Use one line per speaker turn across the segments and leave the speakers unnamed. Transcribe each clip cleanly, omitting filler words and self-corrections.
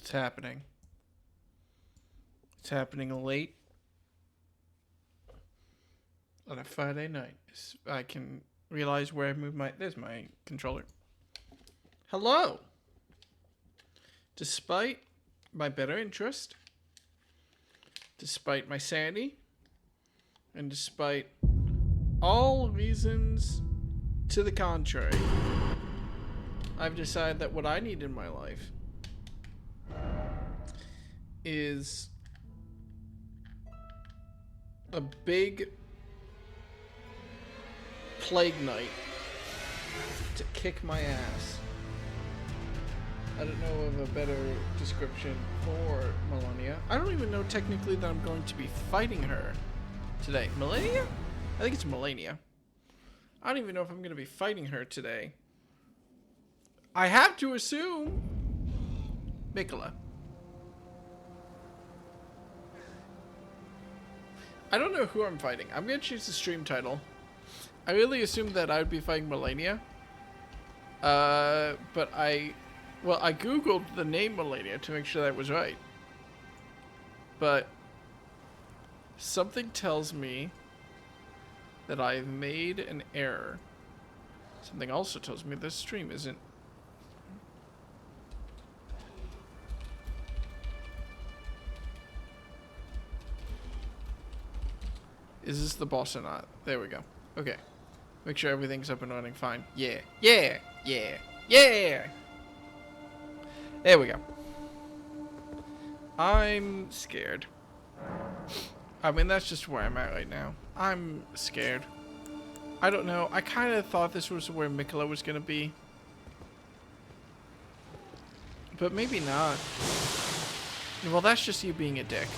It's happening. It's happening late on a Friday night. I can realize where I moved my... There's my controller. Hello! Despite my better interest, despite my sanity, and despite all reasons to the contrary, I've decided that what I need in my life is a big plague night to kick my ass. I don't know of a better description for Melania. I don't even know technically that I'm going to be fighting her today. Melania? I think it's Melania. I don't even know if I'm going to be fighting her today. I have to assume Mikola. I don't know who I'm fighting. I'm going to choose the stream title. I really assumed that I would be fighting Melania. But I googled the name Melania to make sure that was right. But something tells me that I've made an error. Something also tells me this stream isn't. Is this the boss or not? There we go. Okay. Make sure everything's up and running fine. Yeah. Yeah. Yeah. Yeah. There we go. I'm scared. I mean, that's just where I'm at right now. I'm scared. I don't know. I kind of thought this was where Mikola was going to be. But maybe not. Well, that's just you being a dick.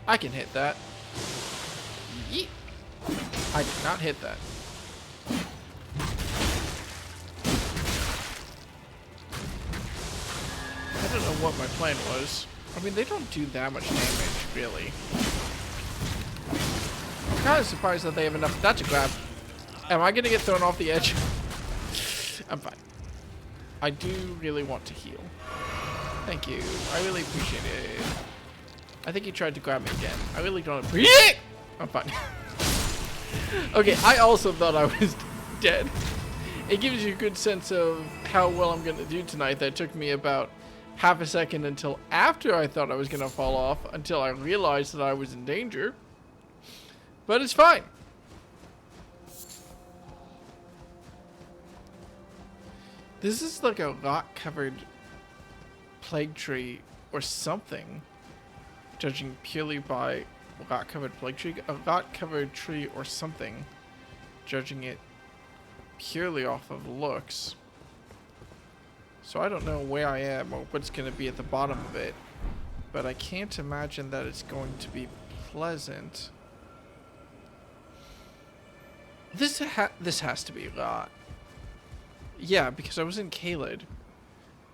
I can hit that. Yeet. I did not hit that. I don't know what my plan was. I mean, they don't do that much damage, really. I'm kind of surprised that they have enough. That's a grab. Am I going to get thrown off the edge? I'm fine. I do really want to heal. Thank you. I really appreciate it. I think he tried to grab me again. I really don't appreciate it. I'm fine. Okay, I also thought I was dead. It gives you a good sense of how well I'm going to do tonight. That took me about half a second until after I thought I was going to fall off, until I realized that I was in danger. But it's fine. This is like a rock-covered plague tree or something. Judging purely by rock-covered plague tree. A rock-covered tree or something. Judging it purely off of looks. So I don't know where I am or what's going to be at the bottom of it. But I can't imagine that it's going to be pleasant. This has to be rot. Yeah, because I was in Caelid.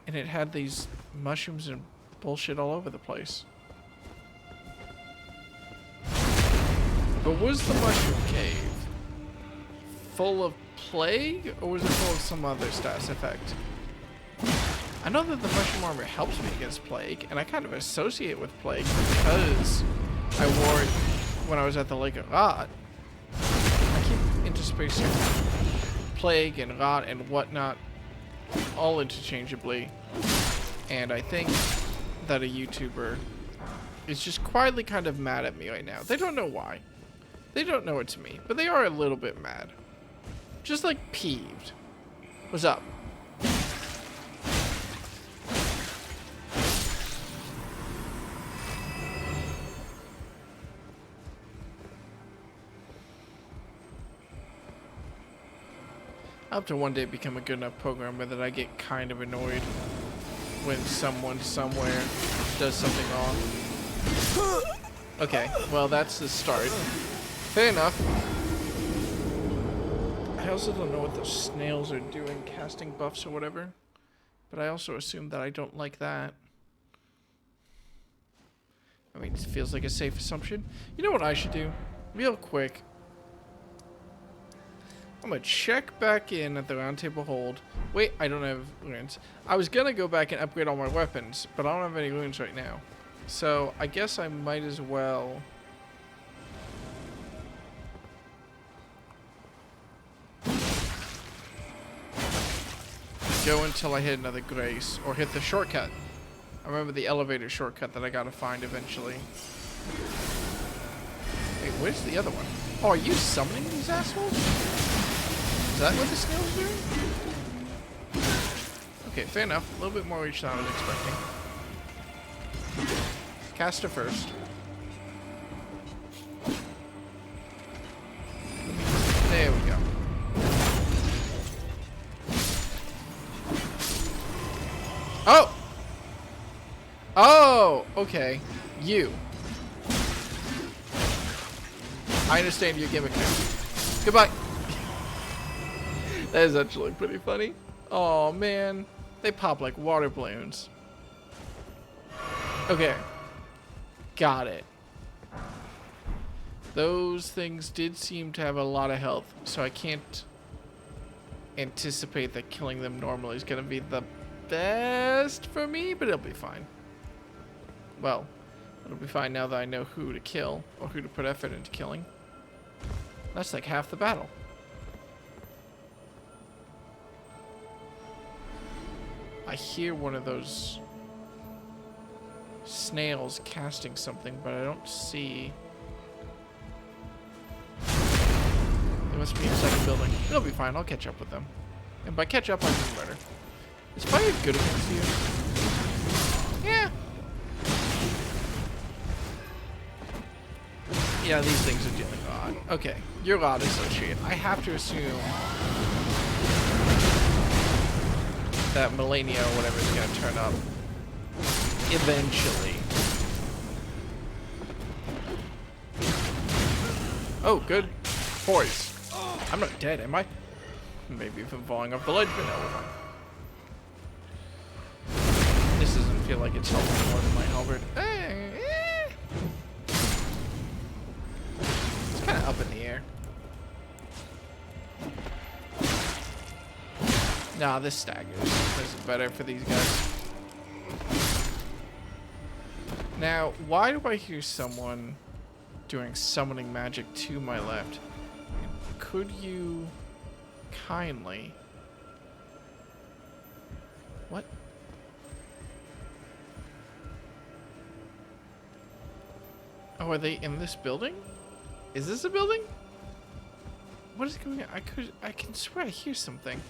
And it had these mushrooms and bullshit all over the place. But was the mushroom cave full of plague, or was it full of some other status effect? I know that the mushroom armor helps me against plague, and I kind of associate with plague because I wore it when I was at the Lake of Rot. I keep interspersing plague and rot and whatnot all interchangeably, and I think that a YouTuber is just quietly kind of mad at me right now. They don't know why. They don't know it's me, but they are a little bit mad. Just like peeved. What's up? I hope to one day become a good enough programmer that I get kind of annoyed when someone somewhere does something wrong. Okay, well that's the start. Fair enough. I also don't know what those snails are doing, casting buffs or whatever. But I also assume that I don't like that. I mean, it feels like a safe assumption. You know what I should do? Real quick. I'm gonna check back in at the round table hold. Wait, I don't have runes. I was gonna go back and upgrade all my weapons, but I don't have any runes right now. So I guess I might as well. Go until I hit another grace or hit the shortcut. I remember the elevator shortcut that I gotta find eventually. Wait, where's the other one? Oh, are you summoning these assholes? Is that what the snail's doing? Okay, fair enough. A little bit more reach than I was expecting. Caster first. There we go. Oh! Oh! Okay. You. I understand your gimmick now. Goodbye. That is actually pretty funny. Oh man. They pop like water balloons. Okay. Got it. Those things did seem to have a lot of health, so I can't anticipate that killing them normally is going to be the best for me, but it'll be fine. Well, it'll be fine now that I know who to kill, or who to put effort into killing. That's like half the battle. I hear one of those snails casting something, but I don't see. They must be inside the building. It'll be fine. I'll catch up with them. And by catch up, I mean murder. Is fire good against you? Yeah. Yeah, these things are dealing odd. Okay, you're odd associate. I have to assume that Melania or whatever is going to turn up eventually. Oh, good. Poise. I'm not dead, am I? Maybe if I'm falling off the ledge, but no, we're fine. This doesn't feel like it's helping more than my halberd. It's kind of up in the air. Nah, this staggers. This is better for these guys. Now, why do I hear someone doing summoning magic to my left? Could you kindly... What? Oh, are they in this building? Is this a building? What is going on? I can swear I hear something.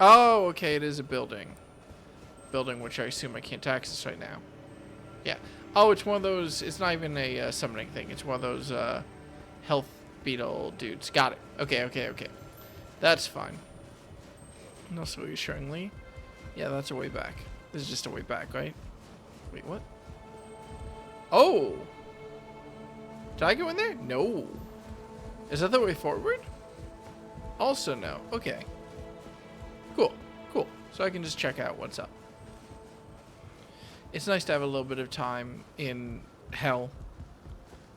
Oh, okay, it is a building. Building which I assume I can't access right now. Yeah. Oh, it's one of those, it's not even a summoning thing. It's one of those health beetle dudes. Got it. Okay, okay, okay. That's fine. And also reassuringly. Yeah, that's a way back. This is just a way back, right? Wait, what? Oh! Did I go in there? No. Is that the way forward? Also no. Okay. Cool. Cool. So I can just check out what's up. It's nice to have a little bit of time in hell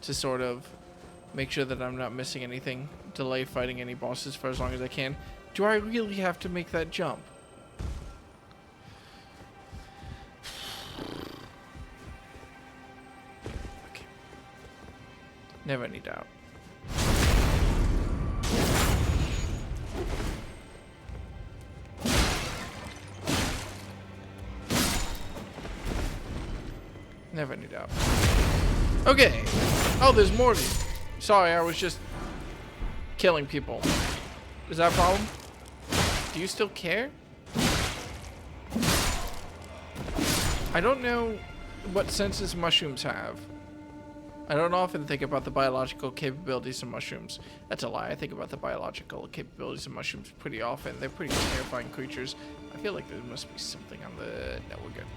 to sort of make sure that I'm not missing anything. Delay fighting any bosses for as long as I can. Do I really have to make that jump? Okay. Never any doubt. Never any doubt. Okay. Oh, there's more of you. Sorry, I was just killing people. Is that a problem? Do you still care? I don't know what senses mushrooms have. I don't often think about the biological capabilities of mushrooms. That's a lie. I think about the biological capabilities of mushrooms pretty often. They're pretty terrifying creatures. I feel like there must be something on the... No, we're good.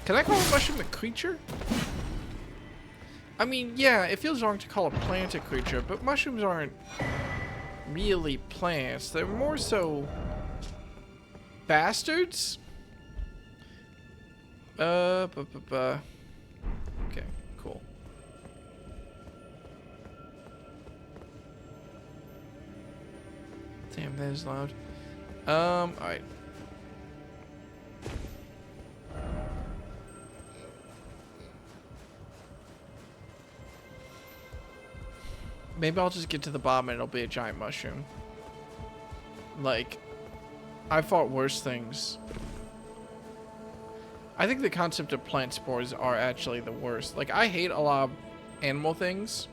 Can I call a mushroom a creature? I mean, yeah, it feels wrong to call a plant a creature, but mushrooms aren't really plants. They're more so bastards. Okay, cool. Damn, that is loud. Alright. Maybe I'll just get to the bottom and it'll be a giant mushroom. Like, I fought worse things. I think the concept of plant spores are actually the worst. Like, I hate a lot of animal things.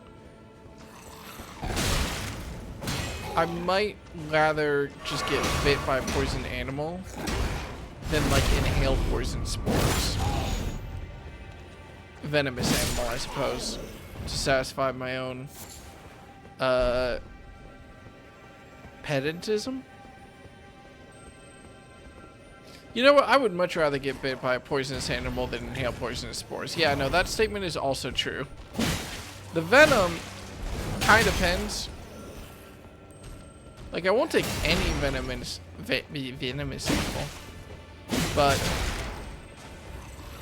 I might rather just get bit by a poison animal than, like, inhale poison spores. Venomous animal, I suppose, to satisfy my own pedantism. You know what? I would much rather get bit by a poisonous animal than inhale poisonous spores. Yeah, no, that statement is also true. The venom kind of depends. Like, I won't take any venomous animal, but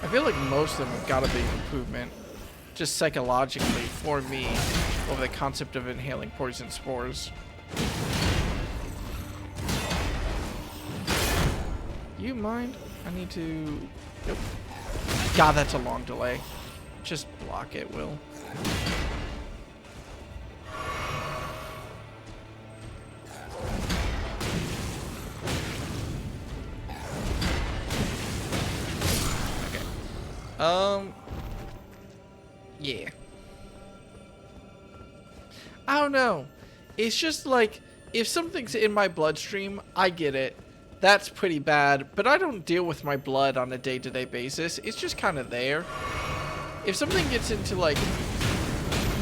I feel like most of them have got to be an improvement, just psychologically, for me, over the concept of inhaling poison spores. You mind? I need to... Nope. God, that's a long delay. Just block it, Will. Okay. Yeah. I don't know. It's just like, if something's in my bloodstream, I get it. That's pretty bad, but I don't deal with my blood on a day-to-day basis. It's just kind of there. If something gets into, like,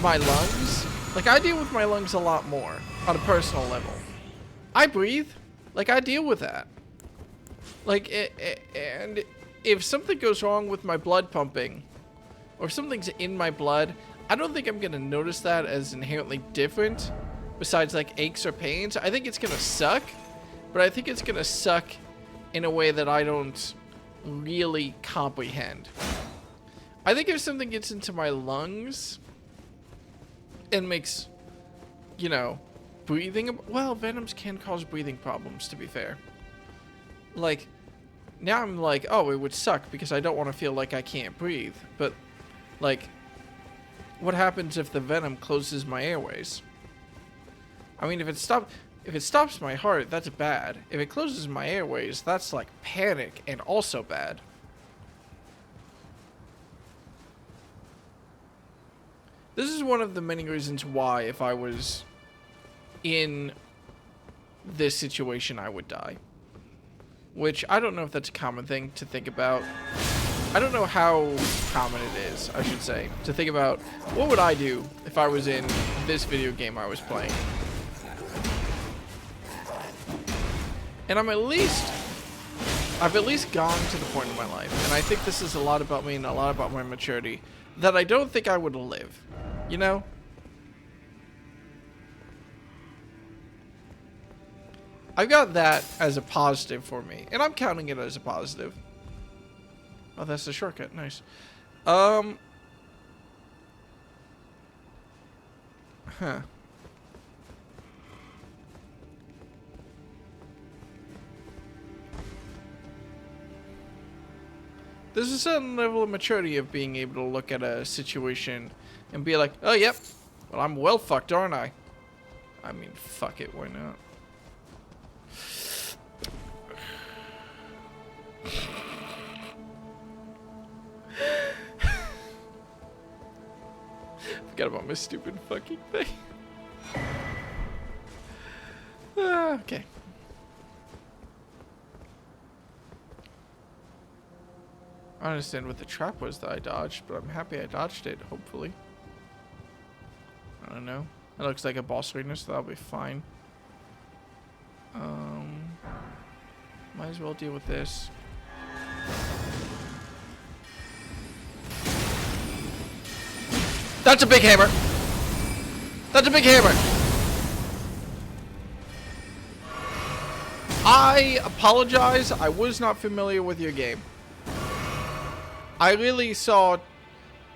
my lungs, like, I deal with my lungs a lot more on a personal level. I breathe. Like, I deal with that. Like, and if something goes wrong with my blood pumping, or if something's in my blood, I don't think I'm going to notice that as inherently different, besides, like, aches or pains. I think it's going to suck. But I think it's going to suck in a way that I don't really comprehend. I think if something gets into my lungs and makes, you know, breathing... Well, venoms can cause breathing problems, to be fair. Like, now I'm like, oh, it would suck because I don't want to feel like I can't breathe. But, like, what happens if the venom closes my airways? I mean, if it stops my heart, that's bad. If it closes my airways, that's like panic and also bad. This is one of the many reasons why, if I was in this situation, I would die. Which, I don't know if that's a common thing to think about. I don't know how common it is, I should say, to think about what would I do if I was in this video game I was playing. And I've at least gone to the point in my life, and I think this is a lot about me and a lot about my maturity, that I don't think I would live, you know? I've got that as a positive for me, and I'm counting it as a positive. Oh, that's the shortcut, nice. Huh. There's a certain level of maturity of being able to look at a situation and be like, oh, yep, well, I'm well fucked, aren't I? I mean, fuck it, why not? Forgot about my stupid fucking thing. Okay. I don't understand what the trap was that I dodged, but I'm happy I dodged it, hopefully. I don't know. It looks like a boss arena, so that'll be fine. Might as well deal with this. That's a big hammer! That's a big hammer! I apologize. I was not familiar with your game. I really saw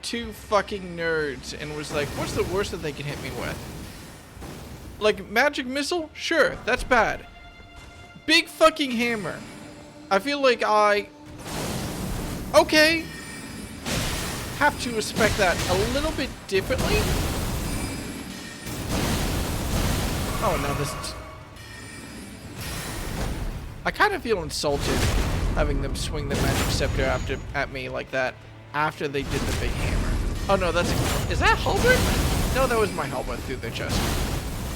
two fucking nerds and was like, what's the worst that they can hit me with? Like, magic missile? Sure, that's bad. Big fucking hammer. I feel like okay. Have to respect that a little bit differently. Oh, no, this... I kind of feel insulted having them swing the magic scepter at me like that after they did the big hammer. Oh, no, that's... Is that halberd? No, that was my halberd through their chest.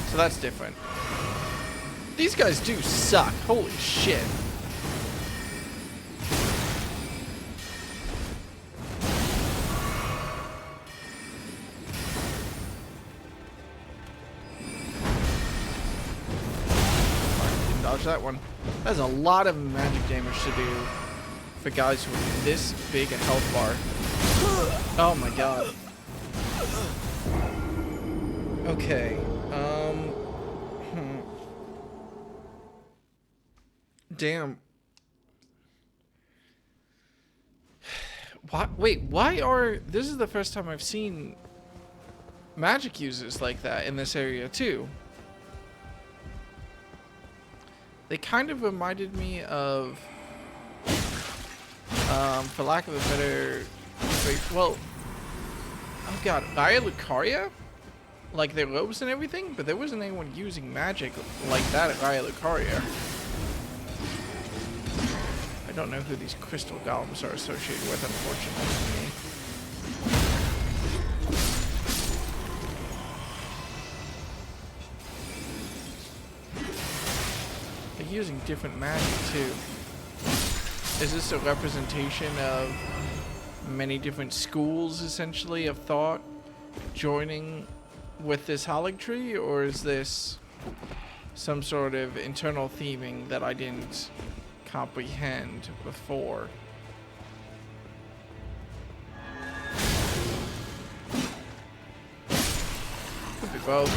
So that's different. These guys do suck. Holy shit. Didn't dodge that one. That's a lot of magic damage to do for guys with this big a health bar. Oh my god. Okay. Damn. Wait, why are... This is the first time I've seen magic users like that in this area, too. They kind of reminded me of... for lack of a better... Well... Oh god, Aya Lucaria? Like their robes and everything? But there wasn't anyone using magic like that at Aya Lucaria. I don't know who these crystal golems are associated with, unfortunately for me. They're using different magic too. Is this a representation of many different schools, essentially, of thought joining with this Halig tree, or is this some sort of internal theming that I didn't comprehend before? Could be both.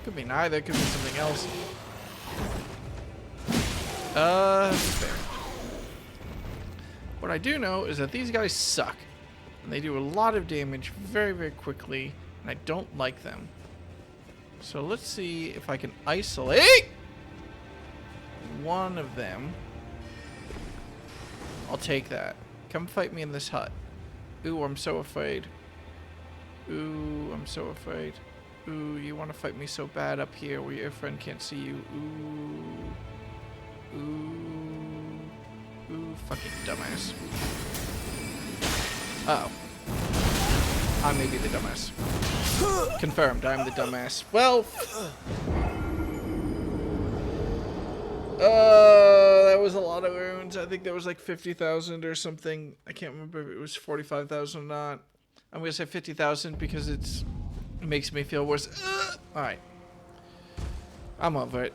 Could be neither. Could be something else. Fair. What I do know is that these guys suck. And they do a lot of damage very, very quickly. And I don't like them. So let's see if I can isolate one of them. I'll take that. Come fight me in this hut. Ooh, I'm so afraid. Ooh, I'm so afraid. Ooh, you want to fight me so bad up here where your friend can't see you. Ooh. Ooh. Ooh, fucking dumbass. Uh-oh. I may be the dumbass. Confirmed, I'm the dumbass. Well... that was a lot of runes. I think there was like 50,000 or something. I can't remember if it was 45,000 or not. I'm gonna say 50,000 because it makes me feel worse. Alright. I'm over it.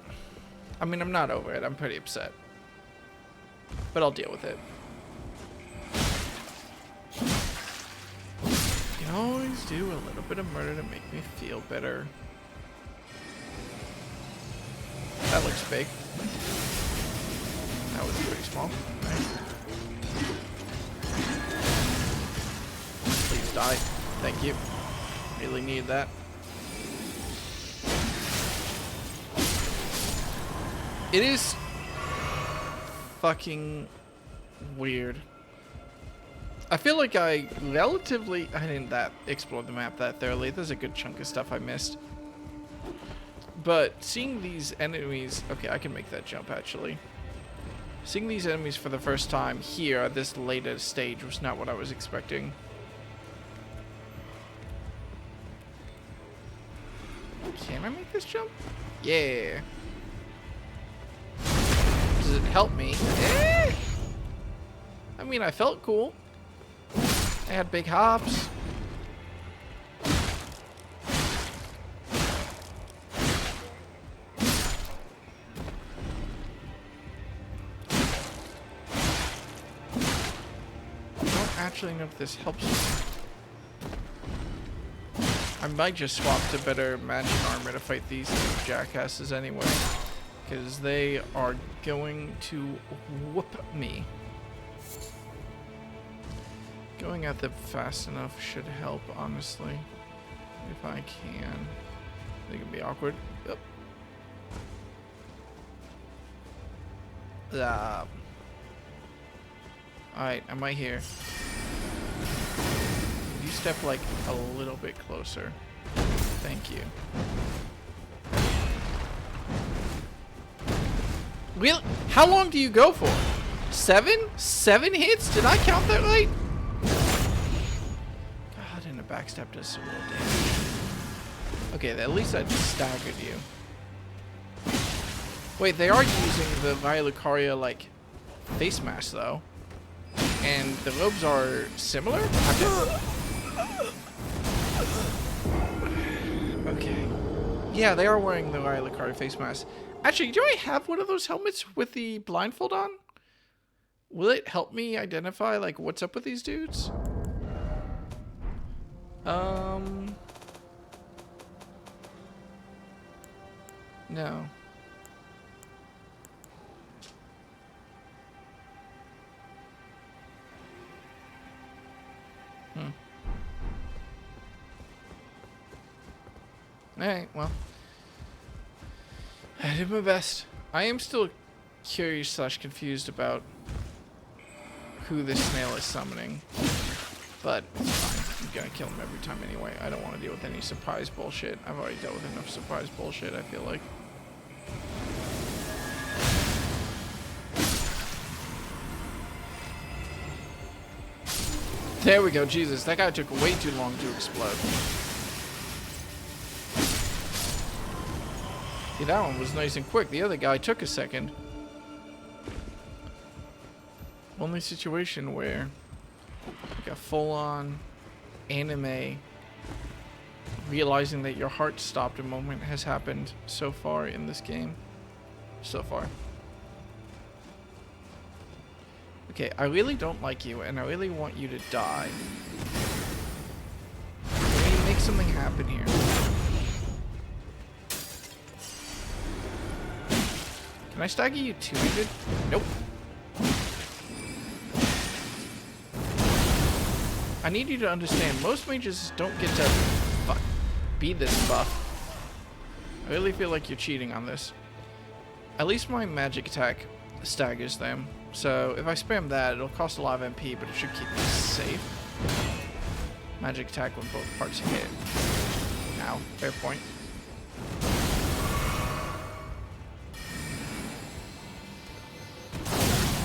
I mean, I'm not over it. I'm pretty upset. But I'll deal with it. You can always do a little bit of murder to make me feel better. That looks big. That was pretty small. Right. Please die. Thank you. Really need that. It is fucking weird. I feel like I didn't explore the map that thoroughly. There's a good chunk of stuff I missed. But seeing these enemies... Okay, I can make that jump, actually. Seeing these enemies for the first time here at this later stage was not what I was expecting. Can I make this jump? Yeah. Does it help me? Eh. I mean, I felt cool. I had big hops. I don't actually know if this helps me. I might just swap to better magic armor to fight these jackasses anyway. Because they are going to whoop me. Going at them fast enough should help, honestly. If I can. It can be awkward. Yep. Alright, I'm right here. You step like a little bit closer. Thank you. Really? How long do you go for? 7? 7 hits? Did I count that right? God, and a backstab does some real damage. Okay, at least I just staggered you. Wait, they are using the Via Lucaria, like, face mask, though. And the robes are similar? Okay. Yeah, they are wearing the Via Lucaria face mask. Actually, do I have one of those helmets with the blindfold on? Will it help me identify, like, what's up with these dudes? No. Alright, well. I did my best. I am still curious / confused about who this snail is summoning. But it's fine. I'm gonna kill him every time anyway. I don't want to deal with any surprise bullshit. I've already dealt with enough surprise bullshit, I feel like. There we go. Jesus, that guy took way too long to explode. See, that one was nice and quick. The other guy took a second. Only situation where like a full-on anime realizing that your heart stopped a moment has happened so far in this game. So far. Okay, I really don't like you, and I really want you to die. Can we make something happen here? Can I stagger you 200? Nope. I need you to understand, most mages don't get to be this buff. I really feel like you're cheating on this. At least my magic attack staggers them. So if I spam that, it'll cost a lot of MP, but it should keep me safe. Magic attack when both parts hit. Ow, fair point.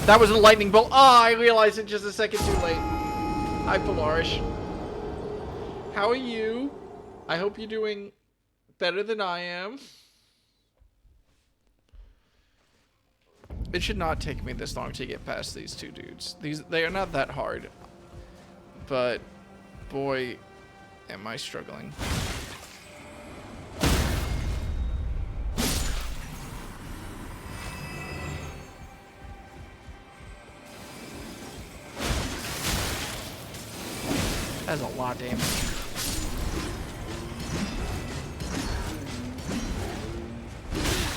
That was a lightning bolt. Ah, I realized it just a second too late. Hi, Polarish. How are you? I hope you're doing better than I am. It should not take me this long to get past these two dudes. They are not that hard. But, boy, am I struggling. That's a lot of damage.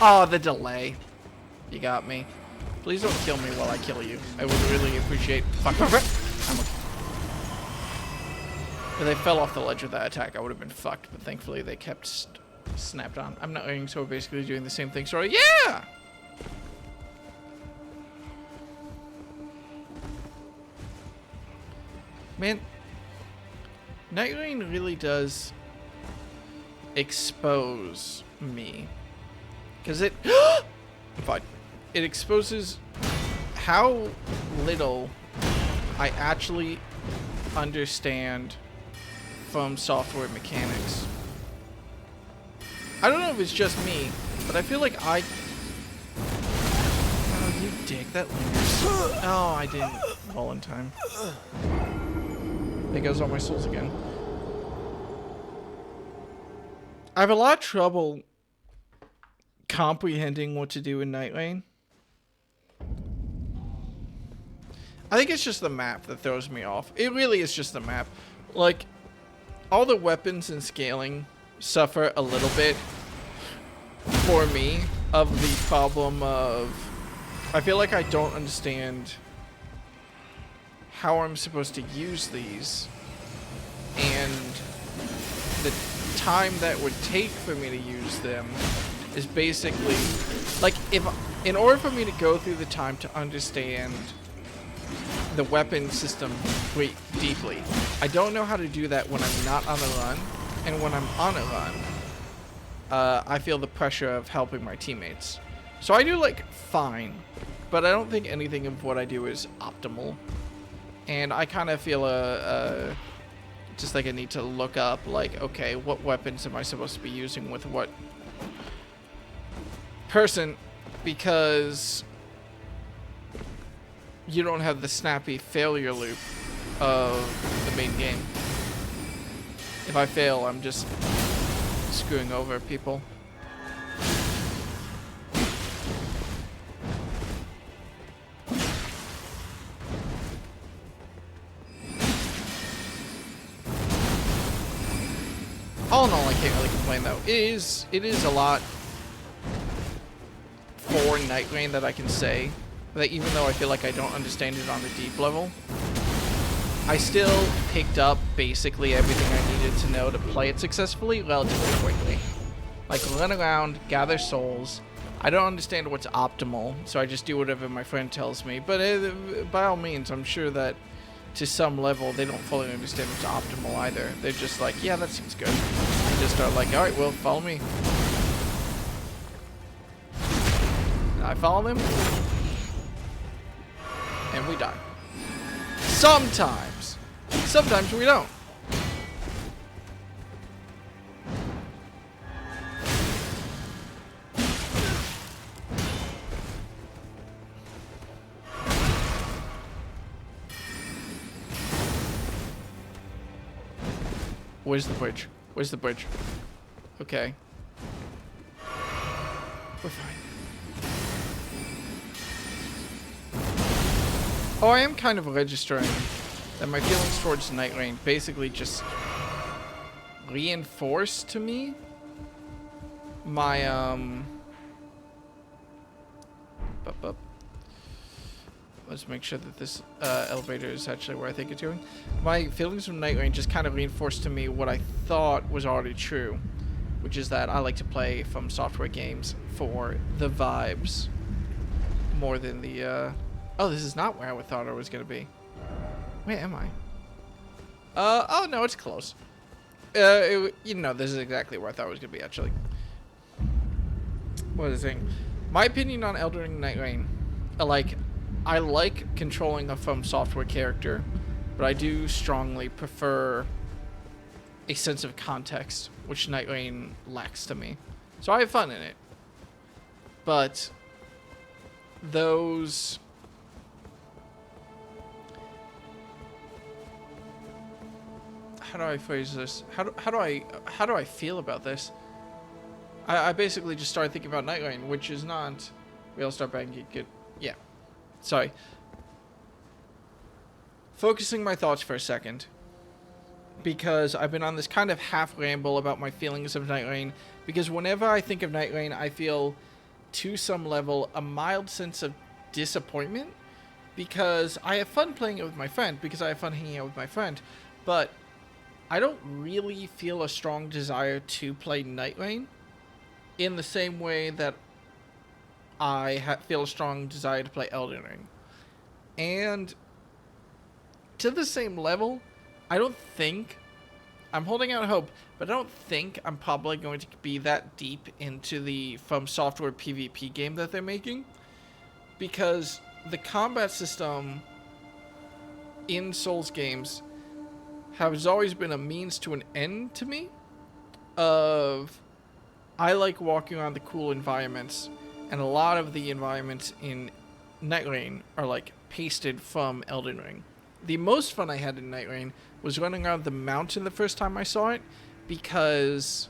Oh, the delay. You got me. Please don't kill me while I kill you. I would really appreciate... Fuck. I'm okay. If they fell off the ledge with that attack, I would have been fucked. But thankfully, they kept snapped on. I'm not earning, so we're basically doing the same thing. Sorry. Yeah! Man... Night Rain really does expose me. Because it... I'm fine. It exposes how little I actually understand from software mechanics. I don't know if it's just me, but I feel like I... Oh, you dick. That lingers. Oh, I didn't roll in time. There goes all my souls again. I have a lot of trouble comprehending what to do in Night Rain. I think it's just the map that throws me off. It really is just the map. Like, all the weapons and scaling suffer a little bit for me of the problem of... I feel like I don't understand how I'm supposed to use these. And time that would take for me to use them is basically like in order for me to go through the time to understand the weapon system deeply, I don't know how to do that when I'm not on a run, and when I'm on a run, I feel the pressure of helping my teammates. So I do like fine, but I don't think anything of what I do is optimal, and I kind of feel just like I need to look up like, okay, what weapons am I supposed to be using with what person, because you don't have the snappy failure loop of the main game. If I fail, I'm just screwing over people. All in all, I can't really complain though. It is a lot for Night Rain that I can say. That even though I feel like I don't understand it on the deep level, I still picked up basically everything I needed to know to play it successfully relatively quickly. Like run around, gather souls. I don't understand what's optimal, so I just do whatever my friend tells me. But by all means, I'm sure that to some level they don't fully understand what's optimal either. They're just like, yeah, that seems good. They just start like, all right, well, follow me. And I follow them. And we die. Sometimes. Sometimes we don't. Where's the bridge? Where's the bridge? Okay. We're fine. Oh, I am kind of registering that my feelings towards Night Rain basically just reinforce to me my let's make sure that this elevator is actually where I think it's going. My feelings from Night Rain just kind of reinforced to me what I thought was already true, which is that I like to play From Software games for the vibes more than the oh, this is not where I thought I was going to be. Where am I? Oh, no, it's close. You know, this is exactly where I thought it was going to be, actually. What is it? My opinion on Elden Ring Night Rain. I like controlling a From Software character, but I do strongly prefer a sense of context, which Night Rain lacks to me. So I have fun in it. But those... How do I phrase this? How do I feel about this? I basically just started thinking about Night Rain, which is not. We all start banging good. Yeah. Sorry. Focusing my thoughts for a second, because I've been on this kind of half ramble about my feelings of Night Rain. Because whenever I think of Night Rain, I feel, to some level, a mild sense of disappointment, because I have fun playing it with my friend, because I have fun hanging out with my friend, but I don't really feel a strong desire to play Night Rain in the same way that I feel a strong desire to play Elden Ring. And to the same level, I don't think, I'm holding out hope, but I don't think I'm probably going to be that deep into the From Software PvP game that they're making, because the combat system in Souls games has always been a means to an end to me. I like walking around the cool environments, and a lot of the environments in Night Rain are like pasted from Elden Ring. The most fun I had in Night Rain was running around the mountain the first time I saw it, because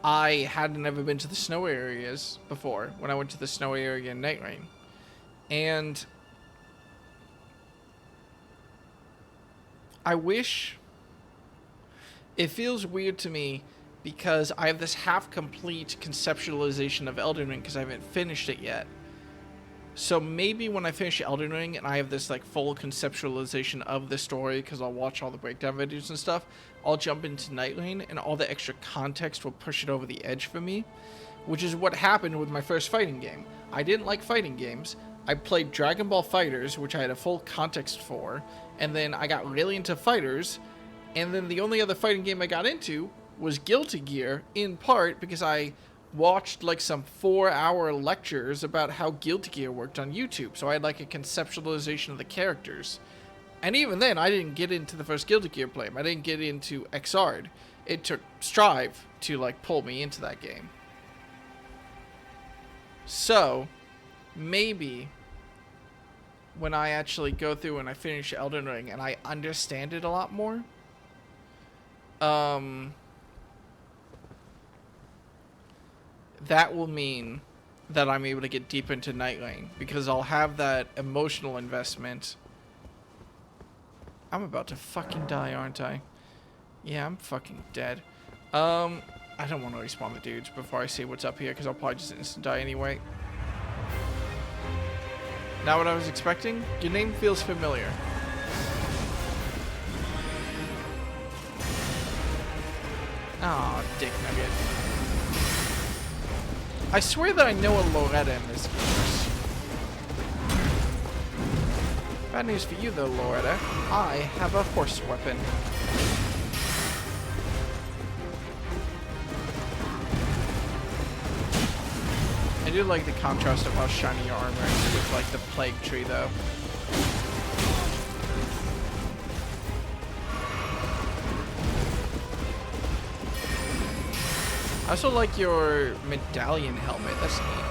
I had never been to the snow areas before when I went to the snow area in Night Rain. And I wish... It feels weird to me because I have this half-complete conceptualization of Elden Ring because I haven't finished it yet. So maybe when I finish Elden Ring and I have this like full conceptualization of the story, because I'll watch all the breakdown videos and stuff, I'll jump into Night Lane and all the extra context will push it over the edge for me, which is what happened with my first fighting game. I didn't like fighting games. I played Dragon Ball FighterZ, which I had a full context for, and then I got really into fighters, and then the only other fighting game I got into was Guilty Gear, in part because I watched like some 4-hour lectures about how Guilty Gear worked on YouTube. So I had like a conceptualization of the characters. And even then, I didn't get into the first Guilty Gear play. I didn't get into Xrd. It took Strive to like pull me into that game. So maybe when I actually go through and I finish Elden Ring and I understand it a lot more, that will mean that I'm able to get deep into Night Lane, because I'll have that emotional investment. I'm about to fucking die, aren't I? Yeah, I'm fucking dead. I don't want to respawn the dudes before I see what's up here, because I'll probably just instant die anyway. Not what I was expecting? Your name feels familiar. Aw, dick nugget. I swear that I know a Loretta in this universe. Bad news for you though, Loretta. I have a horse weapon. I do like the contrast of how shiny your armor is with like the plague tree though. I also like your medallion helmet. That's neat.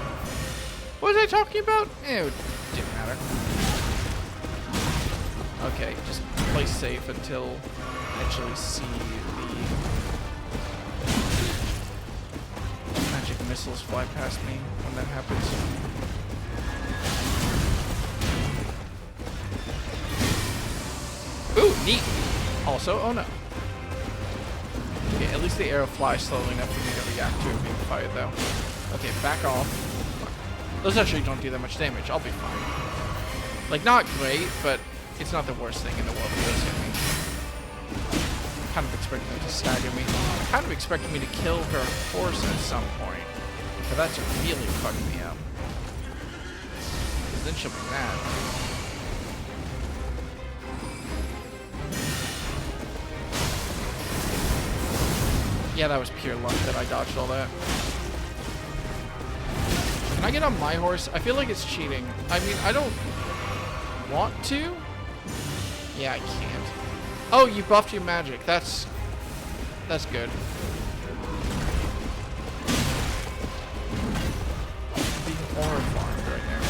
What was I talking about? It didn't matter. Okay, just play safe until I actually see the magic missiles fly past me when that happens. Ooh, neat. Also, oh no. Okay, at least the arrow flies slowly enough for me to react to it being fired, though. Okay, back off. Fuck. Those actually don't do that much damage. I'll be fine. Like, not great, but it's not the worst thing in the world if it does hit me. I'm kind of expecting it to stagger me. I'm kind of expecting me to kill her horse at some point. But that's really fucking me up. Because then she'll be mad. Yeah, that was pure luck that I dodged all that. Can I get on my horse? I feel like it's cheating. I mean, I don't want to. Yeah, I can't. Oh, you buffed your magic. That's good. I'm being horrified right now.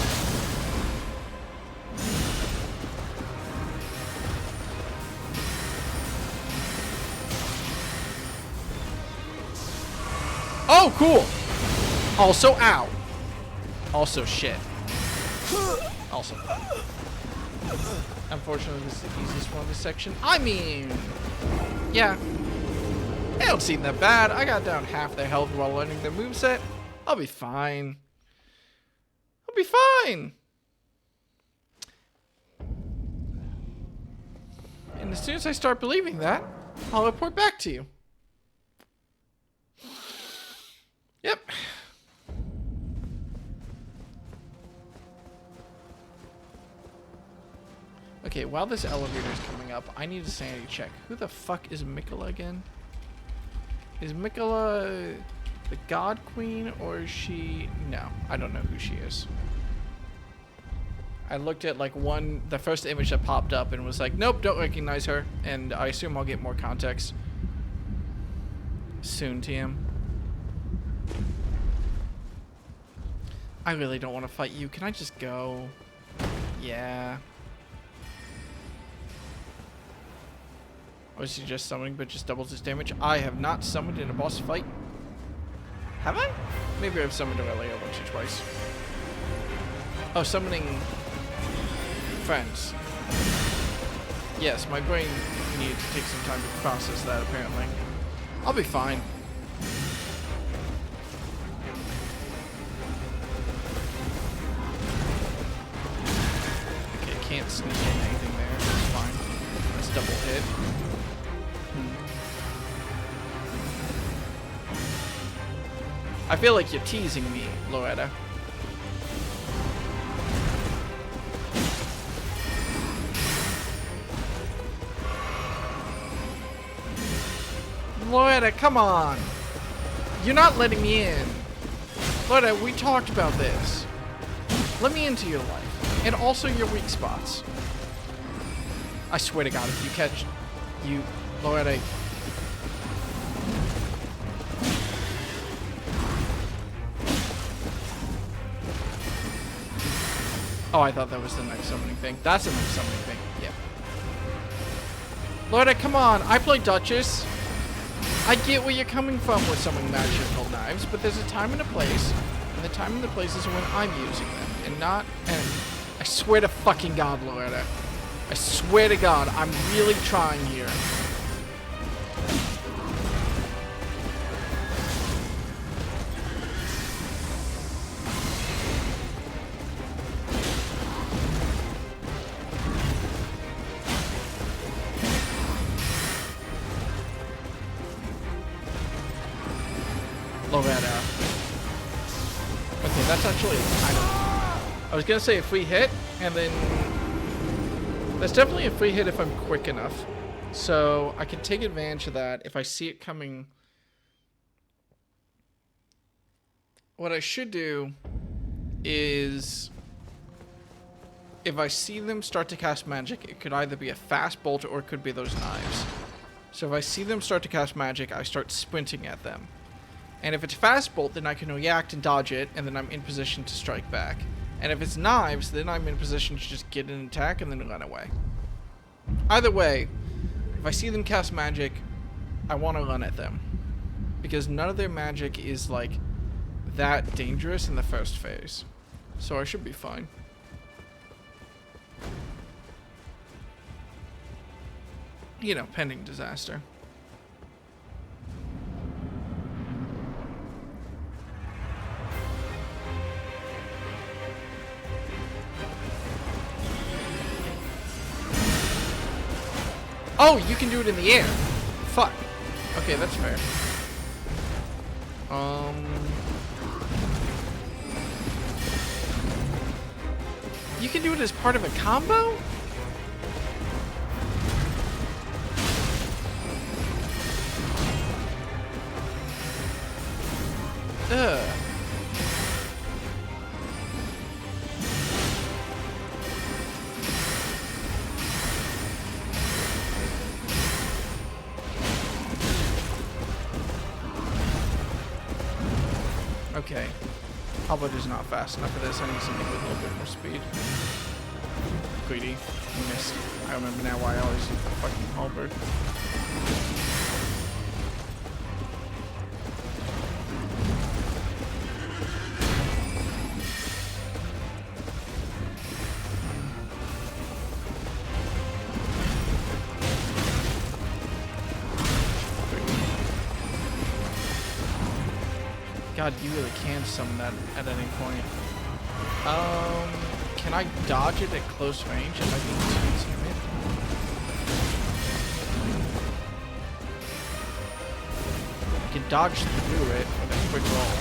Oh, cool. Also, ow. Also, shit. Also. Unfortunately, this is the easiest one of this section. I mean, yeah. It don't seem that bad. I got down half their health while learning their moveset. I'll be fine. I'll be fine. And as soon as I start believing that, I'll report back to you. Yep. Okay, while this elevator is coming up, I need a sanity check. Who the fuck is Mikola again? Is Mikola the God Queen, or is she... No, I don't know who she is. I looked at like the first image that popped up and was like, nope, don't recognize her. And I assume I'll get more context soon, TM. I really don't want to fight you. Can I just go? Yeah. Or is he just summoning but just doubles his damage? I have not summoned in a boss fight. Have I? Maybe I've summoned earlier once or twice. Oh, summoning friends. Yes, my brain needed to take some time to process that apparently. I'll be fine. sneak in anything there. That's fine. That's double hit. I feel like you're teasing me, Loretta. Loretta, come on. You're not letting me in. Loretta, we talked about this. Let me into your life. And also your weak spots. I swear to God, if you catch you, Loretta. Oh, I thought that was the next summoning thing. That's the next summoning thing. Yeah. Loretta, come on. I play Duchess. I get where you're coming from with summoning magical knives, but there's a time and a place, and the time and the place is when I'm using them, and not, and I swear to fucking God, Loretta. I swear to God, I'm really trying here. Loretta. Okay, that's actually kind of... I was gonna say a free hit, and then... That's definitely a free hit if I'm quick enough. So, I can take advantage of that if I see it coming. What I should do is... If I see them start to cast magic, it could either be a fast bolt or it could be those knives. So if I see them start to cast magic, I start sprinting at them. And if it's fast bolt, then I can react and dodge it, and then I'm in position to strike back. And if it's knives, then I'm in position to just get an attack and then run away. Either way, if I see them cast magic, I want to run at them. Because none of their magic is, like, that dangerous in the first phase. So I should be fine. You know, pending disaster. Oh, you can do it in the air. Fuck. Okay, that's fair. You can do it as part of a combo? Ugh. Okay. Halberd is not fast enough for this. I need something with a little bit more speed. Greedy. You missed. I remember now why I always use the fucking halberd. God, you really can summon that at any point. Can I dodge it at close range if I can summon it? I can dodge through it with a quick roll.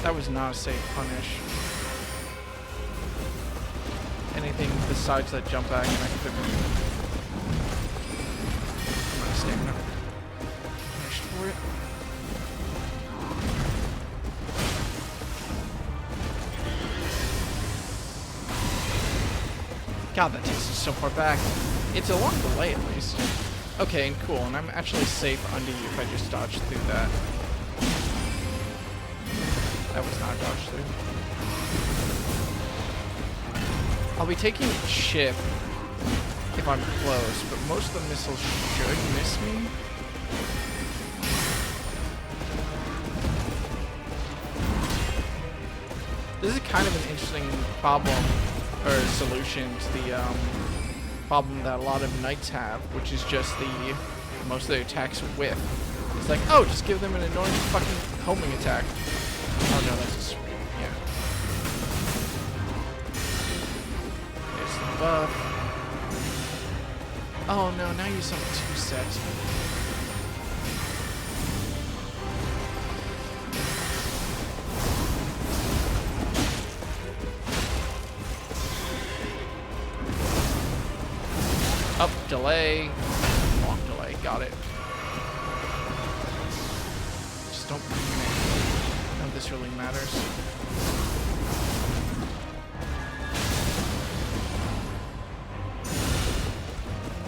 That was not a safe punish. Anything besides that jump back and I could have I'm not stamina punished for it. God, that takes us so far back. It's a long delay at least. Okay, and cool, and I'm actually safe under you if I just dodge through that. That was not dodged through. I'll be taking chip if I'm close, but most of the missiles should miss me. This is kind of an interesting problem, or solution to the problem that a lot of knights have, which is just the most of their attacks whiff. It's like, oh, just give them an annoying fucking homing attack. Oh no, that's just, yeah. There's the buff. Oh no, now you summon 2 sets. Up, delay. Long delay, got it. Just don't bring me. None of this really matters.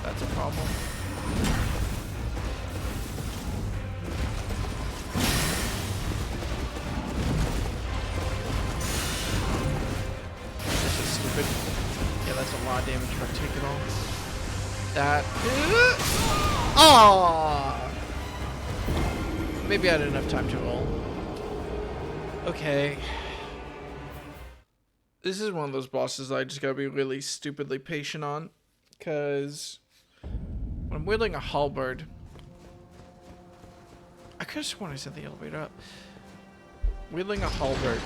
That's a problem. This is stupid. Yeah, that's a lot of damage if I take it all. That. Oh! Maybe I had enough time to roll. Okay. This is one of those bosses that I just gotta be really stupidly patient on. Because when I'm wielding a halberd, I could have sworn I set the elevator up. Wielding a halberd,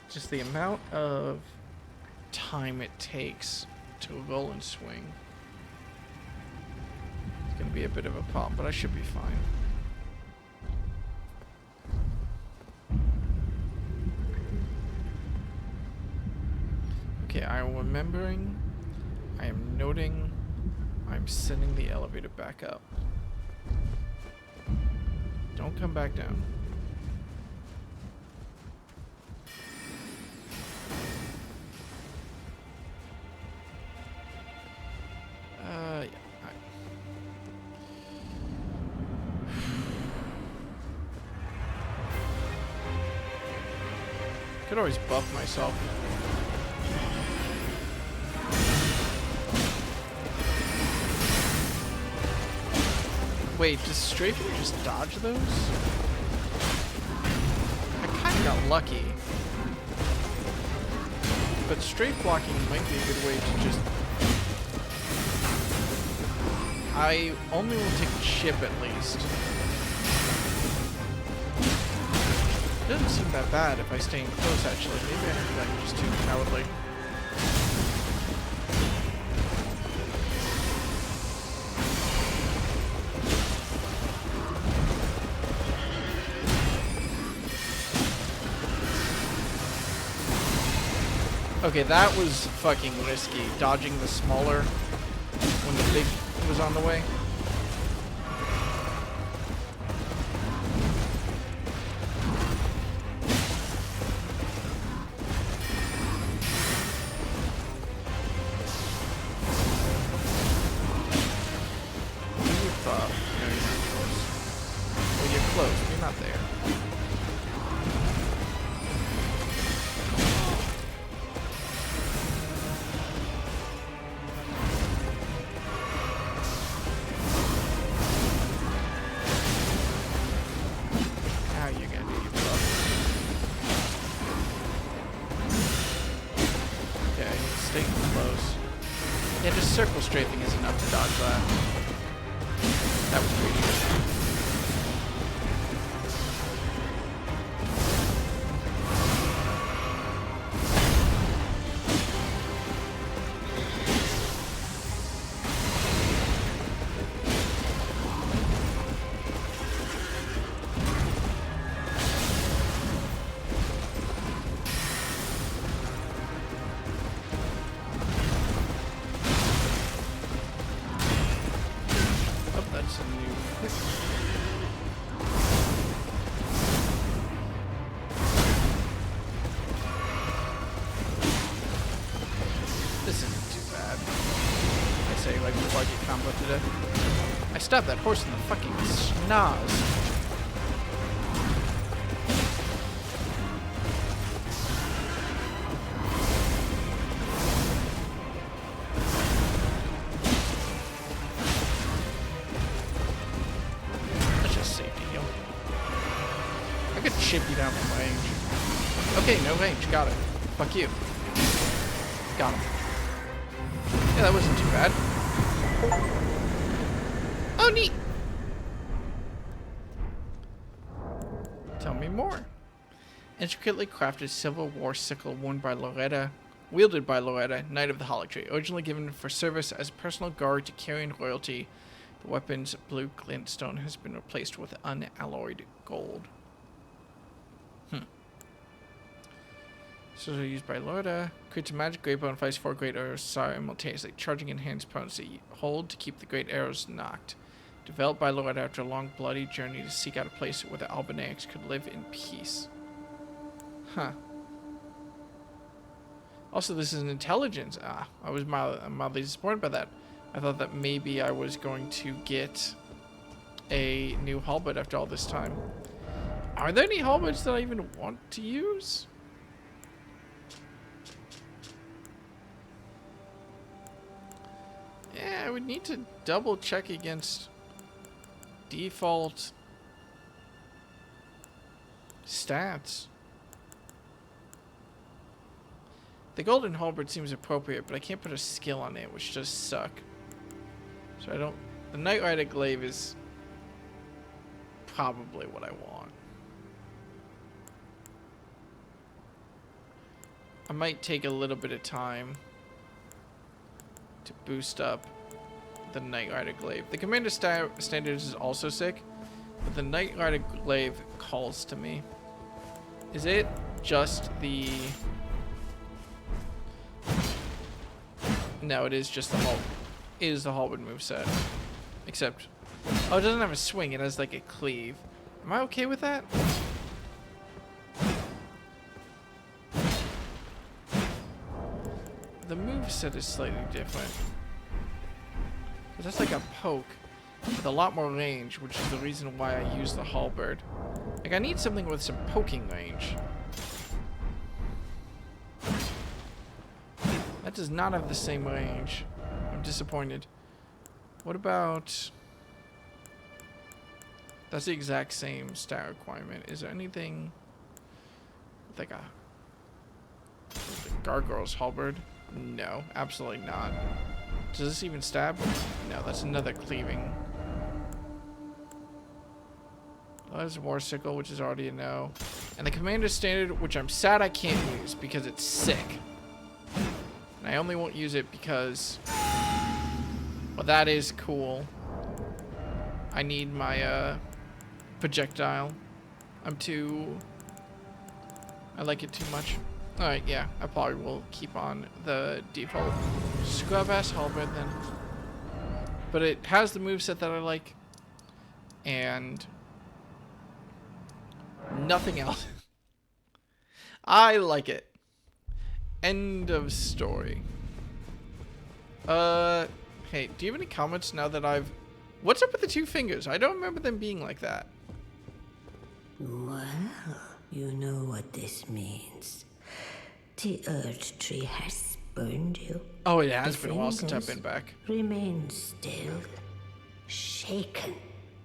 just the amount of time it takes to roll and swing. Gonna be a bit of a problem, but I should be fine. Okay, I am remembering, I am noting, I'm sending the elevator back up. Don't come back down. Yeah. Could always buff myself. Wait, does strafing just dodge those? I kind of got lucky. But strafe blocking might be a good way to just... I only will take a chip at least. Doesn't seem that bad if I stay in close, actually. Maybe I'm just too cowardly. Okay, that was fucking risky. Dodging the smaller when the big was on the way. Yeah, just circle strafing is enough to dodge that. That was pretty good. I stabbed that horse in the fucking schnoz. ship you down from range. Okay, no range. Got it. Fuck you. Got him. Yeah, that wasn't too bad. Oh, neat. Tell me more. Intricately crafted Civil War sickle wielded by Loretta, Knight of the Hollow Tree. Originally given for service as a personal guard to carrying royalty, the weapon's blue glintstone has been replaced with unalloyed gold. So used by Loretta. Creates a magic great bow and fires 4 great arrows simultaneously, charging enhanced potency. Hold to keep the great arrows knocked. Developed by Loretta after a long bloody journey to seek out a place where the Albanaics could live in peace. Huh. Also, this is an intelligence. I was mildly disappointed by that. I thought that maybe I was going to get a new halberd after all this time. Are there any halberds that I even want to use? Yeah, I would need to double check against default stats. The golden halberd seems appropriate, but I can't put a skill on it, which does suck. So I don't... The Knight Rider glaive is probably what I want. I might take a little bit of time to boost up the Knight Rider glaive. The Commander Standards is also sick, but the Knight Rider glaive calls to me. Is it just the... No, it is just the halberd moveset. Except, oh, it doesn't have a swing. It has like a cleave. Am I okay with that? The moveset is slightly different. That's like a poke with a lot more range, which is the reason why I use the halberd. Like, I need something with some poking range. That does not have the same range. I'm disappointed. What about... That's the exact same stat requirement. Is there anything with like a Gargoyle's halberd? No, absolutely not. Does this even stab? No, that's another cleaving. Well, there's a war sickle, which is already a no. And the Commander Standard, which I'm sad I can't use because it's sick. And I only won't use it because, well, that is cool. I need my projectile. I like it too much. Alright, yeah, I probably will keep on the default scrub-ass halberd then. But it has the moveset that I like. And nothing else. I like it. End of story. Hey, do you have any comments now that I've... What's up with the 2 fingers? I don't remember them being like that.
Well, you know what this means. The Earth Tree has spurned you.
Oh, it has been a while since I've been back.
Remain still, shaken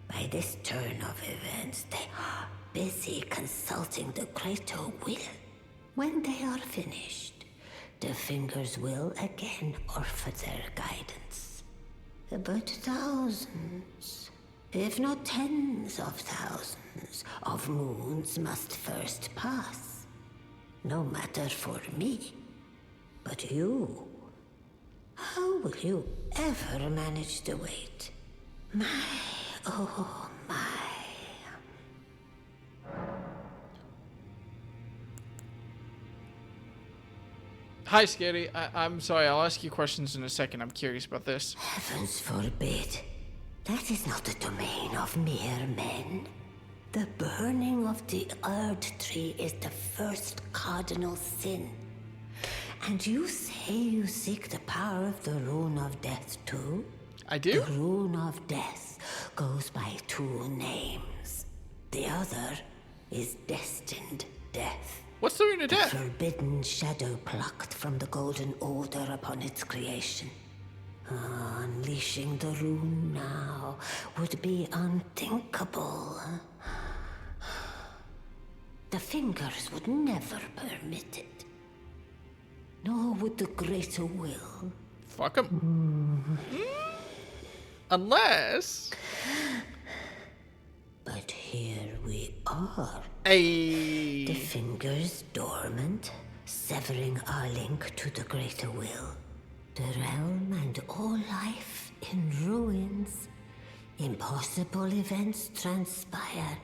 by this turn of events. They are busy consulting the greater will. When they are finished, the fingers will again offer their guidance. But thousands, if not tens of thousands, of moons must first pass. No matter for me, but you. How will you ever manage the wait? My, oh my.
Hi, Scary. I'm sorry, I'll ask you questions in a second. I'm curious about this.
Heavens forbid. That is not the domain of mere men. The burning of the Earth Tree is the first cardinal sin. And you say you seek the power of the Rune of Death too?
I do?
The Rune of Death goes by 2 names. The other is Destined Death.
What's the Rune of Death?
The forbidden shadow plucked from the Golden Order upon its creation. Unleashing the rune now would be unthinkable. The fingers would never permit it. Nor would the greater will.
Fuck him. Unless...
But here we are.
Ay.
The fingers dormant, severing our link to the greater will. The realm and all life in ruins. Impossible events transpire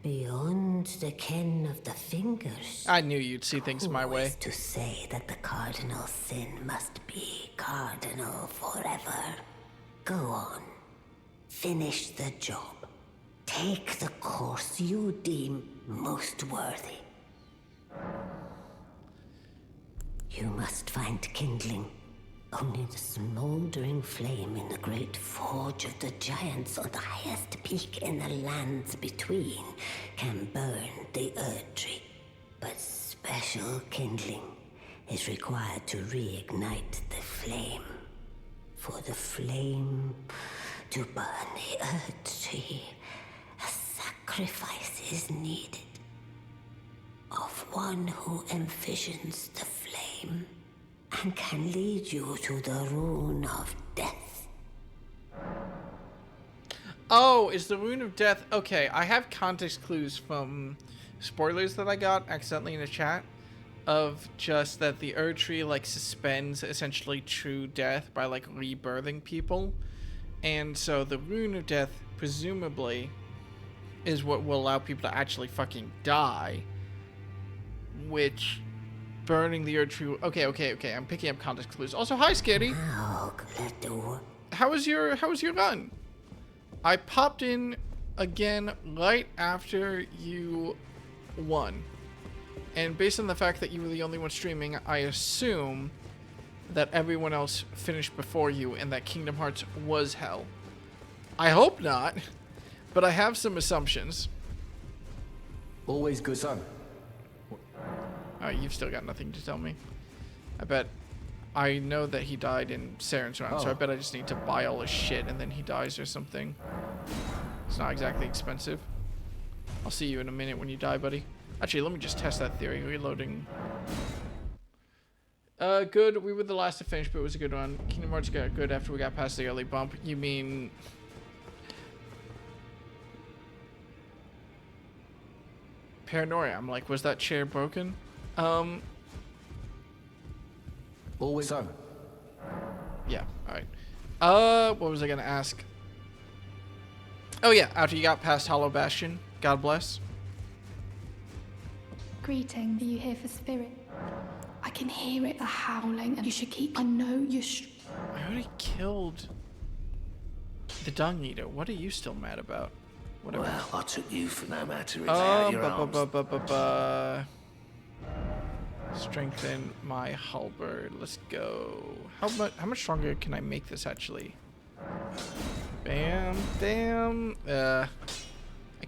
beyond the ken of the fingers.
I knew you'd see things my
Who
way.
is to say that the cardinal sin must be cardinal forever? Go on. Finish the job. Take the course you deem most worthy. You must find kindling. Only the smoldering flame in the great forge of the giants on the highest peak in the lands between can burn the Earth Tree. But special kindling is required to reignite the flame. For the flame to burn the Earth Tree, a sacrifice is needed. Of one who envisions the flame and can lead you to the rune of death.
Oh, is the rune of death... Okay, I have context clues from spoilers that I got accidentally in the chat of just that the Erd Tree, like, suspends essentially true death by, like, rebirthing people. And so the rune of death, presumably, is what will allow people to actually fucking die. Which... Burning the Erd Tree... Okay. I'm picking up context clues. Also, hi, Skitty. How was your run? I popped in again right after you won. And based on the fact that you were the only one streaming, I assume that everyone else finished before you and that Kingdom Hearts was hell. I hope not, but I have some assumptions.
Always good, son.
You've still got nothing to tell me. I bet... I know that he died in Saren's run, so I bet I just need to buy all his shit and then he dies or something. It's not exactly expensive. I'll see you in a minute when you die, buddy. Actually, let me just test that theory. Reloading. Good. We were the last to finish, but it was a good one. Kingdom Hearts got good after we got past the early bump. You mean... Paranoia. I'm like, was that chair broken?
Always so.
Yeah, alright. What was I gonna ask? Oh yeah, after you got past Hollow Bastion, God bless.
Greetings, are you here for spirit? I can hear it, the howling, and you should keep... I know you should...
I already killed the Dung Eater. What are you still mad about? Whatever.
Well, I took you for no matter. It's out your arms.
Strengthen my halberd. Let's go. How much stronger can I make this actually? Bam, damn. I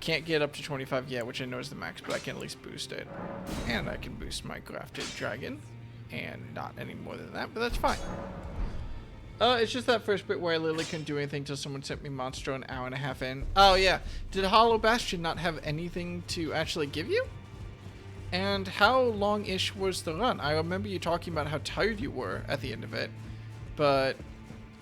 can't get up to 25 yet, which I know is the max, but I can at least boost it. And I can boost my grafted dragon. And not any more than that, but that's fine. It's just that first bit where I literally couldn't do anything till someone sent me Monstro an hour and a half in. Oh yeah, did Hollow Bastion not have anything to actually give you? And how long-ish was the run? I remember you talking about how tired you were at the end of it, but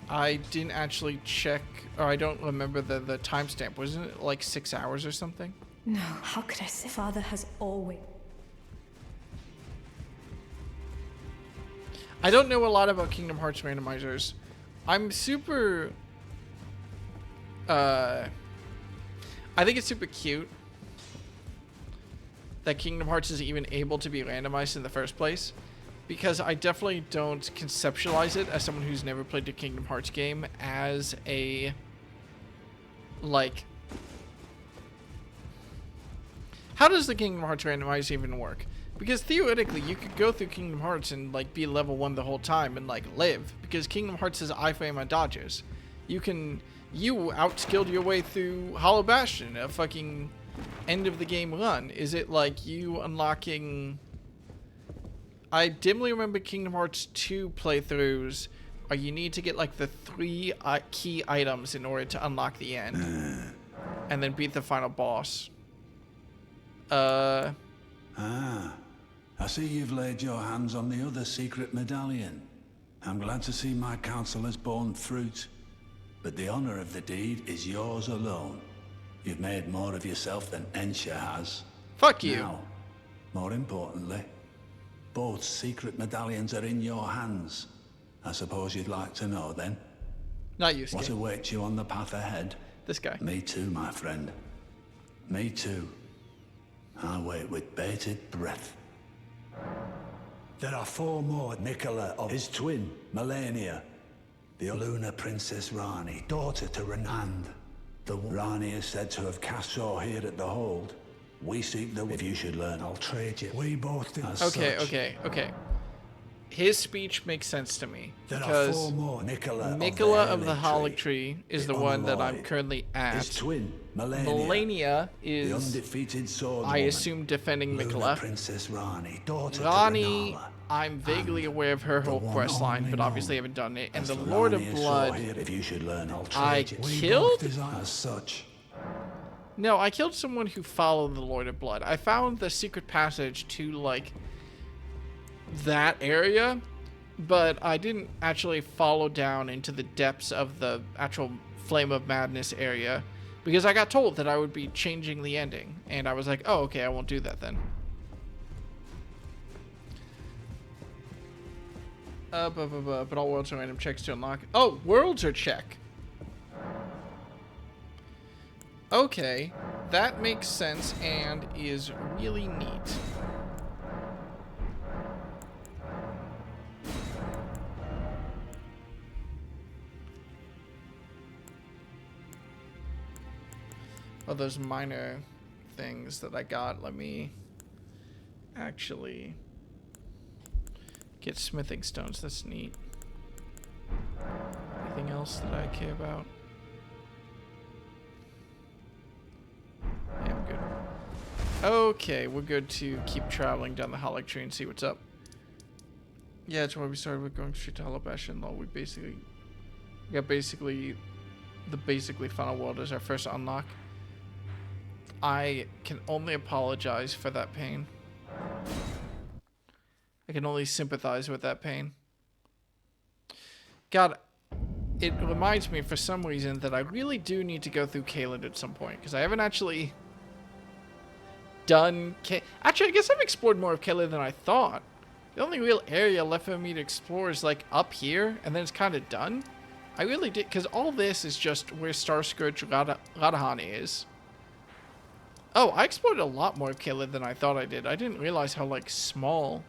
I didn't actually check, or I don't remember the timestamp. Wasn't it like 6 hours or something?
No, how could I say? Father has always...
I don't know a lot about Kingdom Hearts randomizers. I'm super... I think it's super cute that Kingdom Hearts is even able to be randomized in the first place, because I definitely don't conceptualize it as someone who's never played a Kingdom Hearts game as a, like, how does the Kingdom Hearts randomizer even work? Because theoretically you could go through Kingdom Hearts and like be level 1 the whole time and like live, because Kingdom Hearts is iframe on dodges. You outskilled your way through Hollow Bastion, a fucking end of the game run. Is it like you unlocking... I dimly remember Kingdom Hearts 2 playthroughs where you need to get like the 3 key items in order to unlock the end and then beat the final boss.
Ah, I see you've laid your hands on the other secret medallion. I'm glad to see my counsel has borne fruit. But the honor of the deed is yours alone. You've made more of yourself than Ensha has.
Fuck you.
Now, more importantly, both secret medallions are in your hands. I suppose you'd like to know then?
Not you,
What
Skate.
awaits you on the path ahead?
This guy.
Me too, my friend. Me too. I wait with bated breath. There are 4 more. Nicola of his twin, Melania. The Lunar Princess Rani, daughter to Renand. The Rani is said to have cast Saw here at the hold. We seek the... If you should learn, I'll trade you. We both did.
Okay. His speech makes sense to me.
There are
Because
4 more.
Nicola of the Holic Tree is the one that I'm currently
His
at.
twin,
Melania
the
is,
undefeated sword
I assume, defending
Lunar
Nicola.
Princess Rani, daughter
Rani,
to Renala.
I'm vaguely aware of her whole
one
quest line,
only
but
known
obviously haven't done it. And
as
the
the
Lord of
Rani is
Blood,
Saw here. If you should learn, I'll
I
trade you.
killed?
As such.
No, I killed someone who followed the Lord of Blood. I found the secret passage to, like, that area, but I didn't actually follow down into the depths of the actual Flame of Madness area, because I got told that I would be changing the ending, and I was like, oh, okay, I won't do that then. But all worlds are random checks to unlock. Oh, worlds are check. Okay, that makes sense and is really neat. Oh, those minor things that I got. Let me actually get smithing stones. That's neat. Anything else that I care about? Yeah, I'm good. Okay, we're good to keep traveling down the Holic Tree and see what's up. Yeah, that's why we started with going straight to Hollow Bastion. Though we got basically the final world as our first unlock. I can only apologize for that pain. I can only sympathize with that pain. God, it reminds me for some reason that I really do need to go through Caelid at some point, because I haven't actually done... Actually, I guess I've explored more of Caelid than I thought. The only real area left for me to explore is, like, up here, and then it's kind of done. I really did, because all this is just where Starscourge Radahani is. Oh, I explored a lot more of Caelid than I thought I did. I didn't realize how, like, small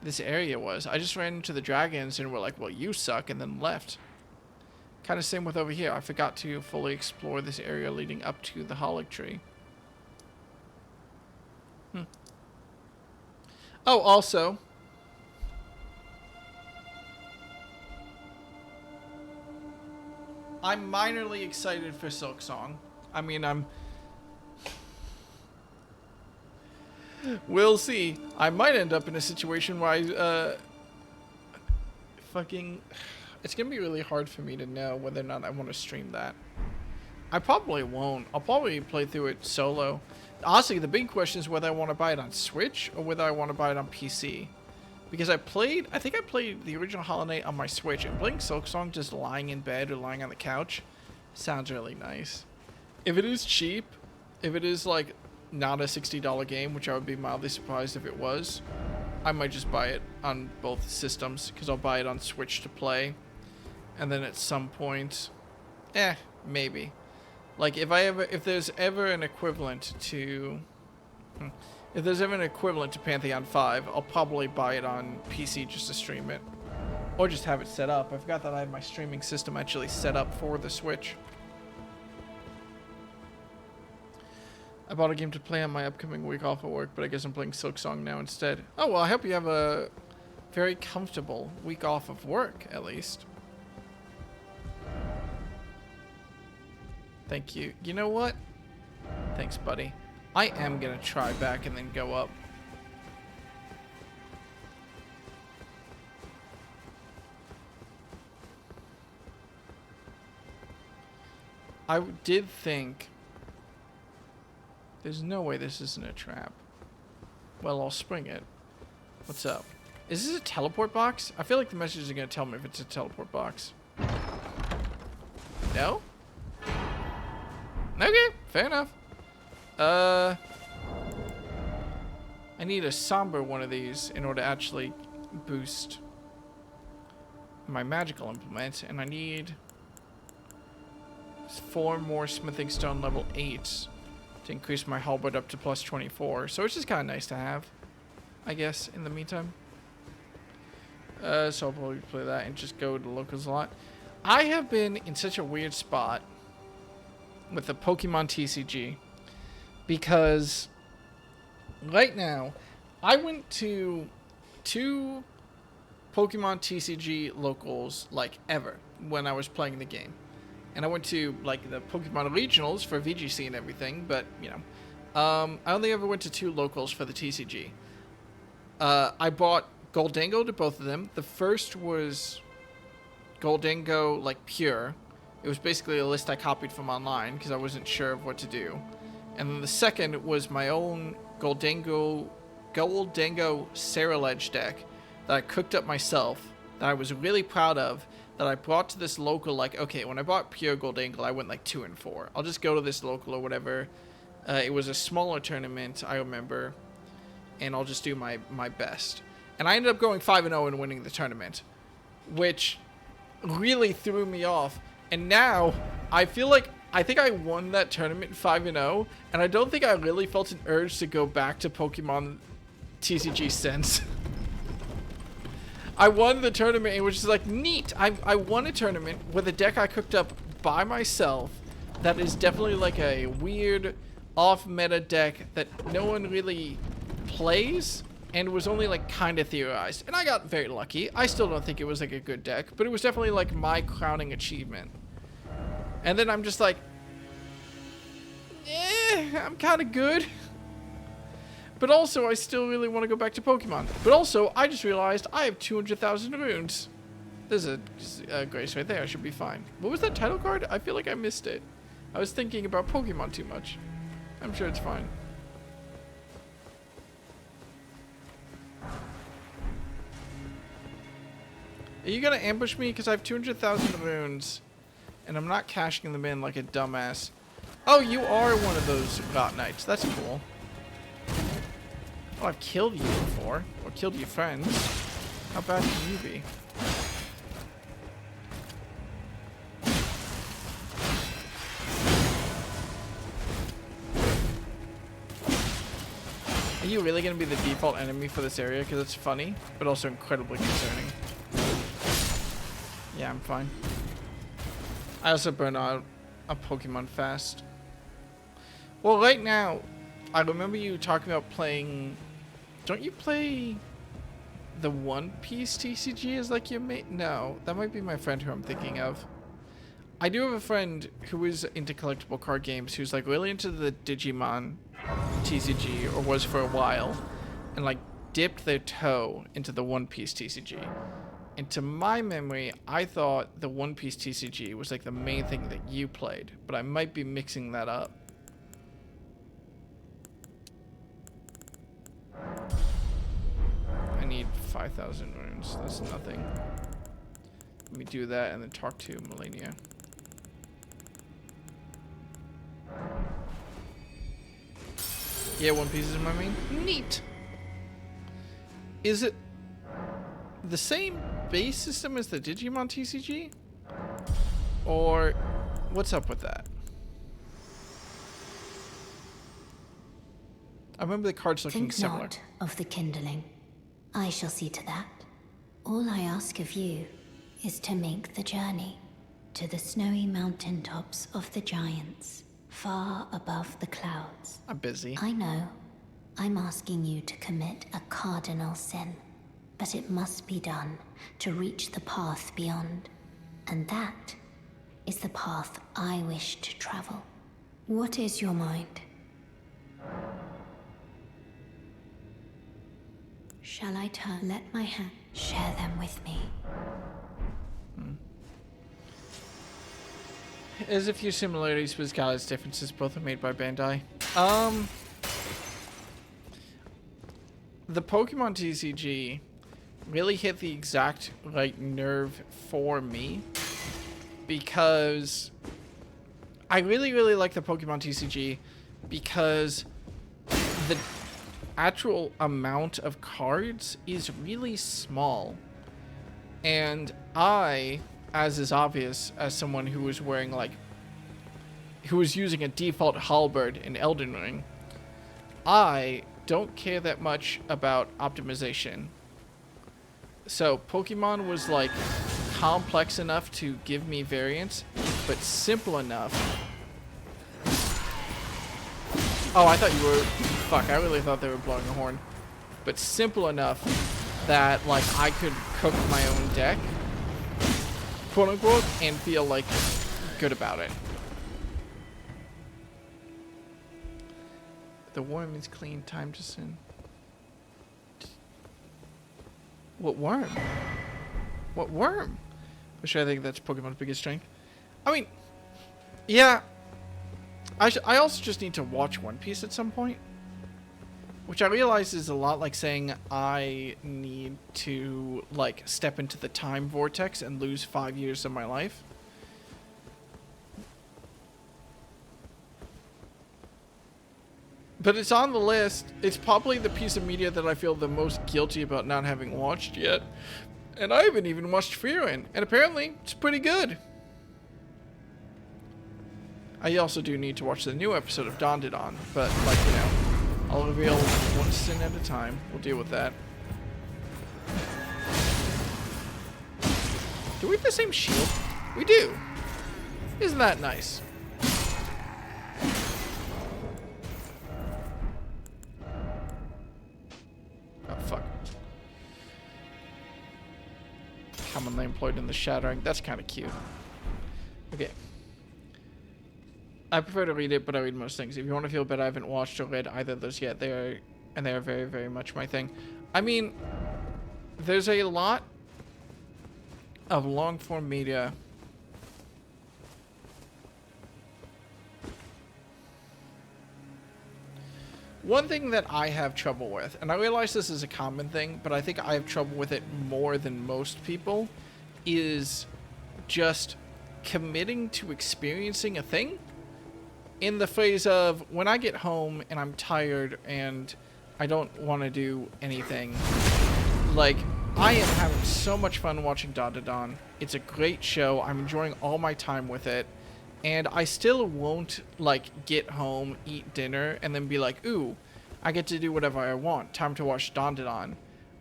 this area was. I just ran into the dragons and were like, well, you suck, and then left. Kind of same with over here. I forgot to fully explore this area leading up to the Holic Tree. Oh, also... I'm minorly excited for Silksong. I mean, we'll see. I might end up in a situation where I, it's gonna be really hard for me to know whether or not I want to stream that. I probably won't. I'll probably play through it solo. Honestly, the big question is whether I want to buy it on Switch or whether I want to buy it on PC. Because I think I played the original Hollow Knight on my Switch, and playing Silksong just lying in bed or lying on the couch sounds really nice. If it is cheap, if it is like not a $60 game, which I would be mildly surprised if it was, I might just buy it on both systems, because I'll buy it on Switch to play, and then at some point, maybe. Like if there's ever an equivalent to Pantheon 5, I'll probably buy it on PC just to stream it. Or just have it set up. I forgot that I have my streaming system actually set up for the Switch. I bought a game to play on my upcoming week off of work, but I guess I'm playing Silksong now instead. Oh, well, I hope you have a very comfortable week off of work, at least. Thank you. You know what? Thanks, buddy. I am going to try back and then go up. I did think... There's no way this isn't a trap. Well, I'll spring it. What's up? Is this a teleport box? I feel like the message is going to tell me if it's a teleport box. No? Okay, fair enough. I need a somber one of these in order to actually boost my magical implement, and I need 4 more smithing stone level 8 to increase my halberd up to plus 24. So it's just kind of nice to have, I guess, in the meantime. So I'll probably play that and just go to locals a lot. I have been in such a weird spot with the Pokemon TCG because right now I went to 2 Pokemon TCG locals like ever when I was playing the game. And I went to like the Pokemon regionals for VGC and everything, but you know, I only ever went to 2 locals for the TCG. I bought Goldango to both of them. The first was Goldango like pure. It was basically a list I copied from online because I wasn't sure of what to do. And then the second was my own Goldango Ceruledge deck that I cooked up myself, that I was really proud of, that I brought to this local. Like, okay, when I bought pure Goldango, I went like 2 and 4. I'll just go to this local or whatever. It was a smaller tournament, I remember, and I'll just do my best. And I ended up going 5-0 and winning the tournament, which really threw me off. And now I feel like I think I won that tournament 5-0, and I don't think I really felt an urge to go back to Pokemon TCG since. I won the tournament, which is like neat. I won a tournament with a deck I cooked up by myself that is definitely like a weird off-meta deck that no one really plays and was only like kind of theorized. And I got very lucky. I still don't think it was like a good deck, but it was definitely like my crowning achievement. And then I'm just like, I'm kind of good. But also, I still really want to go back to Pokemon. But also, I just realized I have 200,000 runes. There's a Grace right there. I should be fine. What was that title card? I feel like I missed it. I was thinking about Pokemon too much. I'm sure it's fine. Are you going to ambush me? Because I have 200,000 runes. And I'm not cashing them in like a dumbass. Oh, you are one of those Rot Knights. That's cool. Oh, I've killed you before. Or killed your friends. How bad can you be? Are you really going to be the default enemy for this area? Because it's funny, but also incredibly concerning. Yeah, I'm fine. I also burn out a Pokemon fast. Well, right now, I remember you talking about playing... Don't you play the One Piece TCG as like your mate? No, that might be my friend who I'm thinking of. I do have a friend who is into collectible card games who's like really into the Digimon TCG, or was for a while, and like dipped their toe into the One Piece TCG. And to my memory, I thought the One Piece TCG was like the main thing that you played, but I might be mixing that up. I need 5,000 runes. That's nothing. Let me do that and then talk to Melania. Yeah, One Piece is my main. Neat. Is it the same base system as the Digimon TCG? Or what's up with that? I remember the cards looking similar.
Think not of the kindling. I shall see to that. All I ask of you is to make the journey to the snowy mountaintops of the giants, far above the clouds.
I'm busy.
I know I'm asking you to commit a cardinal sin, but it must be done to reach the path beyond. And that is the path I wish to travel. What is your mind? Shall I turn? Let my hand share them with me.
There's a few similarities, but differences. Both are made by Bandai. the Pokemon TCG really hit the exact right nerve for me, because I really, really like the Pokemon TCG because the actual amount of cards is really small. And I, as is obvious, as someone who was wearing like, who was using a default halberd in Elden Ring, I don't care that much about optimization. So Pokemon was like complex enough to give me variance, but simple enough. Oh, I thought you were, fuck, I really thought they were blowing a horn. But simple enough that like I could cook my own deck, quote unquote, and feel like good about it. The worm is clean, time to sin. What worm? What worm? Which I think that's Pokemon's biggest strength. I mean, yeah. I also just need to watch One Piece at some point. Which I realize is a lot like saying I need to, like, step into the time vortex and lose 5 years of my life. But it's on the list. It's probably the piece of media that I feel the most guilty about not having watched yet. And I haven't even watched Frieren. And apparently, it's pretty good. I also do need to watch the new episode of Dandadan. But, like, you know, I'll reveal one sin at a time. We'll deal with that. Do we have the same shield? We do. Isn't that nice? Oh, fuck. Commonly employed in the shattering. That's kind of cute. Okay. I prefer to read it, but I read most things. If you want to feel better, I haven't watched or read either of those yet. They are very, very much my thing. I mean, there's a lot of long-form media. One thing that I have trouble with, and I realize this is a common thing, but I think I have trouble with it more than most people, is just committing to experiencing a thing. In the phase of, when I get home and I'm tired and I don't want to do anything, like, I am having so much fun watching Dandadan. It's a great show. I'm enjoying all my time with it. And I still won't, like, get home, eat dinner, and then be like, ooh, I get to do whatever I want. Time to watch Dandadan.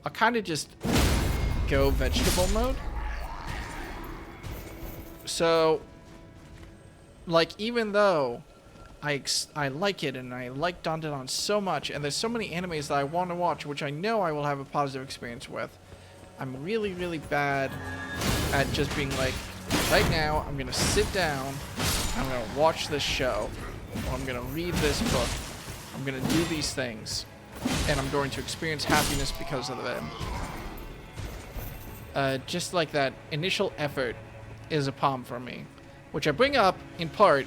I'll kind of just go vegetable mode. So, like, even though I like it and I like Dandadan so much, and there's so many animes that I want to watch, which I know I will have a positive experience with, I'm really, really bad at just being like, right now, I'm going to sit down, I'm going to watch this show, or I'm going to read this book, I'm going to do these things, and I'm going to experience happiness because of them. Just like that initial effort is a problem for me, which I bring up in part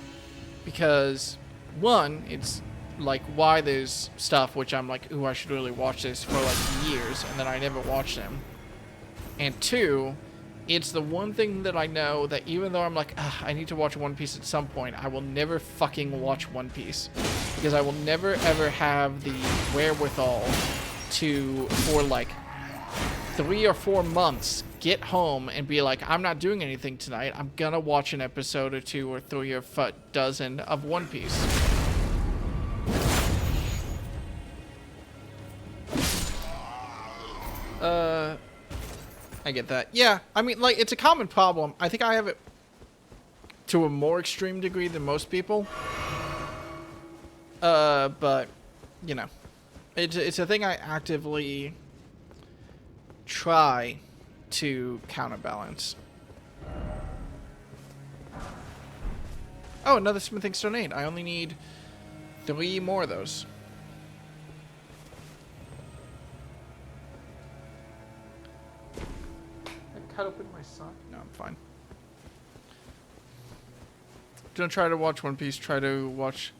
because, one, it's like why there's stuff which I'm like, ooh, I should really watch this for like years, and then I never watch them. And two, it's the one thing that I know that even though I'm like, I need to watch One Piece at some point, I will never fucking watch One Piece. Because I will never ever have the wherewithal to, for like 3 or 4 months, get home and be like, I'm not doing anything tonight. I'm gonna watch an episode or 2 or 3 or dozen of One Piece. I get that. Yeah, I mean, like, it's a common problem. I think I have it to a more extreme degree than most people. But, you know, it's a thing I actively try to counterbalance. Oh, another smithing stone 8. I only need 3 more of those. Cut open my sock? No, I'm fine. Don't try to watch One Piece. Try to watch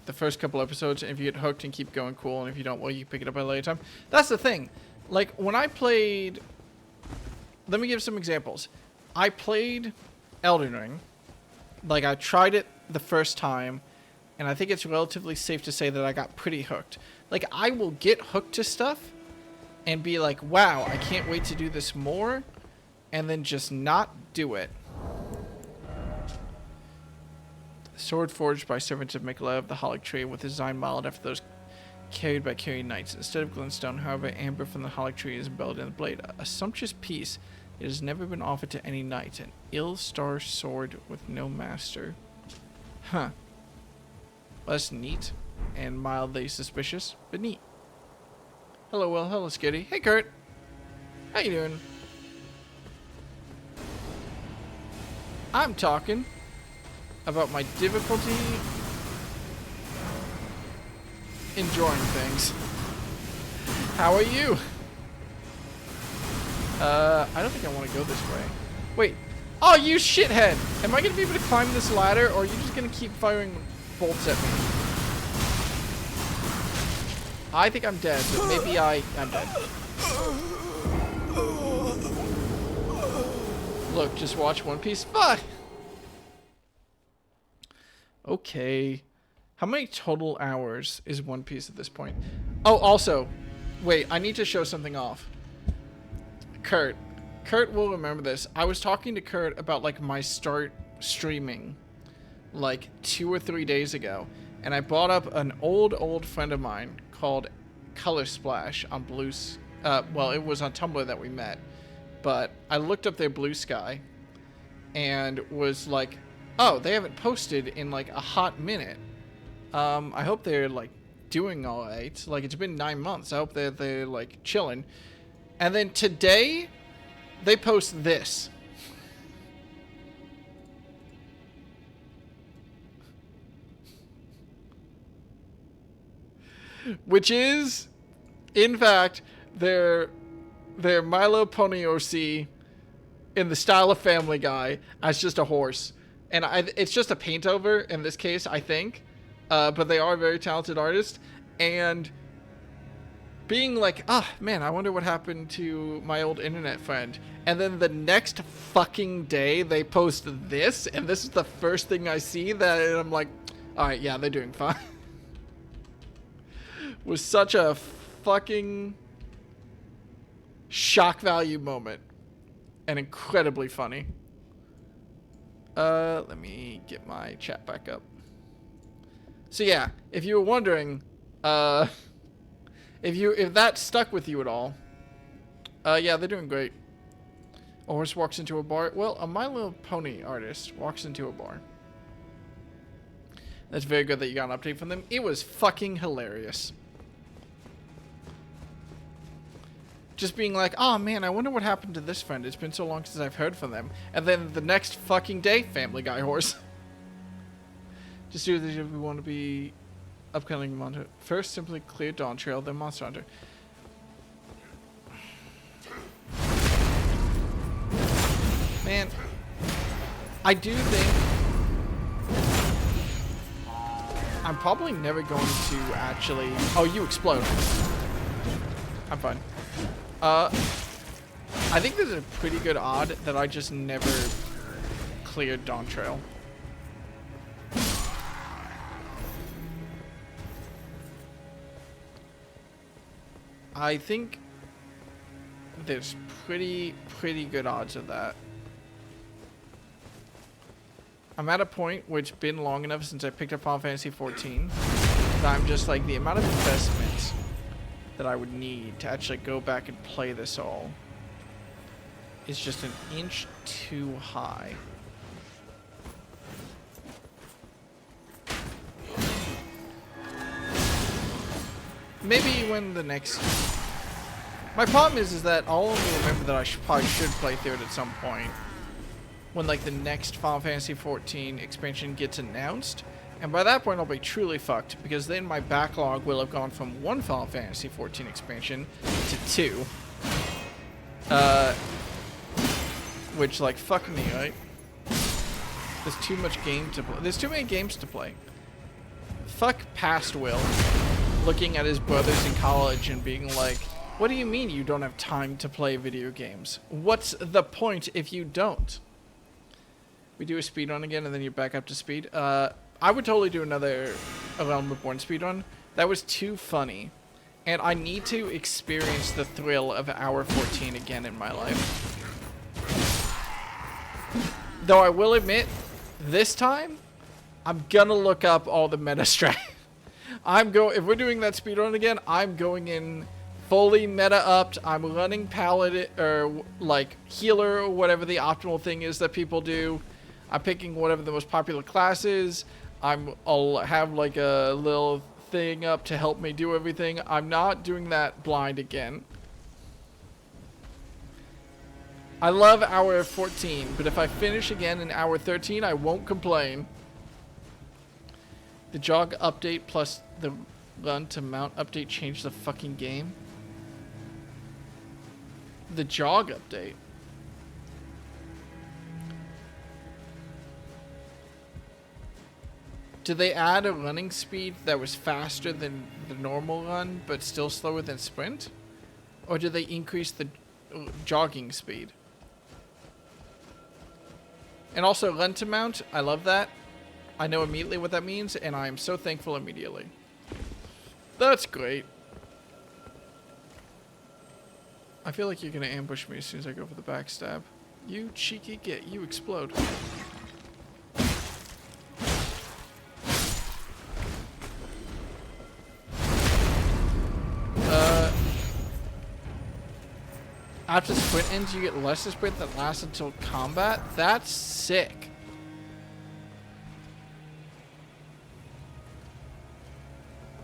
the first couple episodes. And if you get hooked and keep going, cool. And if you don't, well, you pick it up at a later time. That's the thing. Like, when I played... Let me give some examples. I played Elden Ring. Like, I tried it the first time. And I think it's relatively safe to say that I got pretty hooked. Like, I will get hooked to stuff and be like, wow, I can't wait to do this more. And then just not do it. Sword forged by servants of Mikela of the Holic Tree with a design modeled after those carried by carrying knights. Instead of glintstone, however, amber from the Holic Tree is embedded in the blade. A sumptuous piece. It has never been offered to any knight. An ill-starred sword with no master. Huh. Well, that's neat. And mildly suspicious, but neat. Hello, Will. Hello, Skitty. Hey, Kurt. How you doing? I'm talking about my difficulty enjoying things. How are you? I don't think I want to go this way. Wait. Oh, you shithead! Am I going to be able to climb this ladder, or are you just going to keep firing bolts at me? I think I'm dead, but maybe I'm dead. Look, just watch One Piece. Fuck! Okay. How many total hours is One Piece at this point? Oh, also, wait, I need to show something off. Kurt will remember this. I was talking to Kurt about, like, my start streaming, like, 2 or 3 days ago. And I brought up an old friend of mine called Color Splash on well, it was on Tumblr that we met. But I looked up their Blue Sky and was like, oh, they haven't posted in, like, a hot minute. I hope they're, like, doing all right. Like, it's been 9 months. I hope they're like, chilling. And then today, they post this. Which is, in fact, their Milo Pony OC in the style of Family Guy as just a horse. And it's just a paint over in this case, I think. But they are very talented artists. And being like, ah, man, I wonder what happened to my old internet friend. And then the next fucking day, they post this. And this is the first thing I see that I'm like, all right, yeah, they're doing fine. Was such a fucking shock value moment. And incredibly funny. Let me get my chat back up. So yeah, if you were wondering, if that stuck with you at all, yeah, they're doing great. A horse walks into a bar. Well, a My Little Pony artist walks into a bar. That's very good that you got an update from them. It was fucking hilarious. Just being like, oh man, I wonder what happened to this friend. It's been so long since I've heard from them. And then the next fucking day, Family Guy horse. Just do this if we want to be upcoming monster. First, simply clear Dawn Trail, then Monster Hunter. Man, I do think I'm probably never going to actually... Oh, you explode. I'm fine. I think there's a pretty good odd that I just never cleared Dawn Trail. I think there's pretty good odds of that. I'm at a point where it's been long enough since I picked up Final Fantasy XIV that I'm just like, the amount of investment that I would need to actually go back and play this all is just an inch too high. Maybe when the next... My problem is that I'll only remember that I probably should play through it at some point when, like, the next Final Fantasy XIV expansion gets announced. And by that point, I'll be truly fucked, because then my backlog will have gone from one Final Fantasy XIV expansion to 2. Which, like, fuck me, right? There's too much game to play. There's too many games to play. fuck past Will looking at his brothers in college and being like, what do you mean you don't have time to play video games? What's the point if you don't? We do a speedrun again and then you're back up to speed. I would totally do another A Realm Reborn speedrun. That was too funny. And I need to experience the thrill of hour 14 again in my life. Though I will admit, this time, I'm gonna look up all the meta strat. If we're doing that speedrun again, I'm going in fully meta upped. I'm running paladin, or like healer, or whatever the optimal thing is that people do. I'm picking whatever the most popular class is. I'll have like a little thing up to help me do everything. I'm not doing that blind again. I love hour 14, but if I finish again in hour 13, I won't complain. The jog update plus the run to mount update changed the fucking game. The jog update. Did they add a running speed that was faster than the normal run, but still slower than sprint? Or did they increase the jogging speed? And also run to mount, I love that. I know immediately what that means, and I am so thankful immediately. That's great. I feel like you're gonna ambush me as soon as I go for the backstab. You cheeky git, you explode. After sprint ends, you get less of sprint that lasts until combat? That's sick.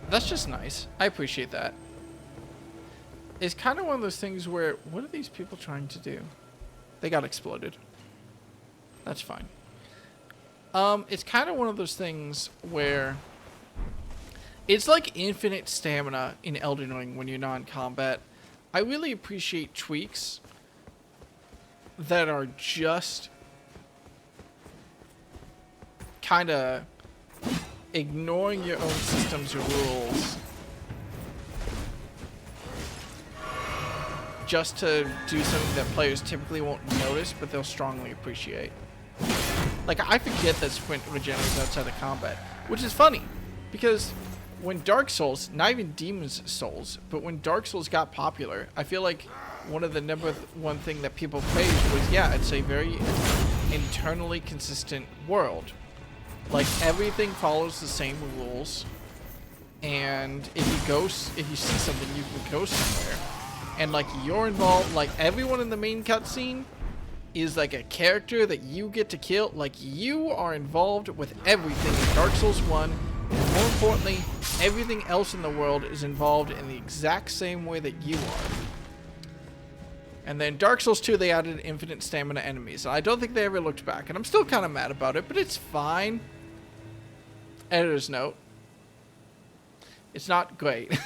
That's just nice. I appreciate that. It's kind of one of those things where, what are these people trying to do? They got exploded. That's fine. It's kind of one of those things where it's like infinite stamina in Elden Ring when you're not in combat. I really appreciate tweaks that are just kind of ignoring your own system's rules just to do something that players typically won't notice, but they'll strongly appreciate. Like, I forget that sprint regenerates outside of combat, which is funny, because when Dark Souls, not even Demon's Souls, but when Dark Souls got popular, I feel like one of the #1 thing that people praised was, yeah, it's a very internally consistent world. Like, everything follows the same rules, and if you see something, you can go somewhere. And, like, you're involved, like, everyone in the main cutscene is, like, a character that you get to kill. Like, you are involved with everything in Dark Souls 1, and more importantly, everything else in the world is involved in the exact same way that you are. And then Dark Souls 2, they added infinite stamina enemies. And I don't think they ever looked back. And I'm still kind of mad about it, but it's fine. Editor's note. It's not great.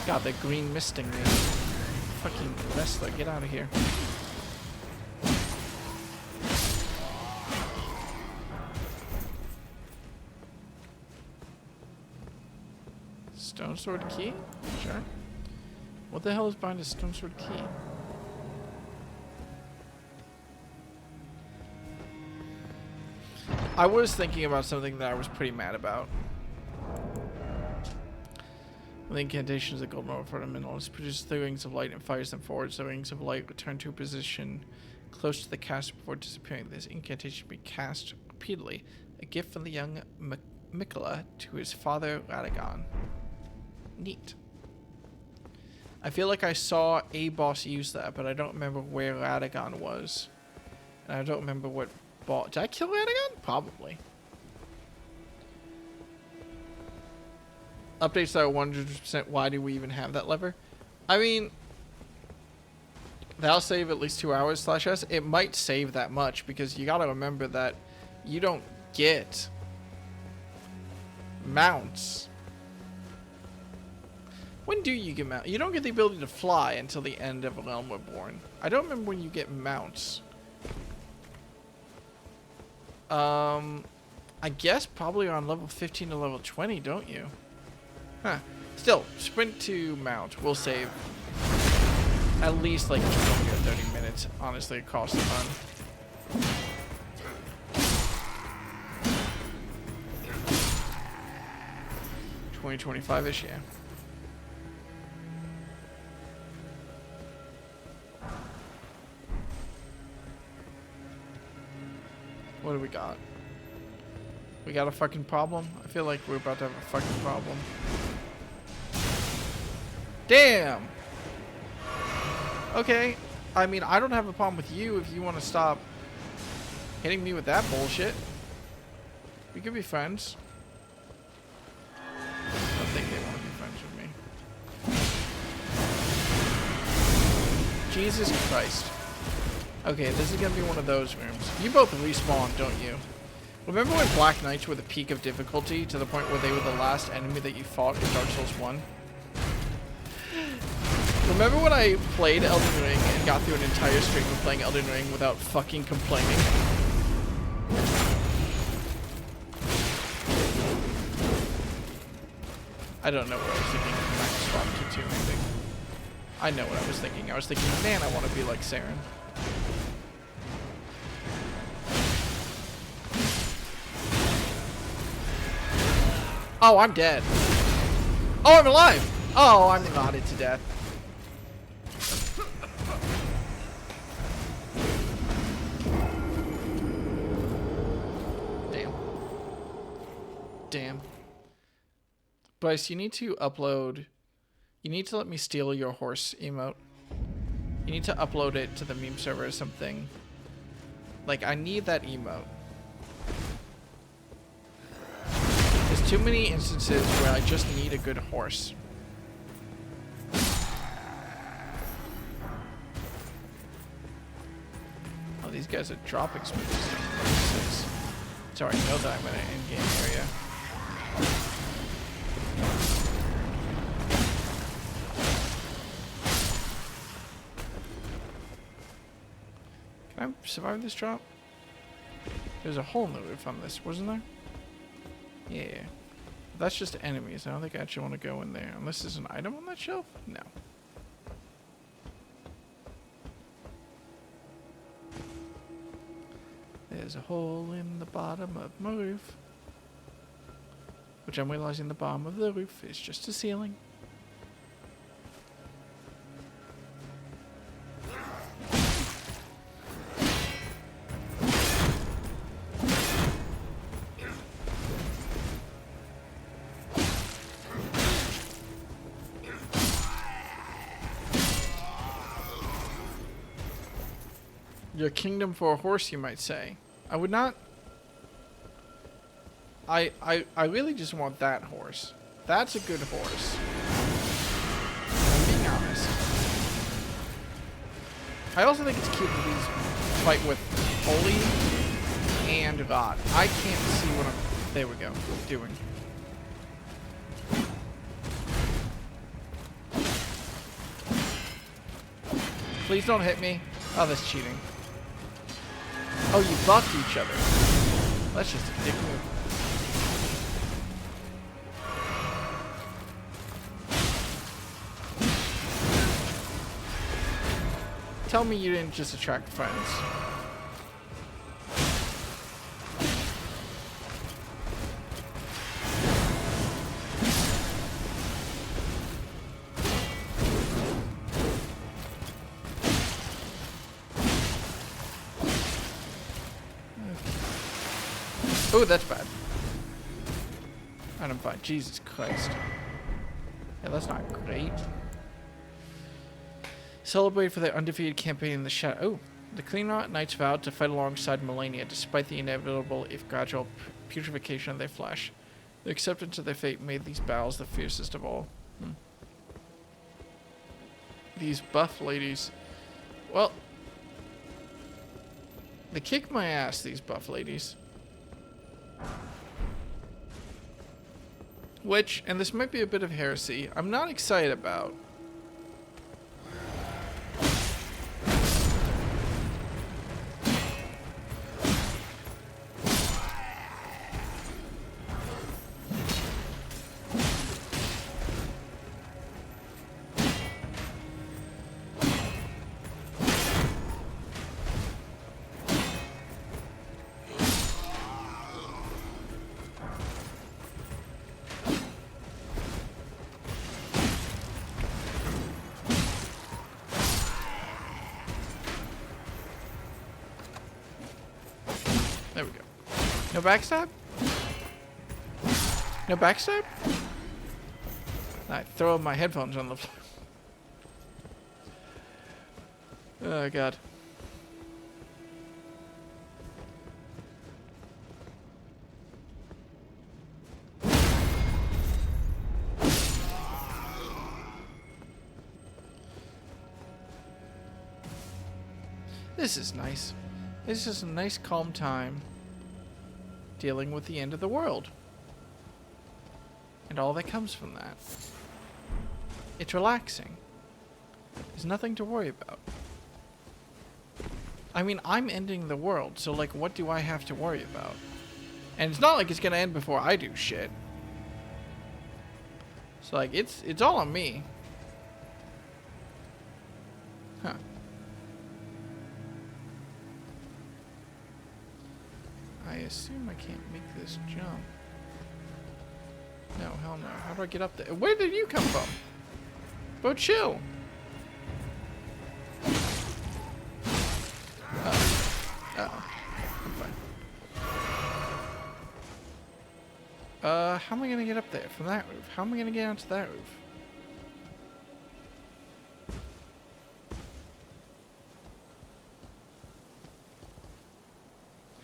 God, that green misting me. Fucking wrestler, get out of here. Stone sword key? Sure. What the hell is behind a stone sword key? I was thinking about something that I was pretty mad about. The incantation is a golden orb for the minimalist. Produces the rings of light and fires them forwards. The rings of light return to a position close to the caster before disappearing. This incantation be cast repeatedly. A gift from the young Mikola to his father Radagon. Neat. I feel like I saw a boss use that, but I don't remember where Radagon was. And I don't remember what boss. Did I kill Radagon? Probably. Updates that are 100%. Why do we even have that lever? I mean, that'll save at least 2 hours /s. It might save that much because you gotta remember that you don't get mounts When do you get mount? You don't get the ability to fly until the end of Realm Reborn. I don't remember when you get mounts. I guess probably on level 15 to level 20, don't you? Huh. Still, sprint to mount will save at least like 20 or 30 minutes. Honestly, it costs a ton. 2025-ish, yeah. What do we got? We got a fucking problem? I feel like we're about to have a fucking problem. Damn! Okay. I mean, I don't have a problem with you if you want to stop hitting me with that bullshit. We could be friends. I don't think they want to be friends with me. Jesus Christ. Okay, this is gonna be one of those rooms. You both respawn, don't you? Remember when Black Knights were the peak of difficulty to the point where they were the last enemy that you fought in Dark Souls 1? Remember when I played Elden Ring and got through an entire stream of playing Elden Ring without fucking complaining? I don't know what I was thinking. I just swapped to 2 maybe. I know what I was thinking. I was thinking, man, I want to be like Saren. Oh, I'm dead. Oh, I'm alive. Oh, I'm knotted to death. Damn. Damn. Bryce, you need to upload... You need to let me steal your horse emote. You need to upload it to the meme server or something. Like, I need that emote. There's too many instances where I just need a good horse. Oh, these guys are dropping speeches. Sorry, I know that I'm in an in-game area. Can I survive this drop? There's a hole in the roof on this, wasn't there? Yeah. That's just enemies. I don't think I actually want to go in there. Unless there's an item on that shelf? No. There's a hole in the bottom of my roof. Which I'm realizing the bottom of the roof is just a ceiling. Your kingdom for a horse, you might say. I would not... I really just want that horse. That's a good horse. I'm being honest. I also think it's cute that these fight with Holy and God. I can't see what I'm... There we go. Doing. Please don't hit me. Oh, that's cheating. Oh, you buffed each other. That's just a dick move. Tell me you didn't just attract friends. Oh, that's bad. Item 5. Jesus Christ. Yeah, that's not great. Celebrate for their undefeated campaign in the shadow. Oh, the Clean Knights vowed to fight alongside Melania despite the inevitable, if gradual, putrefaction of their flesh. Their acceptance of their fate made these battles the fiercest of all. These buff ladies. Well, they kick my ass, these buff ladies. which, and this might be a bit of heresy, I'm not excited about. There we go. No backstab? No backstab? I throw my headphones on the floor. Oh god. This is nice. This is a nice calm time dealing with the end of the world. And all that comes from that. It's relaxing. There's nothing to worry about. I mean, I'm ending the world, so like what do I have to worry about? And it's not like it's gonna end before I do shit. So like it's all on me. Huh. I assume I can't make this jump. No, hell no. How do I get up there? Where did you come from? Bo, chill. Uh-oh. I'm fine. How am I gonna get up there from that roof? How am I gonna get onto that roof?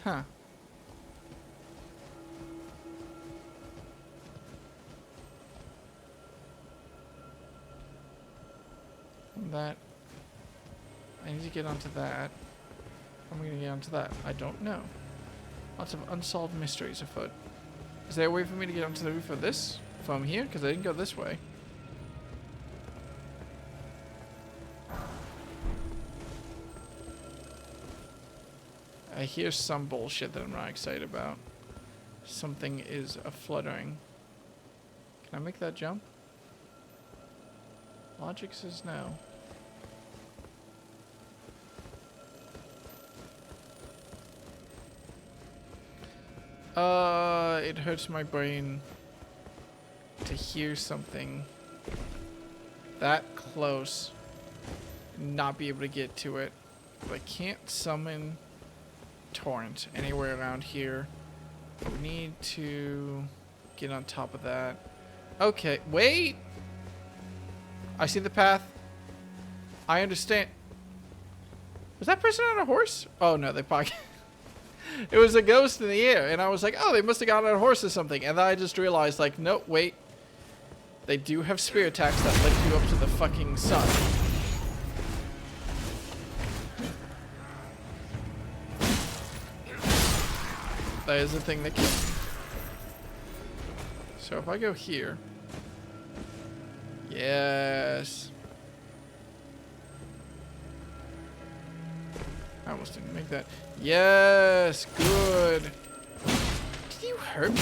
Huh. That. I need to get onto that. How am I going to get onto that? I don't know. Lots of unsolved mysteries afoot. Is there a way for me to get onto the roof of this from here? Because I didn't go this way. I hear some bullshit that I'm not excited about. Something is a-fluttering. Can I make that jump? Logic says no. It hurts my brain to hear something that close and not be able to get to it. But I can't summon Torrent anywhere around here. We need to get on top of that. Okay, wait! I see the path. I understand. Was that person on a horse? Oh no, they probably... It was a ghost in the air, and I was like, oh, they must have got on a horse or something. And then I just realized, like, nope, wait. They do have spear attacks that lift you up to the fucking sun. That is the thing that kills me. So if I go here... Yes. I almost didn't make that. Yes, good. Did you hurt me?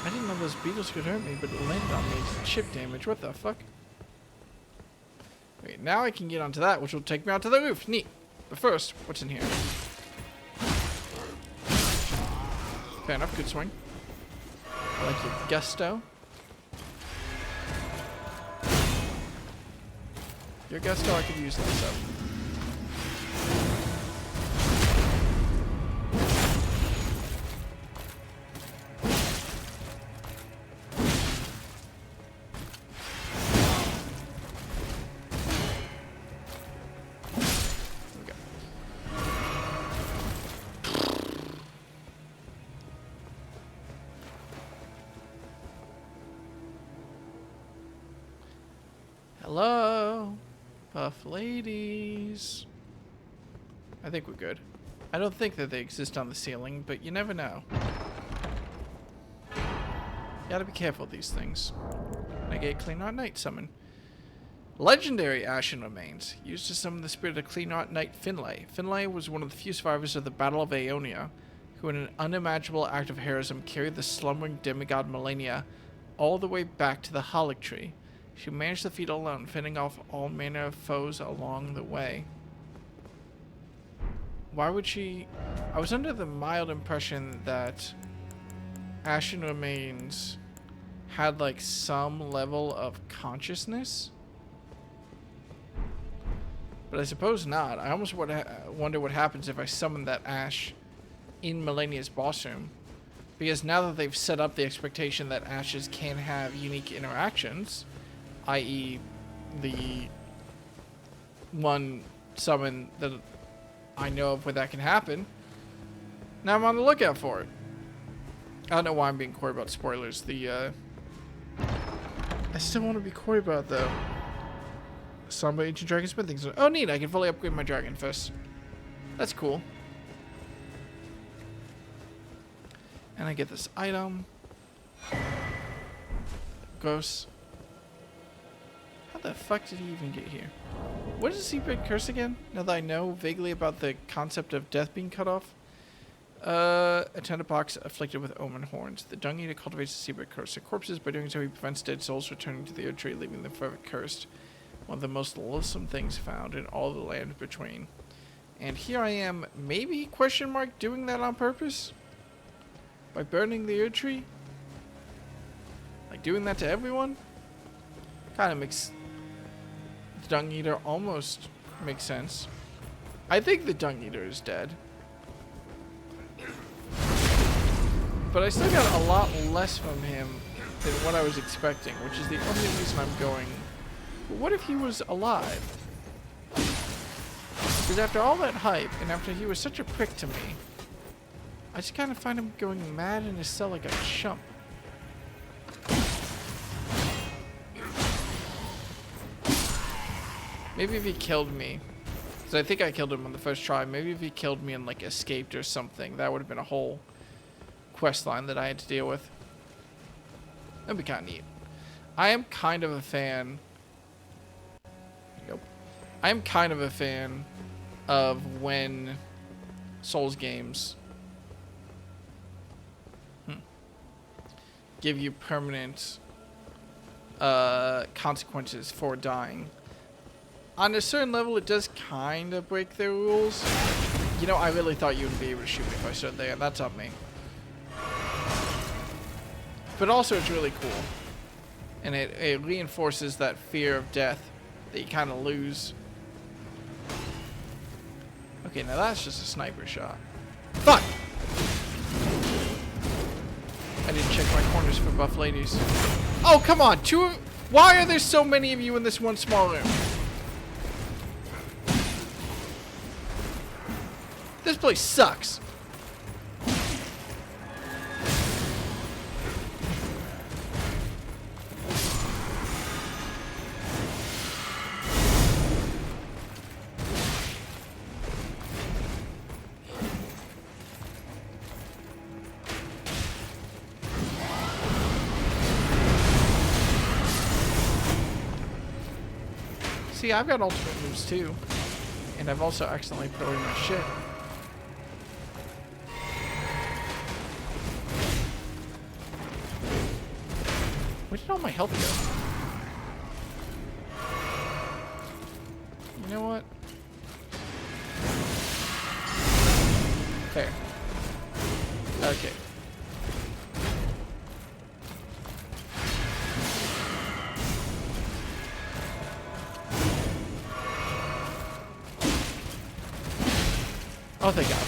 I didn't know those beetles could hurt me, but it landed on me. It's chip damage. What the fuck? Wait, now I can get onto that, which will take me onto the roof. Neat. But first, what's in here? Fair enough. Good swing. I like your gusto. Your gusto, I could use this up. Hello, buff ladies. I think we're good. I don't think that they exist on the ceiling, but you never know. Gotta be careful of these things. And I get Clean Out Knight summon. Legendary Ashen Remains. Used to summon the spirit of Clean Out Knight Finlay. Finlay was one of the few survivors of the Battle of Aeonia, who in an unimaginable act of heroism carried the slumbering demigod Melania all the way back to the Holic Tree. She managed the feat alone, fending off all manner of foes along the way. Why would she... I was under the mild impression that Ashen Remains had like some level of consciousness, but I suppose not. I almost wonder what happens if I summon that Ash in Melania's boss room, because now that they've set up the expectation that Ashes can have unique interactions, i.e. the one summon that I know of where that can happen, now I'm on the lookout for it. I don't know why I'm being coy about spoilers. I still want to be coy about though. Some ancient dragon smith things. Oh, neat! I can fully upgrade my dragon fist. That's cool. And I get this item. Gross. How the fuck did he even get here? What is a secret curse again? Now that I know vaguely about the concept of death being cut off. A tinderbox afflicted with omen horns. The dung eater cultivates a secret curse of corpses. By doing so, he prevents dead souls returning to the earth tree, leaving them forever cursed. One of the most loathsome things found in all the land between. And here I am, maybe, question mark, doing that on purpose? By burning the earth tree? Like doing that to everyone? Kind of makes the dung eater almost makes sense. I think the dung eater is dead. But I still got a lot less from him than what I was expecting, which is the only reason I'm going. But what if he was alive? Because after all that hype, and after he was such a prick to me, I just kind of find him going mad in his cell like a chump. Maybe if he killed me, because I think I killed him on the first try, maybe if he killed me and like escaped or something, that would have been a whole quest line that I had to deal with. That'd be kind of neat. I am kind of a fan. Yep. I am kind of a fan of when Souls games give you permanent consequences for dying. On a certain level, it does kind of break their rules. You know, I really thought you would be able to shoot me if I stood there. That's on me. But also, it's really cool. And it reinforces that fear of death that you kind of lose. Okay, now that's just a sniper shot. Fuck! I didn't check my corners for buff ladies. Oh, come on! Why are there so many of you in this one small room? This place sucks. See, I've got ultimate moves too. And I've also accidentally put away my shit. Where did all my health go? You know what? Fair. Okay. Oh, thank God.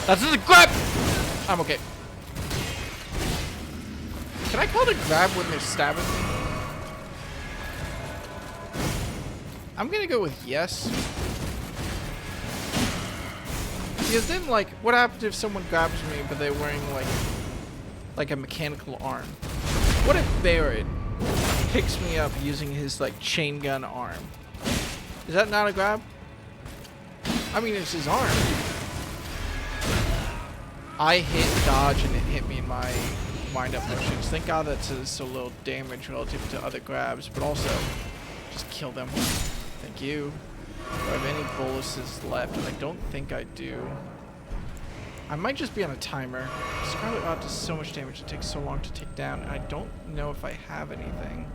That's just a grab! I'm okay. Can I call it a grab when they're stabbing me? I'm gonna go with yes. Because then, like, what happens if someone grabs me but they're wearing, like a mechanical arm? What if Barrett picks me up using his, like, chain gun arm? Is that not a grab? I mean, it's his arm. I hit dodge and it hit me in my wind-up motions. Thank God that's so little damage relative to other grabs, but also just kill them. Thank you. Do I have any boluses left? I don't think I do. I might just be on a timer. Scarlet Rot does so much damage. It takes so long to take down. And I don't know if I have anything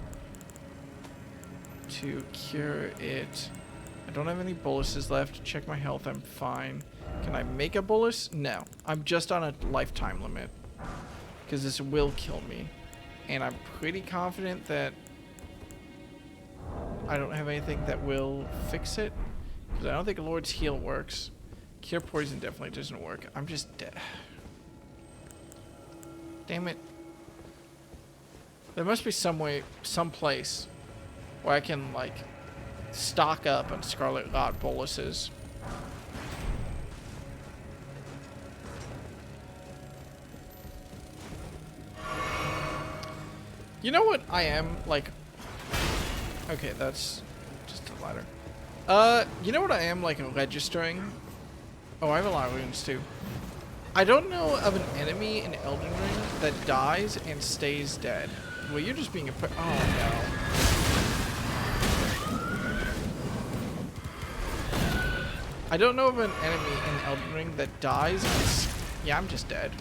to cure it. I don't have any boluses left. Check my health. I'm fine. Can I make a bolus? No. I'm just on a lifetime limit. Because this will kill me. And I'm pretty confident that I don't have anything that will fix it. Because I don't think Lord's Heal works. Cure Poison definitely doesn't work. I'm just dead. Damn it. There must be some way, some place where I can, like, stock up on Scarlet Rot boluses. You know what I am, like... Okay, that's just a ladder. You know what I am, like, registering? Oh, I have a lot of runes, too. I don't know of an enemy in Elden Ring that dies and stays dead. Well, you're just being a... Oh, no. I don't know of an enemy in Elden Ring that dies and... Yeah, I'm just dead.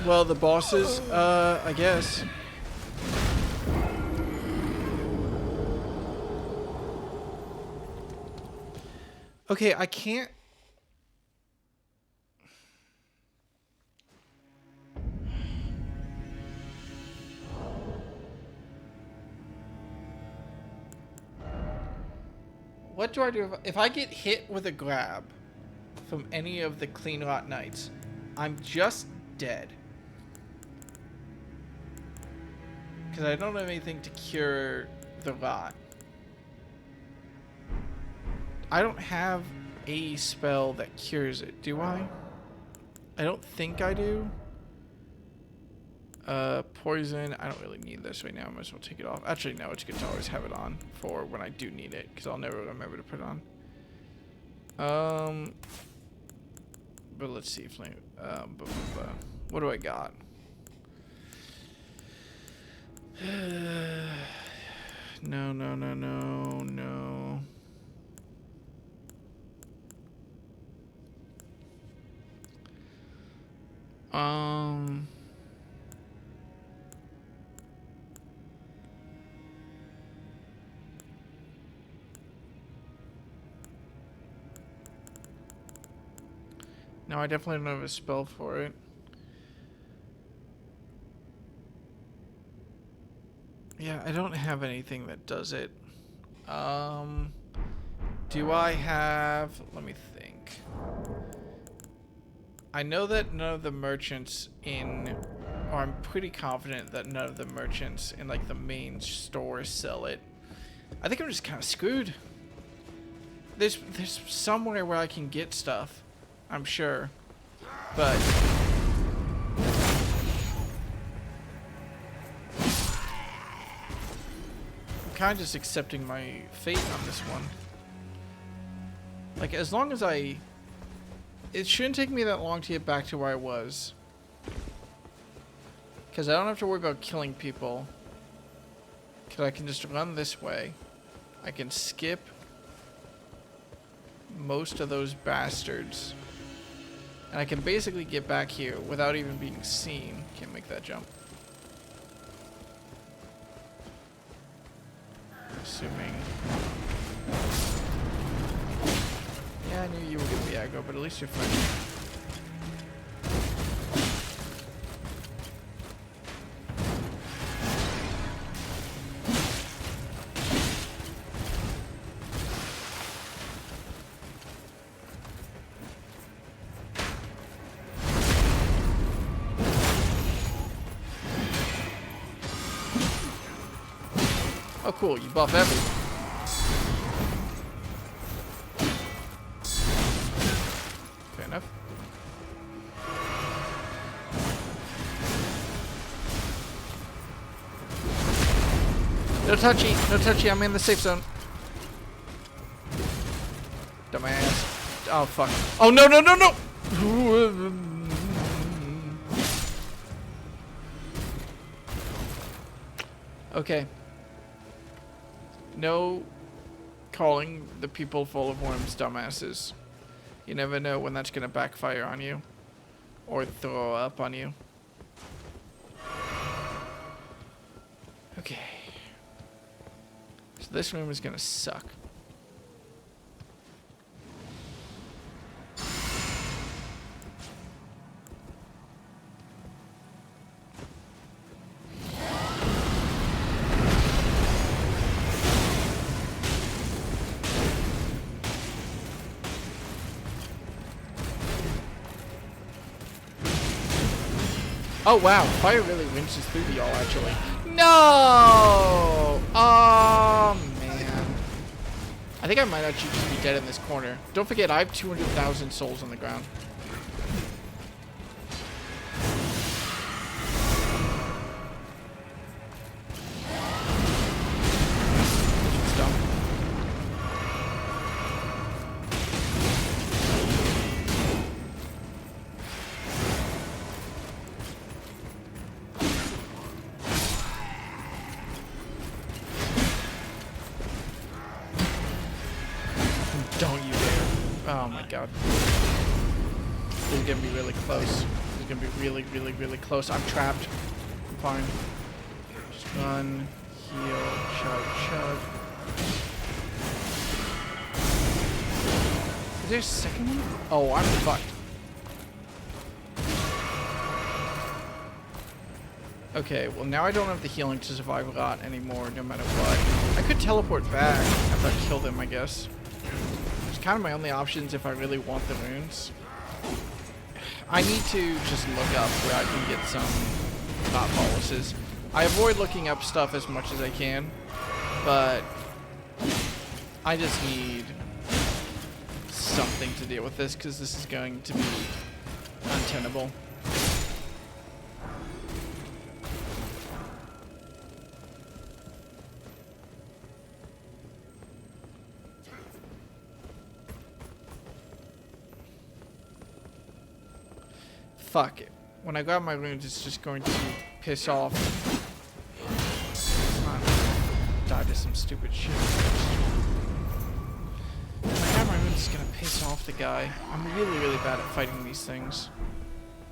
Well, the bosses, I guess. Okay, I can't... What do I do if I get hit with a grab from any of the Clean Rot Knights? I'm just dead. Because I don't have anything to cure the rot. I don't have a spell that cures it, do I? I don't think I do. Poison, I don't really need this right now. I might as well take it off. Actually, no, it's good to always have it on for when I do need it, because I'll never remember to put it on. But let's see, flame. What do I got? No. No, I definitely don't have a spell for it. Yeah, I don't have anything that does it. Do I have... Let me think. I know that none of the merchants in... Or I'm pretty confident that none of the merchants in, like, the main store sell it. I think I'm just kind of screwed. There's somewhere where I can get stuff. I'm sure. But... kind of just accepting my fate on this one. Like, as long as it shouldn't take me that long to get back to where I was, because I don't have to worry about killing people, because I can just run this way. I can skip most of those bastards, and I can basically get back here without even being seen. Can't make that jump. Assuming. Yeah, I knew you were gonna be aggro, but at least you're fine. Oh, cool, you buff everything. Fair enough. No touchy. No touchy. I'm in the safe zone. Dumbass. Oh, fuck. Oh, no, no, no, no! Okay. No calling the people full of worms dumbasses. You never know when that's gonna backfire on you. Or throw up on you. Okay. So this room is gonna suck. Oh wow, fire really winches through y'all actually. No! Oh man. I think I might actually just be dead in this corner. Don't forget, I have 200,000 souls on the ground. It's dumb. Don't you dare. Oh my god. This is gonna be really close. This is gonna be really, really, really close. I'm trapped. I'm fine. Just run, heal, chug, chug. Is there a second one? Oh, I'm fucked. Okay, well now I don't have the healing to survive a lot anymore, no matter what. I could teleport back after I kill them, I guess. Kind of my only options if I really want the runes. I need to just look up where I can get some not boluses. I avoid looking up stuff as much as I can, but I just need something to deal with this because this is going to be untenable. Fuck it. When I grab my runes, it's just going to piss off. It's not die to some stupid shit. When I grab my runes, it's gonna piss off the guy. I'm really, really bad at fighting these things.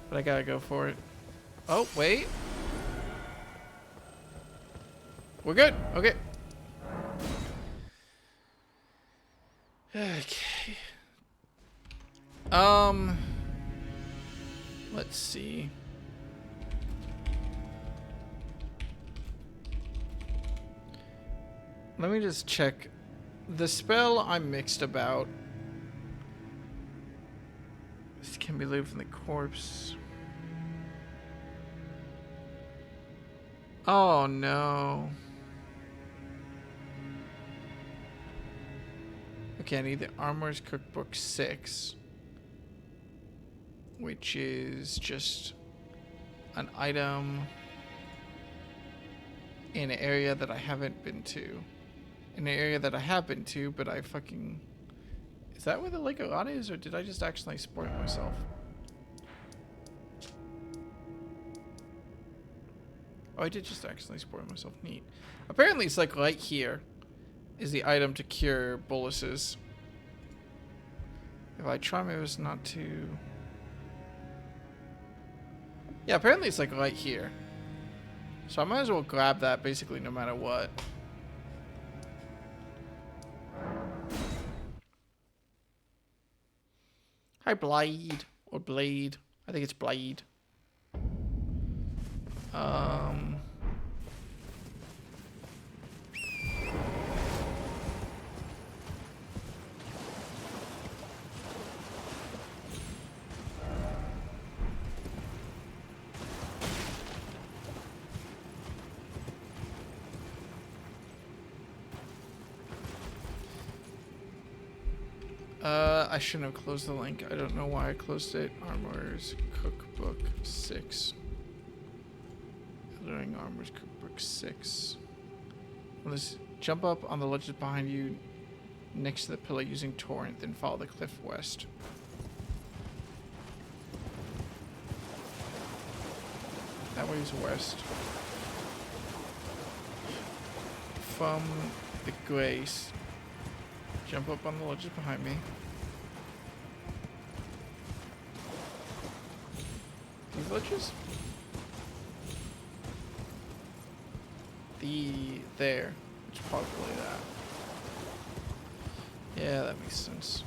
But I gotta go for it. Oh, wait. We're good. Okay. Okay. Let's see. Let me just check. The spell I'm mixed about. This can be looted from the corpse. Oh no. Okay, I need the Armor's Cookbook 6. Which is just an item in an area that I haven't been to. In an area that I have been to, but I fucking... Is that where the Lake of Lada is, or did I just accidentally spoil myself? Oh, I did just accidentally spoil myself. Neat. Apparently it's like right here is the item to cure boluses. If I try my best not to... Yeah, apparently it's like right here. So I might as well grab that basically no matter what. Hi, Blade. Or Blade. I think it's Blade. I shouldn't have closed the link. I don't know why I closed it. Armor's Cookbook 6. Learning Armor's Cookbook 6. Let's jump up on the ledges behind you next to the pillar using torrent, then follow the cliff west. That way is west. From the grace, jump up on the ledges behind me. These ledges? There, which is probably that. Yeah, that makes sense.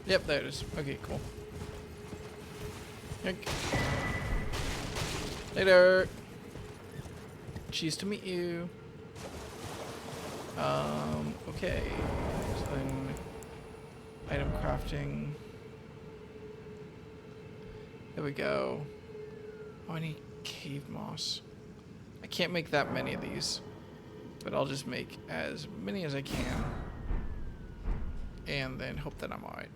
Yep, there it is. Okay, cool. Okay. Later. Cheese to meet you. Okay. So then, item crafting. There we go. Oh, I need cave moss. I can't make that many of these, but I'll just make as many as I can, and then hope that I'm alright.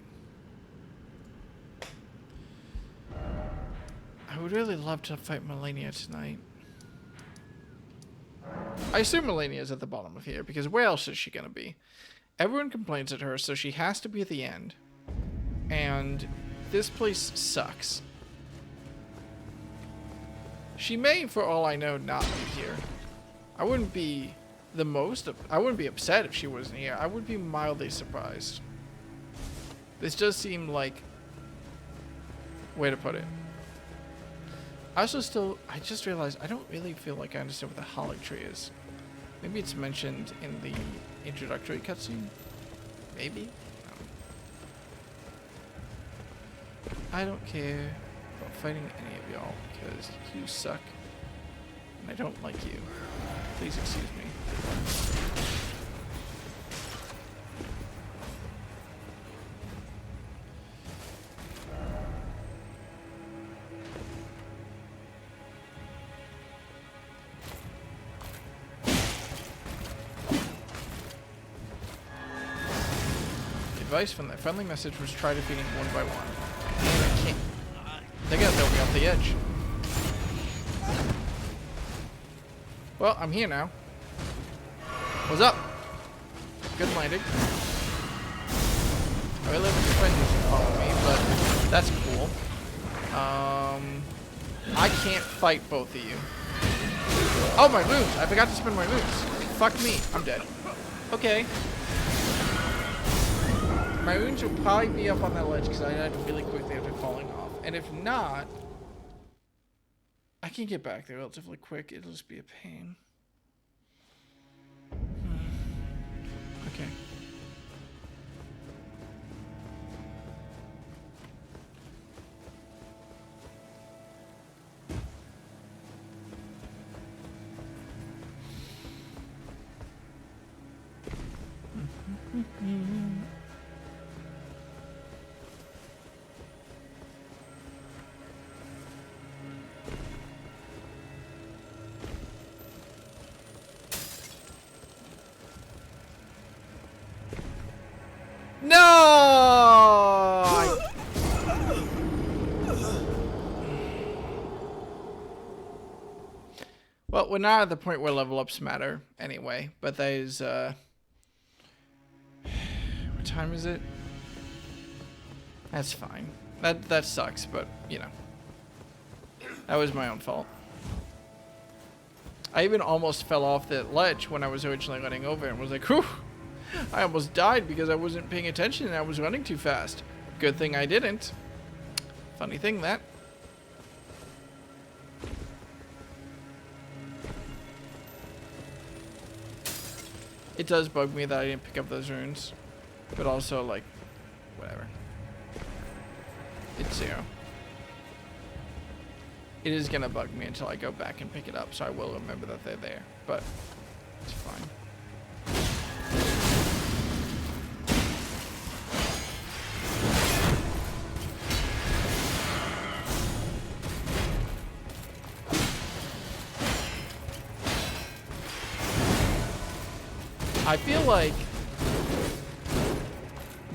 I would really love to fight Melania tonight. I assume Melania is at the bottom of here, because where else is she gonna be? Everyone complains at her, so she has to be at the end. And this place sucks. She may, for all I know, not be here. I wouldn't be I wouldn't be upset if she wasn't here. I would be mildly surprised. This does seem like, way to put it. I just realized I don't really feel like I understand what the holic tree is. Maybe it's mentioned in the introductory cutscene? Maybe? I don't care about fighting any of y'all because you suck and I don't like you. Please excuse me. Advice from that friendly message was try defeating one by one. I can't. They gotta throw me off the edge. Well, I'm here now. What's up? Good landing. I really wish your friend doesn't follow me, but that's cool. I can't fight both of you. Oh, my moves! I forgot to spend my moves. Fuck me. I'm dead. Okay. My wounds will probably be up on that ledge because I died really quickly after falling off. And if not, I can get back there relatively quick. It'll just be a pain. Okay. No! Well, we're not at the point where level ups matter anyway, but that is, what time is it? That's fine. That sucks, but, you know. That was my own fault. I even almost fell off the ledge when I was originally running over and was like, whew! I almost died because I wasn't paying attention and I was running too fast. Good thing I didn't. Funny thing, that. It does bug me that I didn't pick up those runes. But also, like, whatever. It's 0. It is gonna bug me until I go back and pick it up, so I will remember that they're there. But it's fine. I feel like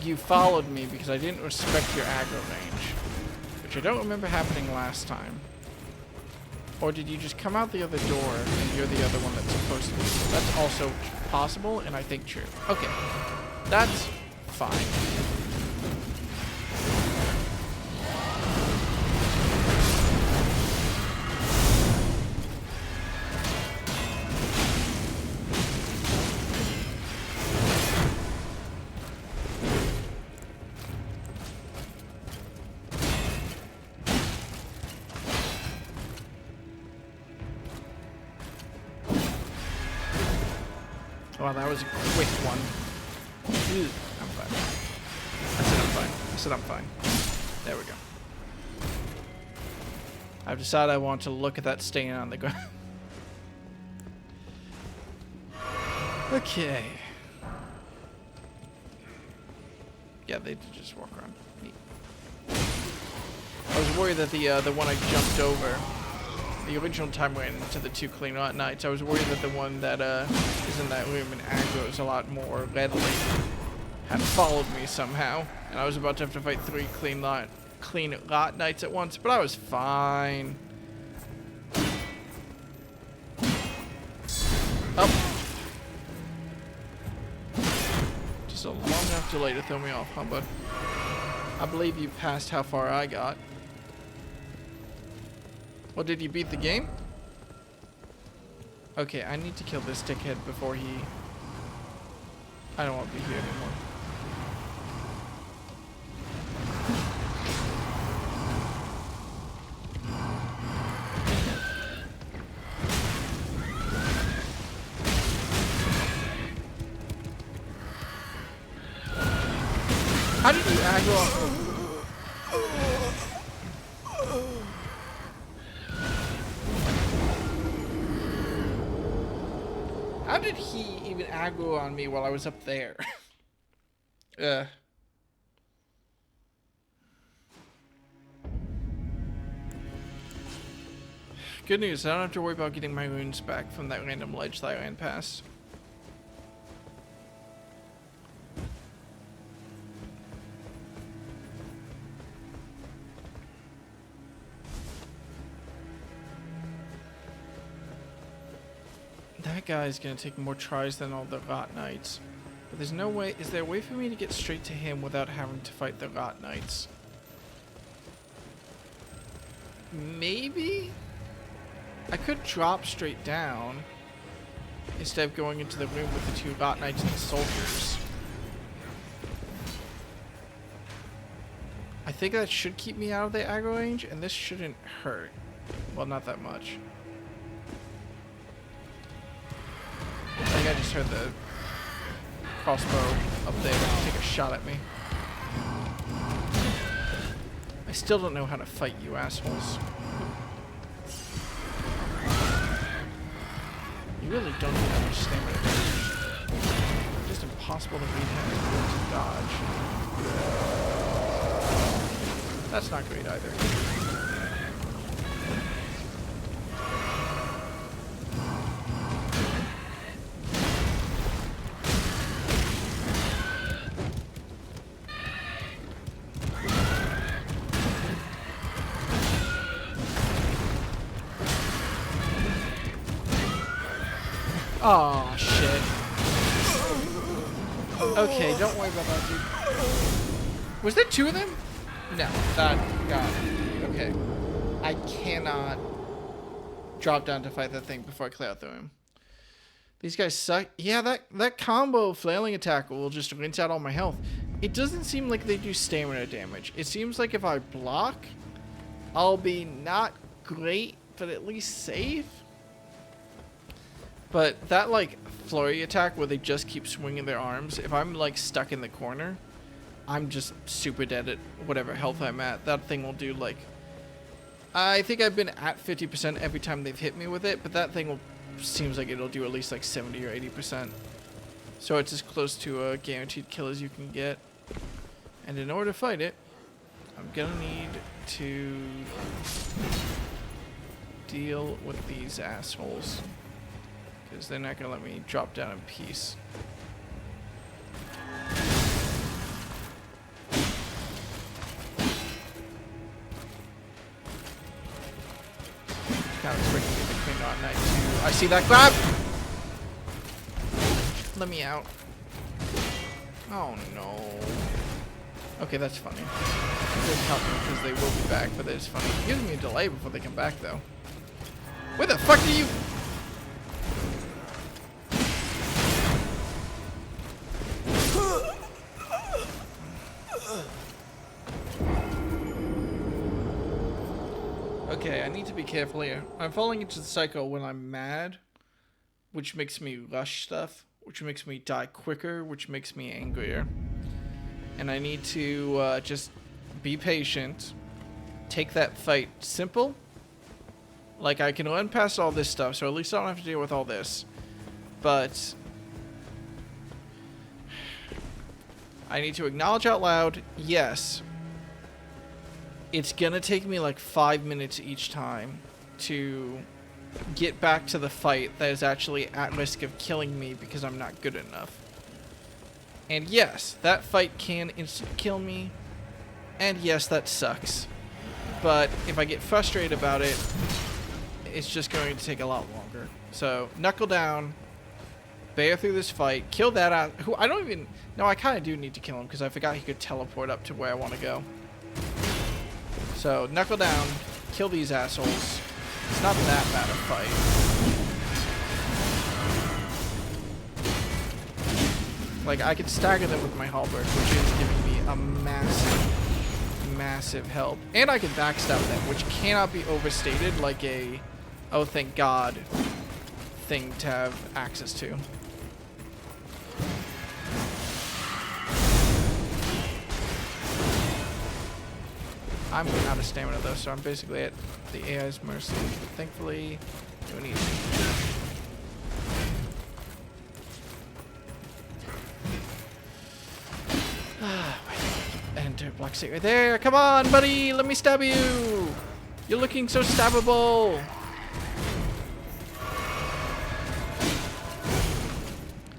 you followed me because I didn't respect your aggro range, which I don't remember happening last time. Or did you just come out the other door and you're the other one that's supposed to be? That's also possible and I think true. Okay. That's fine. Well, that was a quick one. Ew, I'm fine. I said I'm fine. I said I'm fine. There we go. I've decided I want to look at that stain on the ground. Okay. Yeah, they did just walk around. Neat. I was worried that the one I jumped over, the original time we went into the 2 clean nights, I was worried that the one that is in that room and aggroes a lot more readily had followed me somehow, and I was about to have to fight 3 clean lot nights at once, but I was fine. Up. Just a long enough delay to throw me off, huh, bud? I believe you passed how far I got. Well, did you beat the game? Okay, I need to kill this dickhead before he... I don't want to be here anymore. How did you aggro? How did he even aggro on me while I was up there? Good news, I don't have to worry about getting my runes back from that random ledge that I ran past. That guy's gonna take more tries than all the Rot Knights. But there's no way, is there a way for me to get straight to him without having to fight the Rot Knights? Maybe? I could drop straight down instead of going into the room with the 2 Rot Knights and the soldiers. I think that should keep me out of the aggro range, and this shouldn't hurt. Well, not that much. I think I just heard the crossbow up there take a shot at me. I still don't know how to fight you assholes. You really don't need that much stamina damage. It's just impossible to beat him to dodge. That's not great either. Oh shit. Okay, don't worry about that, dude. Was there 2 of them? No, that got okay. I cannot drop down to fight that thing before I clear out the room. These guys suck. Yeah, that combo flailing attack will just rinse out all my health. It doesn't seem like they do stamina damage. It seems like if I block, I'll be not great, but at least safe. But that, like, flurry attack where they just keep swinging their arms, if I'm, like, stuck in the corner, I'm just super dead at whatever health I'm at. That thing will do, like... I think I've been at 50% every time they've hit me with it, but that thing will seems like it'll do at least, like, 70 or 80%. So it's as close to a guaranteed kill as you can get. And in order to fight it, I'm gonna need to deal with these assholes. Because they're not going to let me drop down in peace. Kind of I see that grab. Let me out. Oh no. Okay, that's funny. It doesn't help me because they will be back, but it's funny. It gives me a delay before they come back, though. Where the fuck are you? Okay, I need to be careful here. I'm falling into the cycle when I'm mad, which makes me rush stuff, which makes me die quicker, which makes me angrier. And I need to just be patient, take that fight simple. Like, I can run past all this stuff, so at least I don't have to deal with all this. But I need to acknowledge out loud, yes, it's gonna take me like 5 minutes each time to get back to the fight that is actually at risk of killing me because I'm not good enough. And yes, that fight can instant kill me. And yes, that sucks. But if I get frustrated about it, it's just going to take a lot longer. So, knuckle down, bear through this fight, kill that out. Who I don't even... No, I kind of do need to kill him because I forgot he could teleport up to where I want to go. So, knuckle down, kill these assholes. It's not that bad a fight. Like, I could stagger them with my halberd, which is giving me a massive help. And I can backstab them, which cannot be overstated like a, oh thank God, thing to have access to. I'm out of stamina though, so I'm basically at the AI's mercy. Thankfully, we need enter block state right there. Come on, buddy, let me stab you. You're looking so stabbable.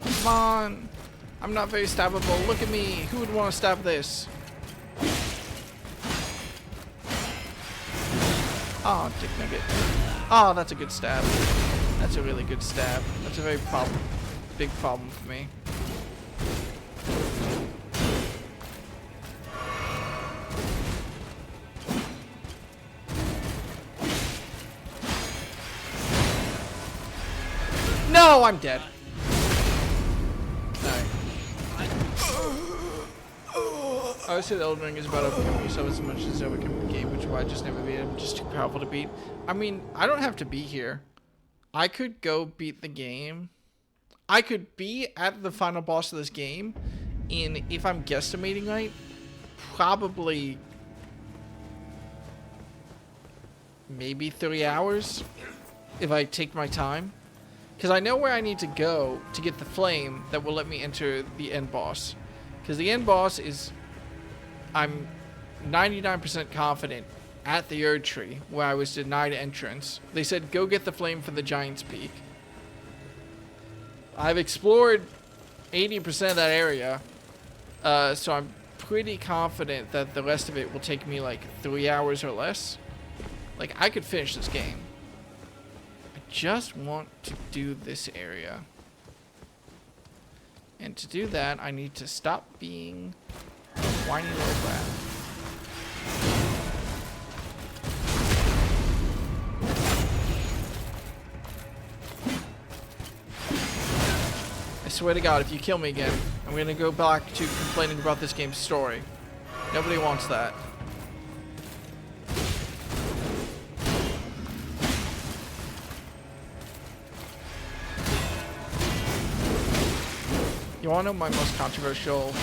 Come on. I'm not very stabbable. Look at me. Who would want to stab this? Oh, dick nugget. Oh, that's a good stab. That's a really good stab. That's a very big problem for me. No, I'm dead. I would say the Elden Ring is about overcoming yourself as much as overcoming the game, which is why I just never beat it. I'm just too powerful to beat. I mean, I don't have to be here. I could go beat the game. I could be at the final boss of this game in, if I'm guesstimating right, probably maybe 3 hours if I take my time. Because I know where I need to go to get the flame that will let me enter the end boss. Because the end boss is... I'm 99% confident at the Erd Tree, where I was denied entrance. They said, go get the flame for the Giant's Peak. I've explored 80% of that area, so I'm pretty confident that the rest of it will take me like 3 hours or less. Like, I could finish this game. I just want to do this area. And to do that, I need to stop being a whiny little brat. I swear to God, if you kill me again, I'm gonna go back to complaining about this game's story. Nobody wants that. You wanna know my most controversial...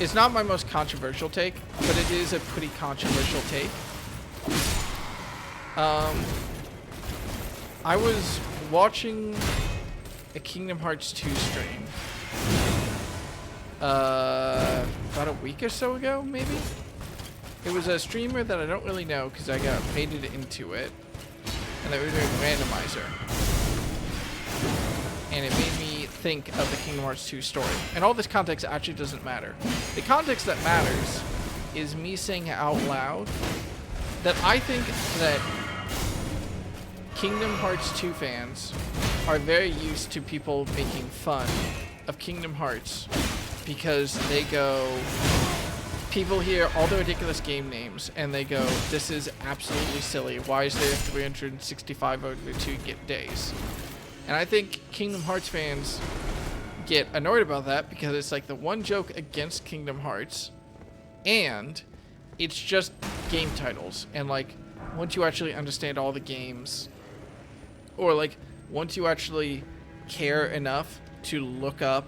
It's not my most controversial take, but it is a pretty controversial take. I was watching a Kingdom Hearts 2 stream about a week or so ago, maybe? It was a streamer that I don't really know because I got baited into it, and they were doing randomizer. And it made me think of the Kingdom Hearts 2 story. And all this context actually doesn't matter. The context that matters is me saying out loud that I think that Kingdom Hearts 2 fans are very used to people making fun of Kingdom Hearts because they go, people hear all the ridiculous game names and they go, this is absolutely silly. Why is there 365 over 2 days? And I think Kingdom Hearts fans get annoyed about that because it's like the one joke against Kingdom Hearts, and it's just game titles. And like, once you actually understand all the games, or like once you actually care enough to look up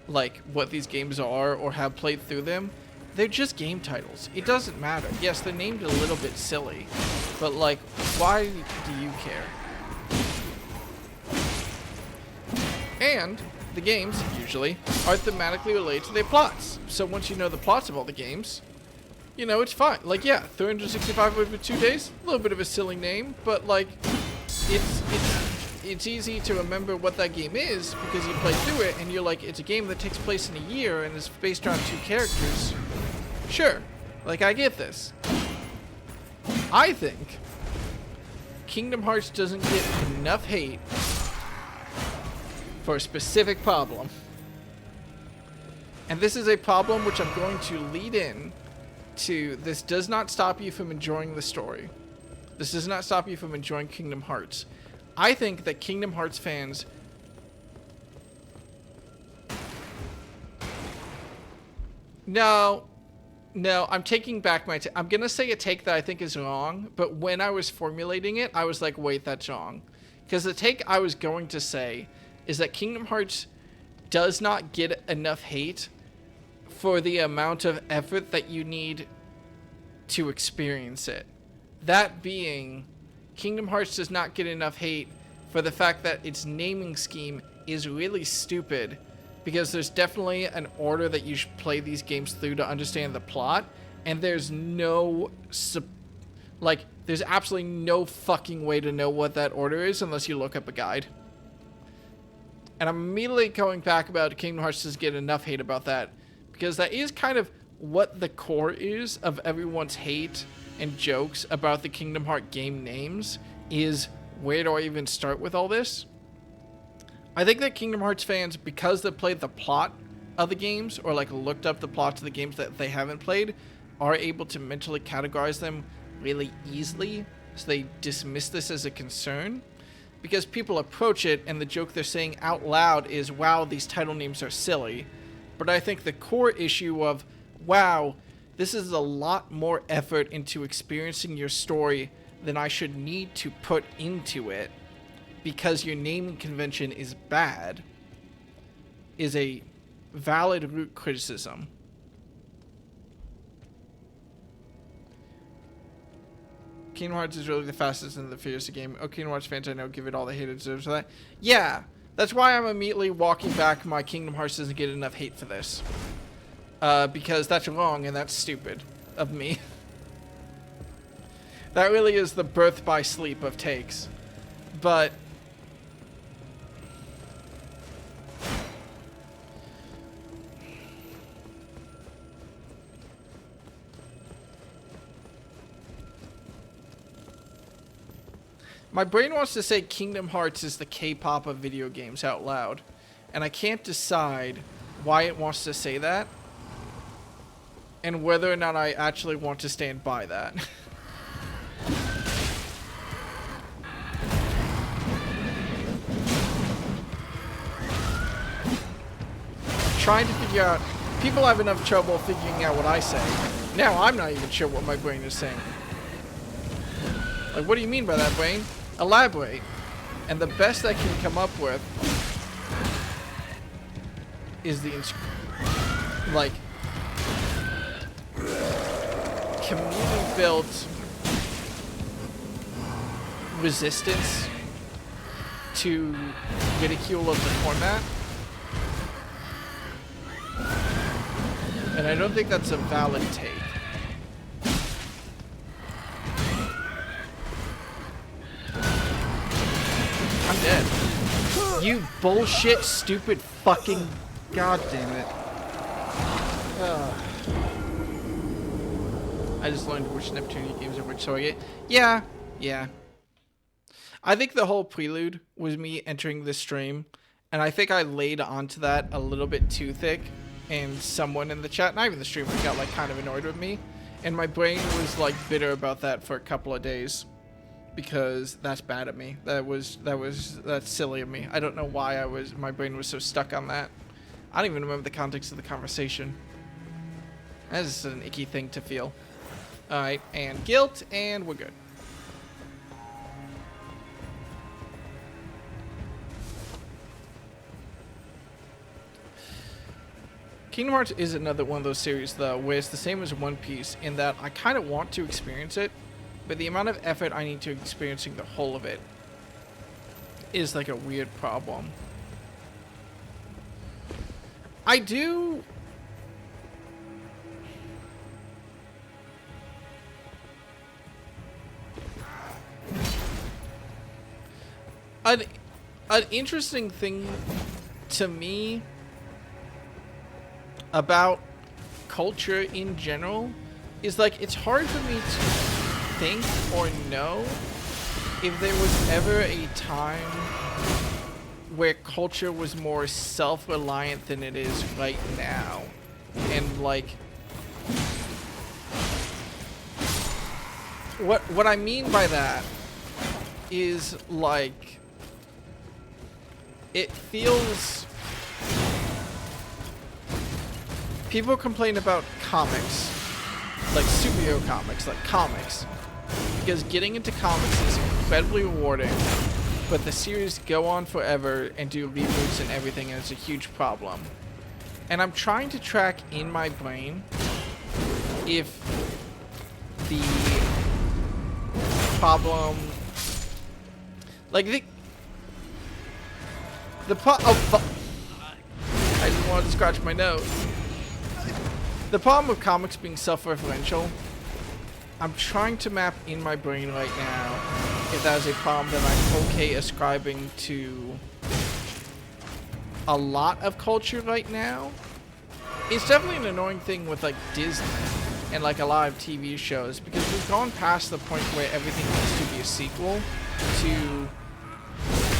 like what these games are or have played through them, they're just game titles. It doesn't matter. Yes, they're named a little bit silly, but like, why do you care? And the games, usually, are thematically related to their plots. So once you know the plots of all the games, you know, it's fine. Like, yeah, 365 over 2 days, a little bit of a silly name, but like, it's easy to remember what that game is because you play through it and you're like, it's a game that takes place in a year and is based around 2 characters. Sure, like, I get this. I think Kingdom Hearts doesn't get enough hate for a specific problem. And this is a problem which I'm going to lead in to. This does not stop you from enjoying the story. This does not stop you from enjoying Kingdom Hearts. I think that Kingdom Hearts fans No, I'm taking back my I'm gonna say a take that I think is wrong, but when I was formulating it, I was like, wait, that's wrong. Because the take I was going to say is that Kingdom Hearts does not get enough hate for the amount of effort that you need to experience it. That being, Kingdom Hearts does not get enough hate for the fact that its naming scheme is really stupid, because there's definitely an order that you should play these games through to understand the plot, and there's no there's absolutely no fucking way to know what that order is unless you look up a guide. And I'm immediately going back about Kingdom Hearts doesn't get enough hate about that, because that is kind of what the core is of everyone's hate and jokes about the Kingdom Hearts game names, is where do I even start with all this? I think that Kingdom Hearts fans, because they played the plot of the games, or like looked up the plots of the games that they haven't played, are able to mentally categorize them really easily, so they dismiss this as a concern. Because people approach it and the joke they're saying out loud is, wow, these title names are silly. But I think the core issue of, wow, this is a lot more effort into experiencing your story than I should need to put into it because your naming convention is bad, is a valid root criticism. Kingdom Hearts is really the fastest and the fiercest game. Oh, Kingdom Hearts fans I know give it all the hate it deserves for that. Yeah, that's why I'm immediately walking back my Kingdom Hearts doesn't get enough hate for this. Because that's wrong and that's stupid of me. That really is the birth by sleep of takes. But my brain wants to say Kingdom Hearts is the K-pop of video games out loud, and I can't decide why it wants to say that and whether or not I actually want to stand by that. Trying to figure out, people have enough trouble figuring out what I say. Now I'm not even sure what my brain is saying. Like, what do you mean by that, brain? Elaborate. And the best I can come up with is the community-built resistance to ridicule of the format. And I don't think that's a valid take. I'm dead. You bullshit, stupid fucking... God damn it. I just learned which Neptunia games are which, so I get... Yeah. I think the whole prelude was me entering the stream, and I think I laid onto that a little bit too thick, and someone in the chat, not even the streamer, got like kind of annoyed with me, and my brain was like bitter about that for a couple of days, because that's bad of me. That's silly of me. I don't know why my brain was so stuck on that. I don't even remember the context of the conversation. That's an icky thing to feel. Alright, and guilt, and we're good. Kingdom Hearts is another one of those series, though, where it's the same as One Piece in that I kind of want to experience it, but the amount of effort I need to experiencing the whole of it is like a weird problem. I do... An interesting thing to me about culture in general is like it's hard for me to think or know if there was ever a time where culture was more self-reliant than it is right now. And like what I mean by that is like it feels... People complain about comics, like superhero comics, like comics, because getting into comics is incredibly rewarding, but the series go on forever and do reboots and everything, and it's a huge problem. And I'm trying to track in my brain if the problem, like I just wanted to scratch my nose. The problem with comics being self-referential, I'm trying to map in my brain right now if that is a problem that I'm okay ascribing to a lot of culture right now. It's definitely an annoying thing with like Disney and like a lot of TV shows, because we've gone past the point where everything needs to be a sequel to...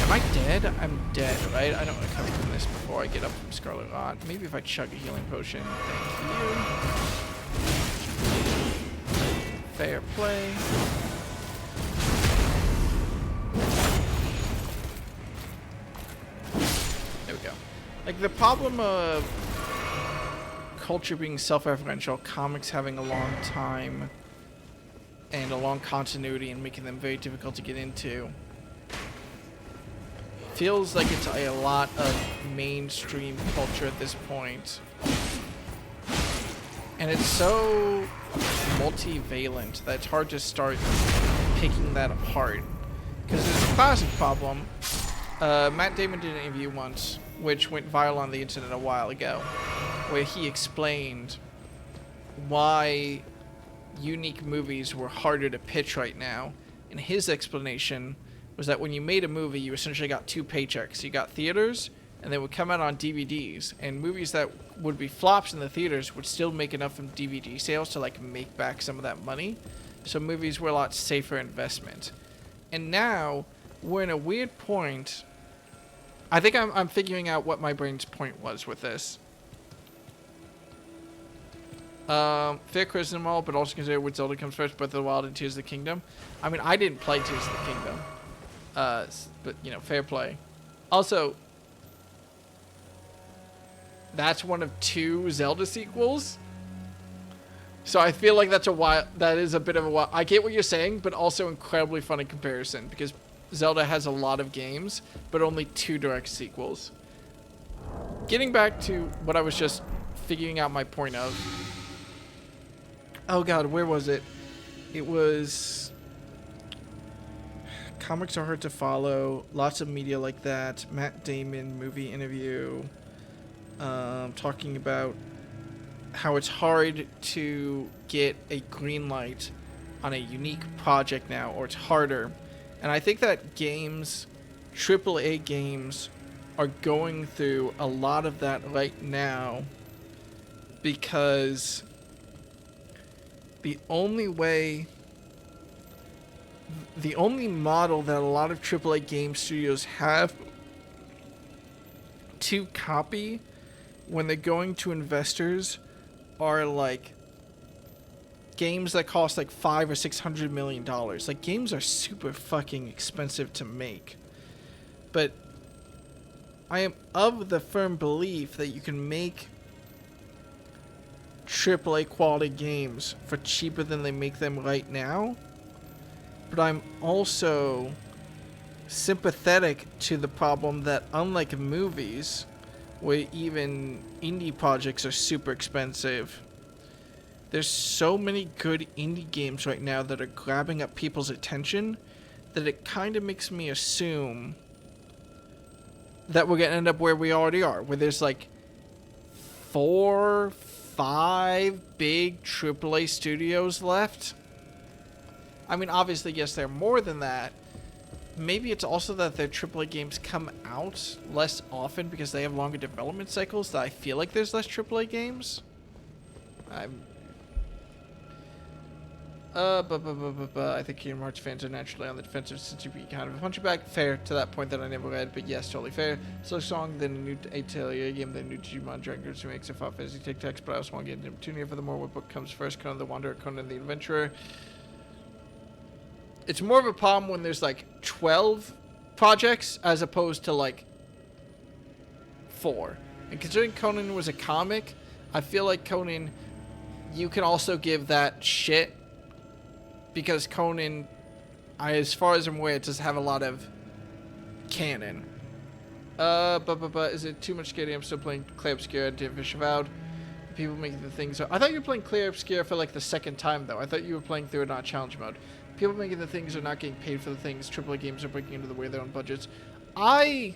Am I dead? I'm dead, right? I don't want to cover from this before I get up from Scarlet Rot. Maybe if I chug a healing potion. Thank you. Fair play. There we go. Like, the problem of culture being self-referential, comics having a long time and a long continuity and making them very difficult to get into, feels like it's a lot of mainstream culture at this point. And it's so multivalent that it's hard to start picking that apart. Because there's a classic problem. Matt Damon did an interview once, which went viral on the internet a while ago, where he explained why unique movies were harder to pitch right now. And his explanation was that when you made a movie, you essentially got two paychecks. You got theaters, and they would come out on DVDs, and movies that would be flops in the theaters would still make enough from DVD sales to like make back some of that money. So movies were a lot safer investment. And now we're in a weird point. I think I'm figuring out what my brain's point was with this. Fair criticism all, but also consider what Zelda comes first, Breath of the Wild and Tears of the Kingdom. I mean, I didn't play Tears of the Kingdom. But, you know, fair play. Also, that's one of 2 Zelda sequels. So I feel like that is a bit of a... I get what you're saying, but also incredibly funny comparison, because Zelda has a lot of games, but only 2 direct sequels. Getting back to what I was just figuring out my point of... Oh god, where was it? It was... Comics are hard to follow. Lots of media like that. Matt Damon movie interview. Talking about how it's hard to get a green light on a unique project now, or it's harder. And I think that games, AAA games, are going through a lot of that right now, because the only way the only model that a lot of AAA game studios have to copy when they're going to investors are like games that cost like $500 or $600 million. Like, games are super fucking expensive to make. But I am of the firm belief that you can make AAA quality games for cheaper than they make them right now. But I'm also sympathetic to the problem that, unlike movies, where even indie projects are super expensive, there's so many good indie games right now that are grabbing up people's attention that it kind of makes me assume that we're going to end up where we already are, where there's like 4, 5 big AAA studios left. I mean, obviously, yes, there are more than that. Maybe it's also that their AAA games come out less often because they have longer development cycles, that I feel like there's less AAA games. I think Kingdom Hearts fans are naturally on the defensive since you'd be kind of a punchback. Fair to that point that I never read, but yes, totally fair. Slow Song, then a new Atelier game, then a new Digimon Dragon Quest remakes, a Final Fantasy Tic Tacs, but I also want to get into Petunia for the more. What book comes first, Conan the Wanderer, Conan the Adventurer? It's more of a problem when there's like 12 projects as opposed to like 4. And considering Conan was a comic, I feel like Conan, you can also give that shit, because Conan, as far as I'm aware, it does have a lot of canon. Is it too much scary? I'm still playing Clay Obscura, Dear Fish Avowed. People making the things. I thought you were playing Clay Obscura for like the second time, though. I thought you were playing through it on challenge mode. People making the things are not getting paid for the things. AAA games are breaking into the way of their own budgets. I'm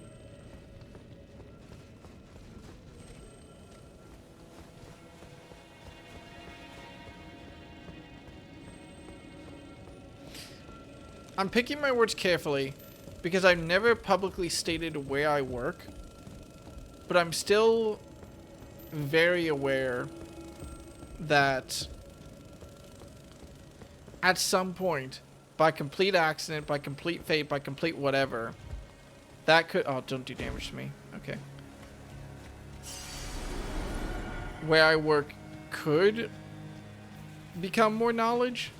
picking my words carefully because I've never publicly stated where I work, but I'm still very aware that at some point, by complete accident, by complete fate, by complete whatever, that could... Oh, don't do damage to me. Okay. Where I work could become more knowledge.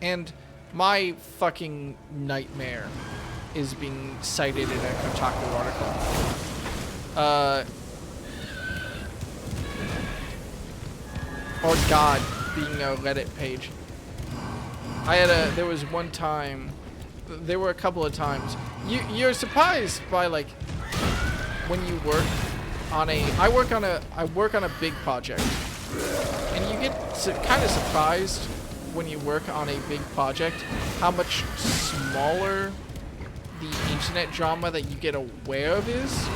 And my fucking nightmare is being cited in a Kotaku article. Or God, being a Reddit page. There was one time, there were a couple of times, you're surprised by like, when you work on I work on a big project, and you get kind of surprised when you work on a big project how much smaller the internet drama that you get aware of is,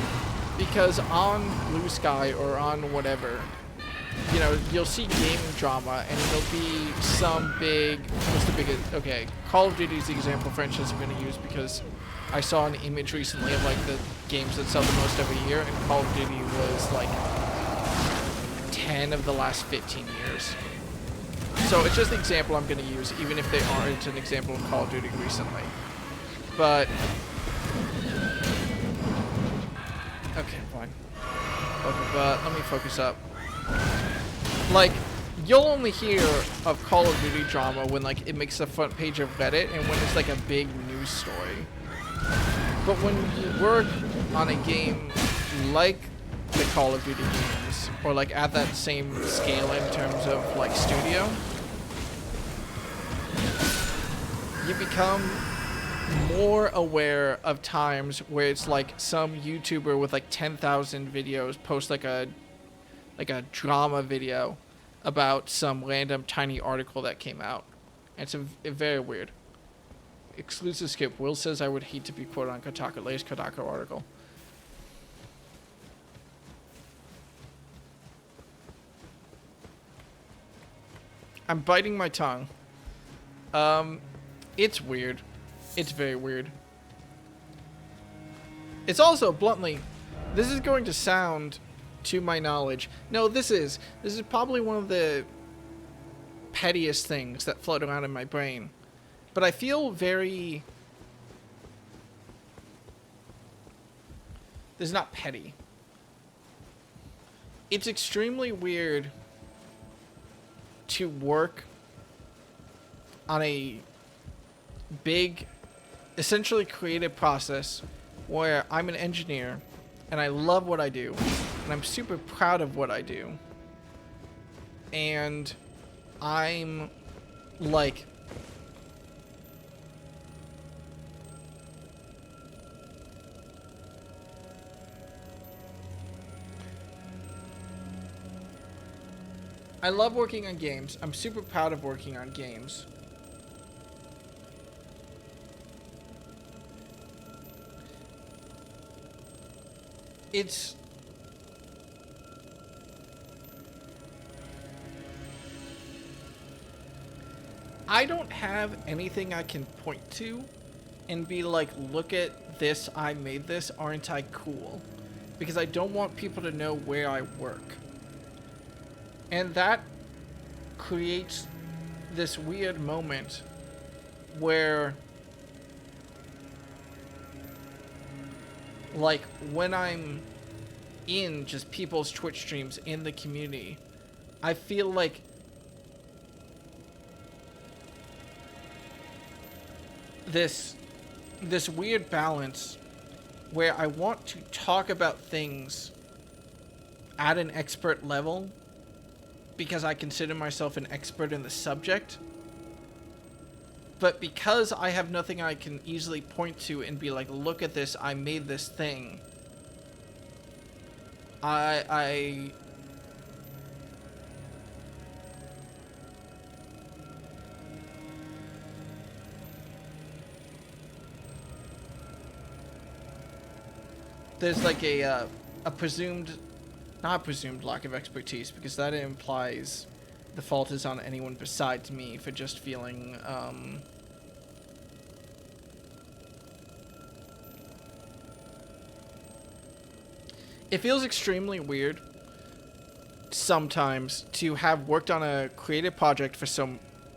because on Blue Sky or on whatever, you know, you'll see gaming drama and it'll be some big, what's the biggest, okay, Call of Duty is the example franchise I'm going to use because I saw an image recently of like the games that sell the most every year, and Call of Duty was like 10 of the last 15 years. So it's just an example I'm going to use, even if they aren't an example of Call of Duty recently. But, okay, fine. But let me focus up. Like, you'll only hear of Call of Duty drama when like it makes the front page of Reddit and when it's like a big news story. But when you work on a game like the Call of Duty games, or like at that same scale in terms of like studio, you become more aware of times where it's like some YouTuber with like 10,000 videos post like a drama video about some random tiny article that came out. And it's very weird. Exclusive skip. Will says I would hate to be quoted on Kotaku. Latest Kotaku article. I'm biting my tongue. It's weird. It's very weird. It's also, bluntly, this is going to sound, to my knowledge... No, this is probably one of the pettiest things that float around in my brain. But I feel very... This is not petty. It's extremely weird to work on a big, essentially creative process where I'm an engineer and I love what I do and I'm super proud of what I do. And I'm like... I love working on games. I'm super proud of working on games. It's... I don't have anything I can point to and be like, look at this, I made this, aren't I cool? Because I don't want people to know where I work. And that creates this weird moment where, like, when I'm in just people's Twitch streams in the community, I feel like this weird balance where I want to talk about things at an expert level because I consider myself an expert in the subject, but because I have nothing I can easily point to and be like, look at this, I made this thing, there's like a presumed, not presumed lack of expertise, because that implies the fault is on anyone besides me for just feeling, it feels extremely weird sometimes to have worked on a creative project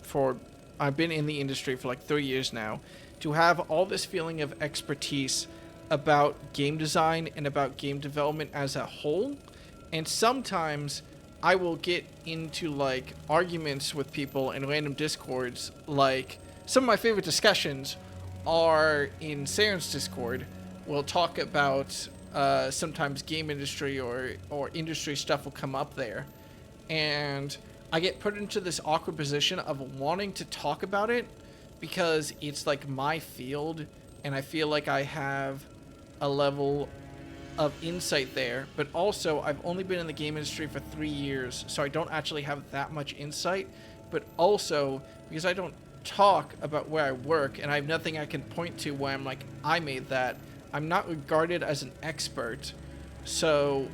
for I've been in the industry for like 3 years now, to have all this feeling of expertise about game design and about game development as a whole. And sometimes I will get into like arguments with people in random discords. Like, some of my favorite discussions are in Saren's Discord. We'll talk about sometimes game industry or industry stuff will come up there, and I get put into this awkward position of wanting to talk about it because it's like my field and I feel like I have a level of insight there, but also I've only been in the game industry for 3 years, so I don't actually have that much insight. But also because I don't talk about where I work and I have nothing I can point to where I'm like, I made that, I'm not regarded as an expert. So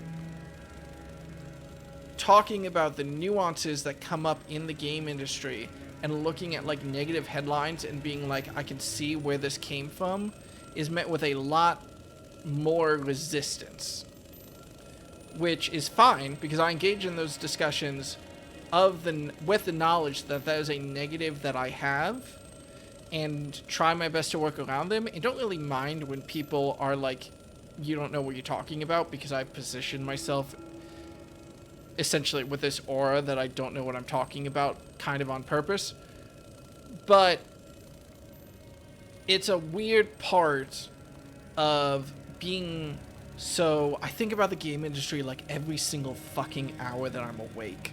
talking about the nuances that come up in the game industry and looking at like negative headlines and being like, I can see where this came from, is met with a lot more resistance, which is fine because I engage in those discussions with the knowledge that that is a negative that I have, and try my best to work around them, and don't really mind when people are like, you don't know what you're talking about, because I position myself essentially with this aura that I don't know what I'm talking about, kind of on purpose. But it's a weird part of being, so I think about the game industry like every single fucking hour that I'm awake.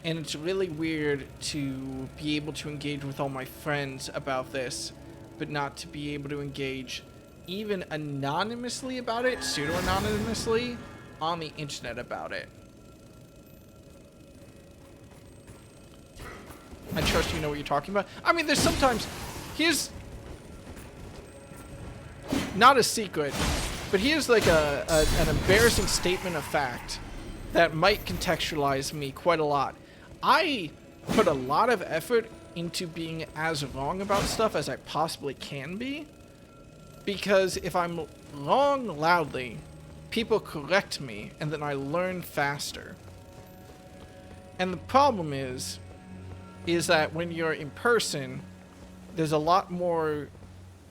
And it's really weird to be able to engage with all my friends about this, but not to be able to engage even anonymously about it, pseudo-anonymously, on the internet about it. I trust you know what you're talking about. I mean, there's sometimes, here's not a secret, but here's like an embarrassing statement of fact that might contextualize me quite a lot. I put a lot of effort into being as wrong about stuff as I possibly can be, because if I'm wrong loudly, people correct me and then I learn faster. And the problem is that when you're in person, there's a lot more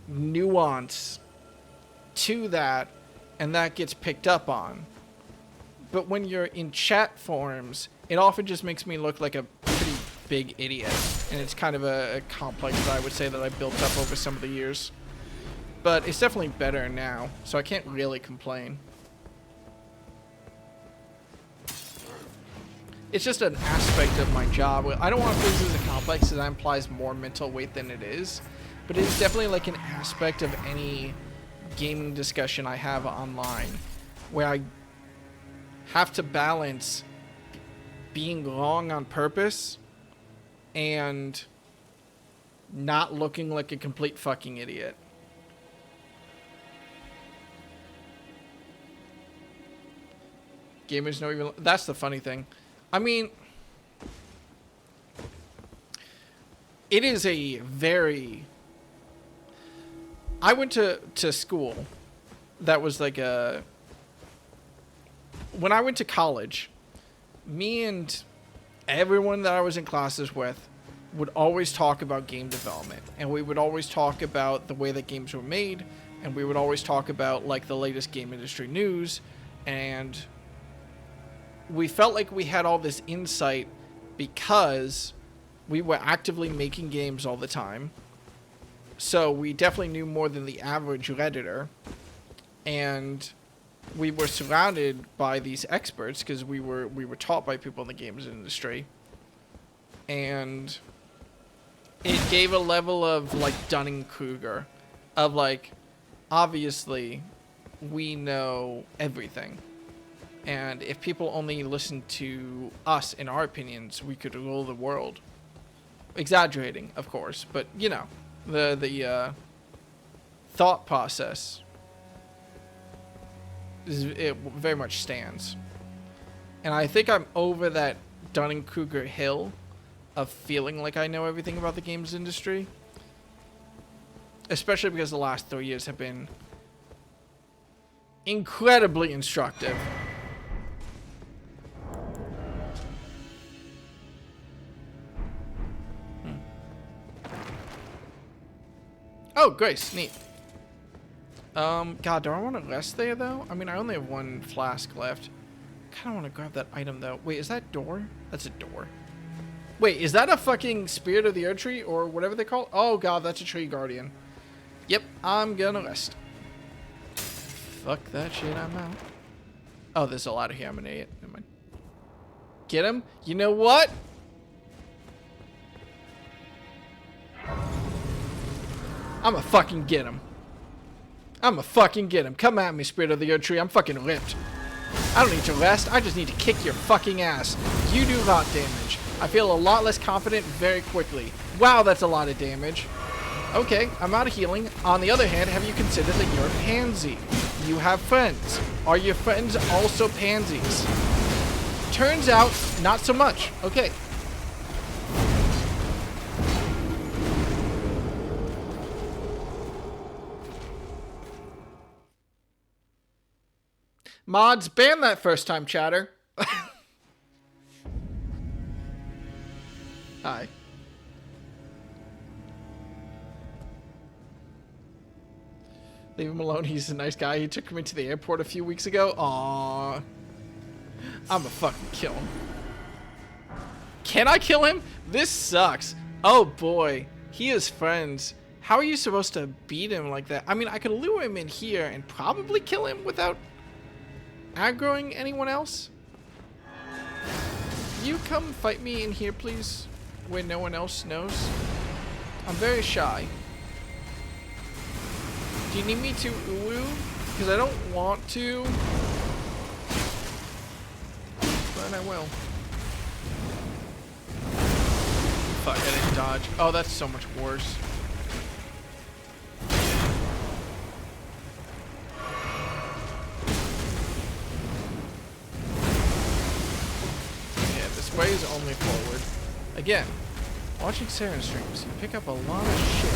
nuance to that, and that gets picked up on. But when you're in chat forums, it often just makes me look like a pretty big idiot. And it's kind of a complex that I would say that I built up over some of the years. But it's definitely better now, so I can't really complain. It's just an aspect of my job. I don't want to phrase it as a complex because that implies more mental weight than it is. But it's definitely like an aspect of any gaming discussion I have online where I have to balance being wrong on purpose and not looking like a complete fucking idiot. Gamers know even... That's the funny thing. I mean, it is a very... I went to school that was like a... When I went to college, me and everyone that I was in classes with would always talk about game development. And we would always talk about the way that games were made. And we would always talk about like the latest game industry news. And we felt like we had all this insight because we were actively making games all the time. So we definitely knew more than the average Redditor. And we were surrounded by these experts because we were taught by people in the games industry. And it gave a level of like Dunning-Kruger of like, obviously we know everything. And if people only listened to us and our opinions, we could rule the world. Exaggerating, of course, but you know, the thought process it very much stands. And I think I'm over that Dunning-Kruger hill of feeling like I know everything about the games industry. Especially because the last 3 years have been incredibly instructive. Oh, Grace, neat. God, do I want to rest there, though? I mean, I only have one flask left. I kind of want to grab that item, though. Wait, is that door? That's a door. Wait, is that a fucking Spirit of the Earth Tree, or whatever they call it? Oh, God, that's a tree guardian. Yep, I'm gonna rest. Fuck that shit, I'm out. Oh, there's a ladder here. I'm an idiot. Never mind. Get him? You know what? I'ma fucking get him. I'ma fucking get him. Come at me, Spirit of the Earth Tree. I'm fucking ripped. I don't need to rest. I just need to kick your fucking ass. You do lot damage. I feel a lot less confident very quickly. Wow, that's a lot of damage. Okay, I'm out of healing. On the other hand, have you considered that you're a pansy? You have friends. Are your friends also pansies? Turns out, not so much. Okay. Mods, ban that first time chatter. Hi. Leave him alone. He's a nice guy. He took me to the airport a few weeks ago. Aww. I'ma fucking kill him. Can I kill him? This sucks. Oh boy. He has friends. How are you supposed to beat him like that? I mean, I could lure him in here and probably kill him without aggroing anyone else. You come fight me in here, please, where no one else knows. I'm very shy. Do you need me to uwu? Because I don't want to, but I will. Fuck, I didn't dodge. Oh, that's so much worse. Way is only forward. Again, watching Saren streams, you pick up a lot of shit.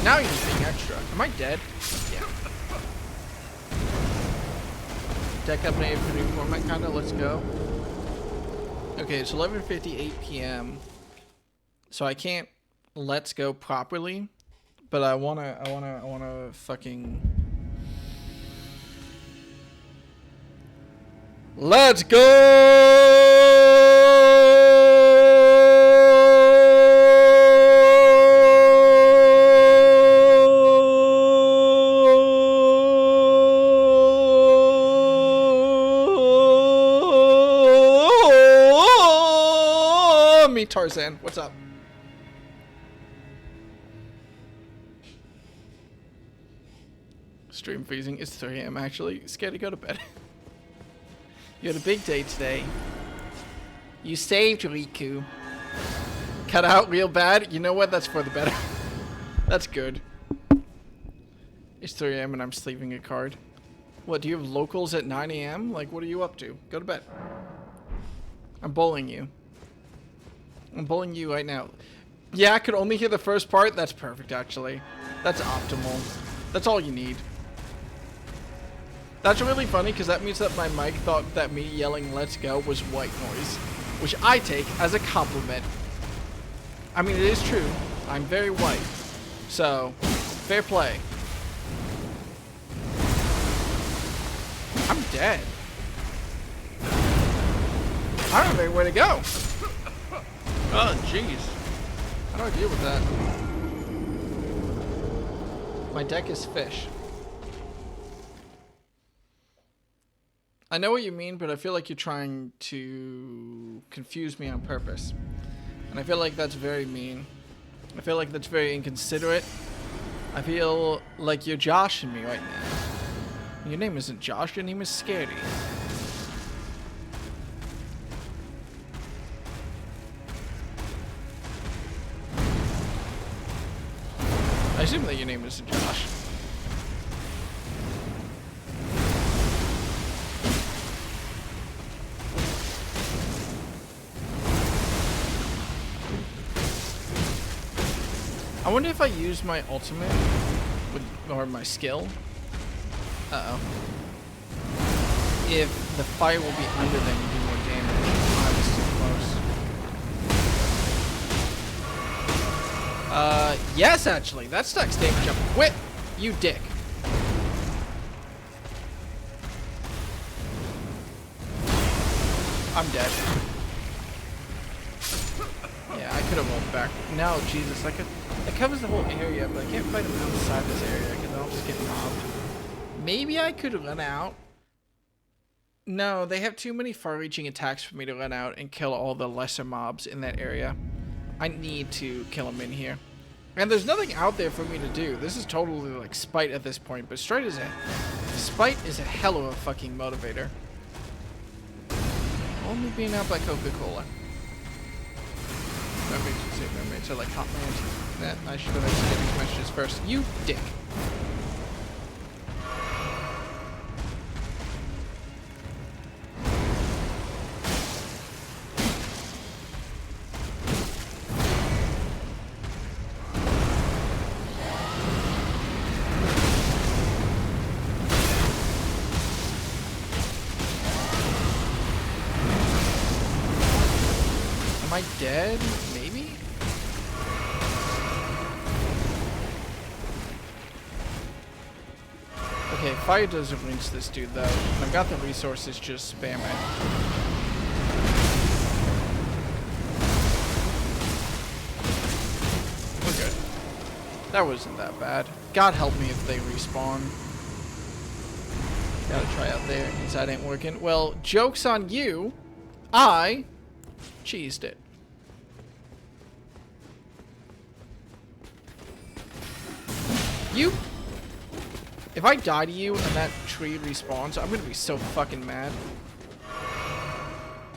Now you're just being extra. Am I dead? Yeah. Deck up an for new format, kinda. Let's go. Okay, it's 11:58 p.m. So I can't let's go properly, but I wanna fucking let's go! Me Tarzan, what's up? Stream freezing. It's 3 a.m. actually. Scared to go to bed. You had a big day today. You saved Riku. Cut out real bad. You know what? That's for the better. That's good. It's 3 a.m. and I'm sleeping a card. What, do you have locals at 9 a.m.? Like, what are you up to? Go to bed. I'm bullying you. I'm bullying you right now. Yeah, I could only hear the first part. That's perfect, actually. That's optimal. That's all you need. That's really funny because that means that my mic thought that me yelling "let's go" was white noise, which I take as a compliment. I mean, it is true. I'm very white. So, fair play. I'm dead. I don't know where to go. Oh, jeez. How do I deal with that? My deck is fish. I know what you mean, but I feel like you're trying to confuse me on purpose. And I feel like that's very mean. I feel like that's very inconsiderate. I feel like you're joshing me right now. Your name isn't Josh, your name is Scary. I assume that your name isn't Josh. I wonder if I use my ultimate with, or my skill. Uh-oh. If the fire will be under them and do more damage. I was too close. Yes, actually. That stacks damage up. Quit! You dick. I'm dead. Yeah, I could have rolled back. No, Jesus, it covers the whole area, but I can't fight them outside this area because I'll just get mobbed. Maybe I could run out. No, they have too many far-reaching attacks for me to run out and kill all the lesser mobs in that area. I need to kill them in here. And there's nothing out there for me to do. This is totally like spite at this point, but spite is a hell of a fucking motivator. Only being out by Coca-Cola. Mermaids are like hot man. That I should have actually these messages first. You dick. Am I dead? Maybe? Okay, fire doesn't rinse this dude though. I've got the resources, just spam it. We're good. That wasn't that bad. God help me if they respawn. Gotta try out there, because that ain't working. Well, joke's on you. I cheesed it. You... If I die to you and that tree respawns, I'm gonna be so fucking mad.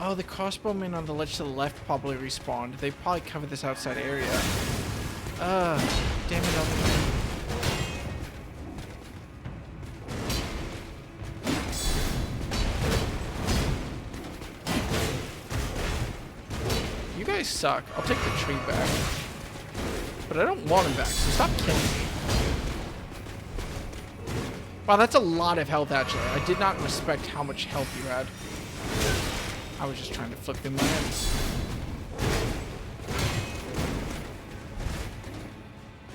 Oh, the crossbowmen on the ledge to the left probably respawned. They probably covered this outside area. Damn it, Elden. You guys suck. I'll take the tree back. But I don't want him back, so stop killing me. Wow, that's a lot of health, actually. I did not respect how much health you had. I was just trying to flip through my ends.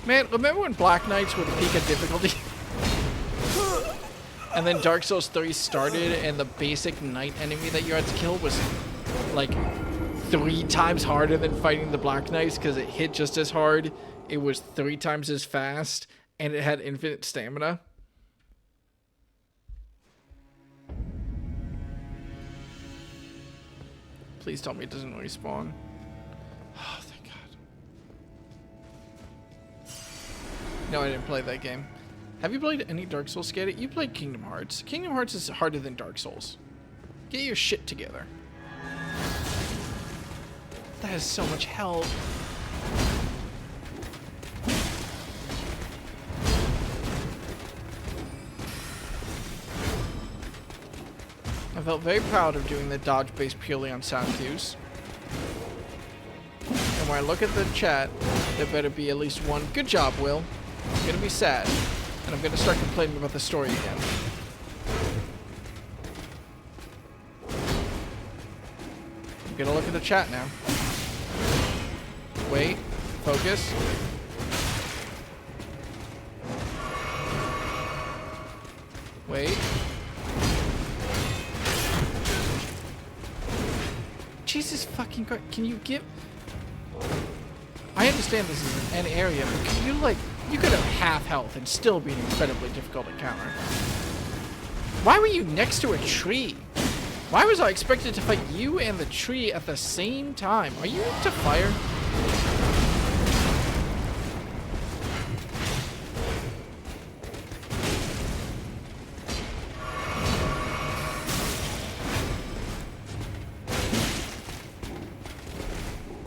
Man, remember when Black Knights were the peak of difficulty? And then Dark Souls 3 started and the basic knight enemy that you had to kill was like 3 times harder than fighting the Black Knights because it hit just as hard, it was 3 times as fast, and it had infinite stamina. Please tell me it doesn't respawn. Oh, thank God. No, I didn't play that game. Have you played any Dark Souls, Skate? You played Kingdom Hearts. Kingdom Hearts is harder than Dark Souls. Get your shit together. That is so much hell. I felt very proud of doing the dodge based purely on sound cues. And when I look at the chat, there better be at least one good job, Will. I'm gonna be sad. And I'm gonna start complaining about the story again. I'm gonna look at the chat now. Wait. Focus. Wait. Jesus fucking Christ. Can you give... I understand this is an area, but can you, like... You could have half health and still be an incredibly difficult encounter. Why were you next to a tree? Why was I expected to fight you and the tree at the same time? Are you into fire?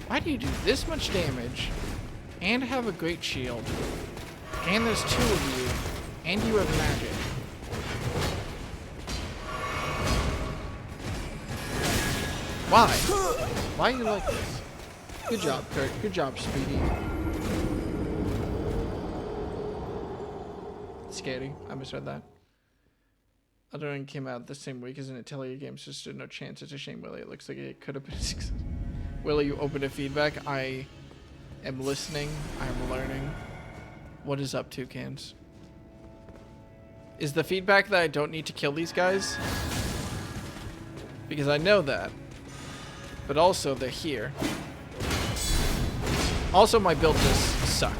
Why do you do this much damage and have a great shield? And there's 2 of you, and you have magic. Why? Why are you like this? Good job, Kurt. Good job, Speedy. Scary. I misread that. Elden Ring came out the same week as an Atelier game, so stood no chance. It's a shame, Willie. It looks like it could have been a success. Willie, you open to feedback. I am listening. I am learning. What is up, Toucans? Is the feedback that I don't need to kill these guys? Because I know that. But also, they're here. Also, my build does suck.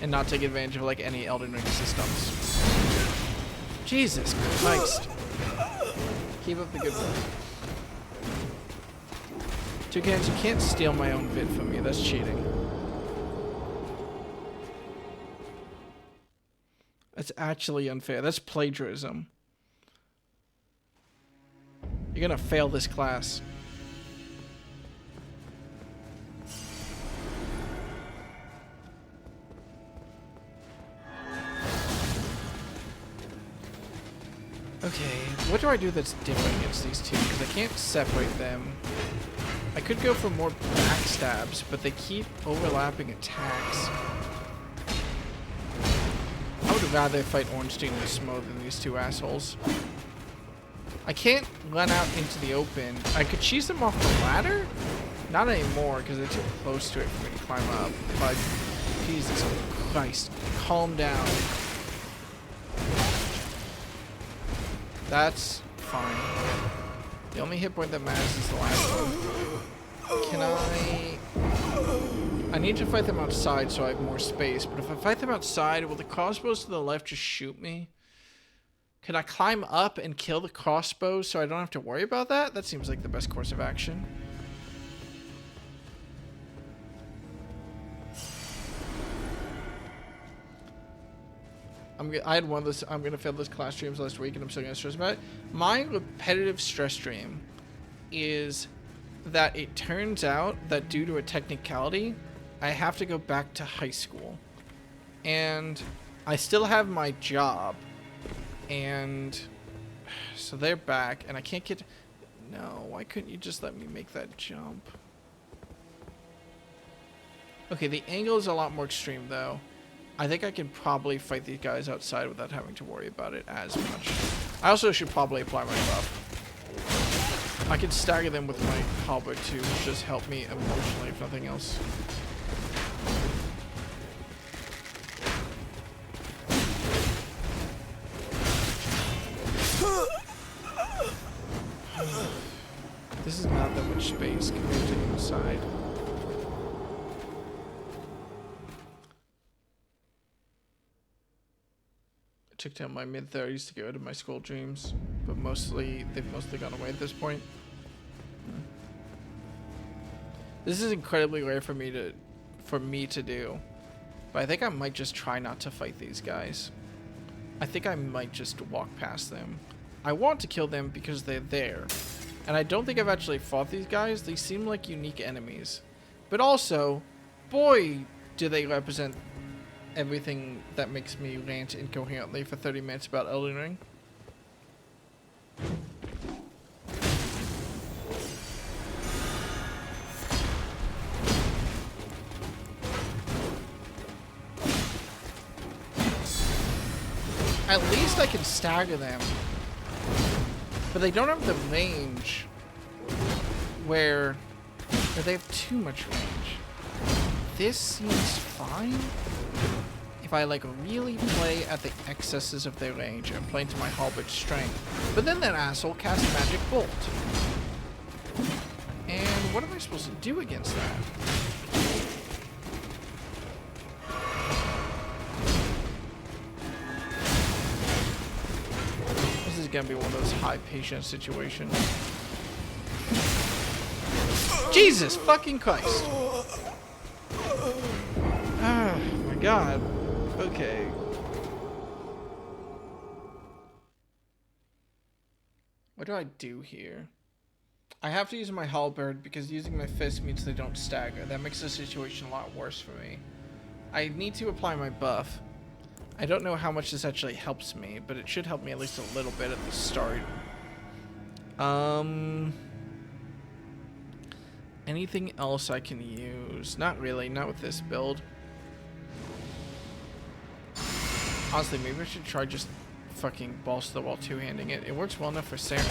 And not take advantage of, like, any Elden Ring systems. Jesus Christ. Keep up the good work. Toucans, you can't steal my own vid from me. That's cheating. That's actually unfair. That's plagiarism. You're gonna fail this class. Okay, what do I do that's different against these two? Because I can't separate them. I could go for more backstabs, but they keep overlapping attacks. I would rather fight Ornstein and Smo than these 2 assholes. I can't run out into the open. I could cheese them off the ladder? Not anymore, because they're too close to it for me to climb up. But, Jesus Christ, calm down. That's fine. The only hit point that matters is the last one. Can I need to fight them outside so I have more space, but if I fight them outside, will the crossbows to the left just shoot me? Can I climb up and kill the crossbows so I don't have to worry about that? That seems like the best course of action. I had one of this. I'm gonna fail this class streams last week, and I'm still gonna stress about it. My repetitive stress stream is that it turns out that due to a technicality, I have to go back to high school, and I still have my job, and so they're back, and I can't get. No, why couldn't you just let me make that jump? Okay, the angle is a lot more extreme though. I think I can probably fight these guys outside without having to worry about it as much. I also should probably apply my buff. I can stagger them with my halberd to just help me emotionally, if nothing else. This is not that much space compared to inside. I took down my mid-30s to get rid of my school dreams, but they've mostly gone away at this point. This is incredibly rare for me to do, but I think I might just try not to fight these guys. I think I might just walk past them. I want to kill them because they're there. And I don't think I've actually fought these guys. They seem like unique enemies. But also, boy, do they represent everything that makes me rant incoherently for 30 minutes about Elden Ring. At least I can stagger them. But they don't have the range where they have too much range. This seems fine if I like really play at the excesses of their range and play to my halberd's strength. But then that asshole casts Magic Bolt. And what am I supposed to do against that? This is gonna be one of those high patience situations. Jesus fucking Christ! Oh my god. Okay. What do I do here? I have to use my halberd because using my fist means they don't stagger. That makes the situation a lot worse for me. I need to apply my buff. I don't know how much this actually helps me, but it should help me at least a little bit at the start. Anything else I can use? Not really, not with this build. Honestly, maybe I should try just fucking balls to the wall two-handing it. It works well enough for Sarah.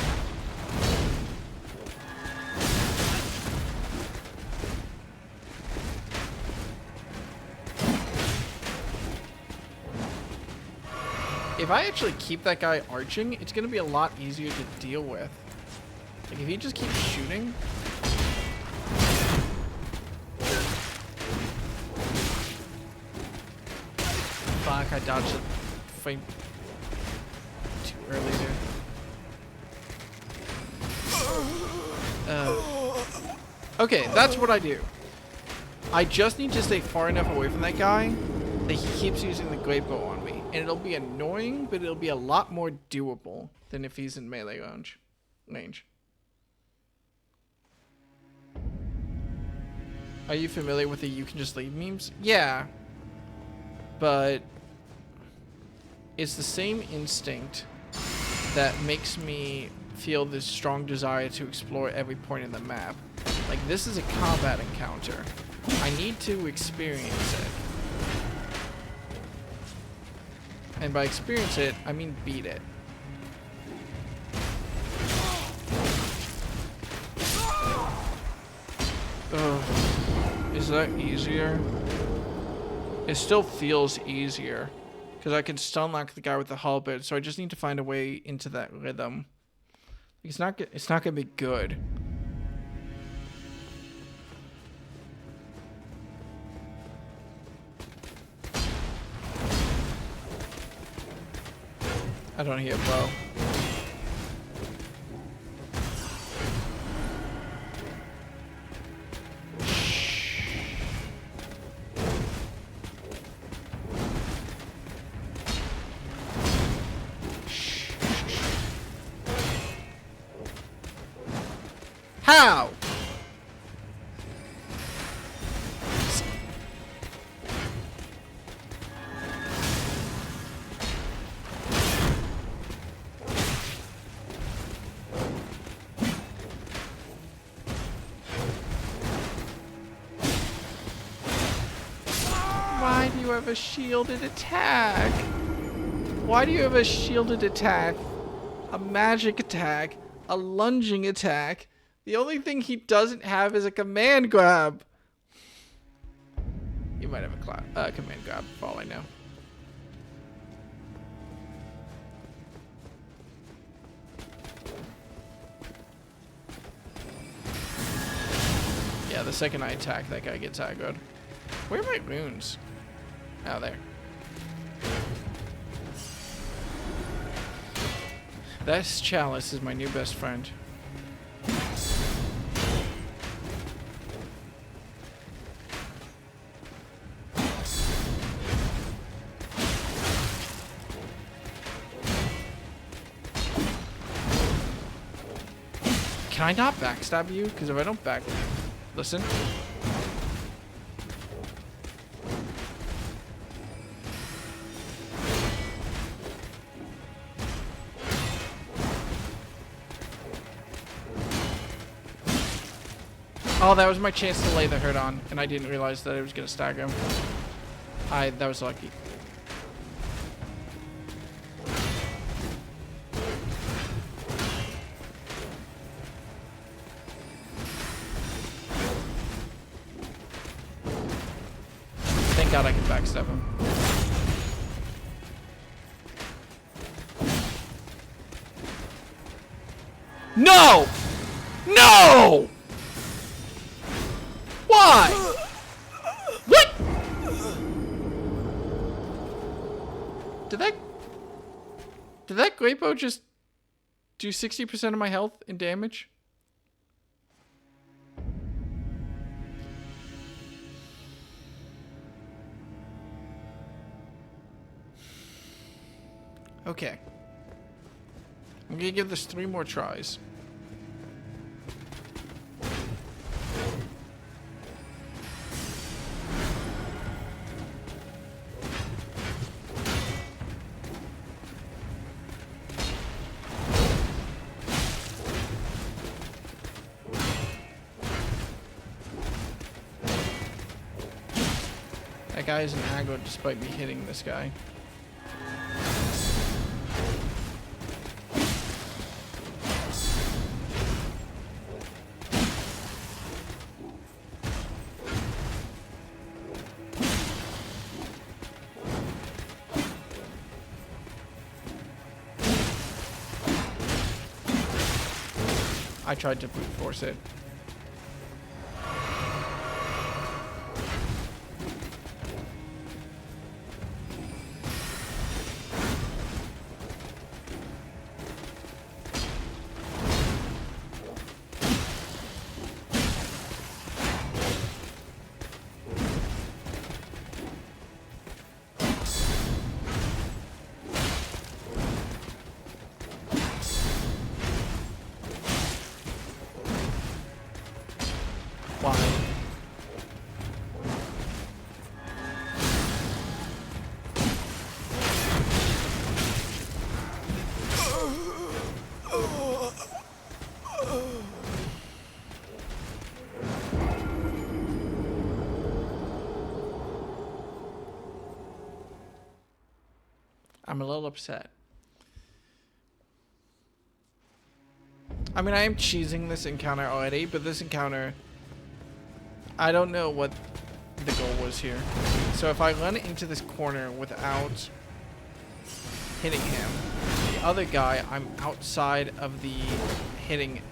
If I actually keep that guy arching, it's going to be a lot easier to deal with. Like, if he just keeps shooting... Fuck, I dodged it frame too early there. Okay, that's what I do. I just need to stay far enough away from that guy that he keeps using the great bow on me. And it'll be annoying, but it'll be a lot more doable than if he's in melee range. Are you familiar with the "you can just leave" memes? Yeah. But it's the same instinct that makes me feel this strong desire to explore every point in the map. Like, this is a combat encounter. I need to experience it. And by experience it, I mean beat it. Ugh. Is that easier? It still feels easier. Because I can stun lock the guy with the halberd, so I just need to find a way into that rhythm. It's not gonna be good. I don't hear a bow. How? Why do you have a shielded attack? Why do you have a shielded attack? A magic attack? A lunging attack? The only thing he doesn't have is a command grab. He might have a command grab, for all I know. Yeah, the second I attack, that guy gets aggroed. Where are my runes? Oh, there. This chalice is my new best friend. Can I not backstab you? Because if I don't listen. Oh, that was my chance to lay the hurt on, and I didn't realize that it was gonna stagger him. That was lucky. Thank God I can backstab him. No! No! Why? What? Did that great bow just do 60% of my health in damage? Okay. I'm gonna give this 3 more tries. That guy is an aggro despite me hitting this guy. I tried to brute force it. Why? I'm a little upset. I mean, I am cheesing this encounter already, but this encounter, I don't know what the goal was here. So if I run into this corner without hitting him, the other guy, I'm outside of the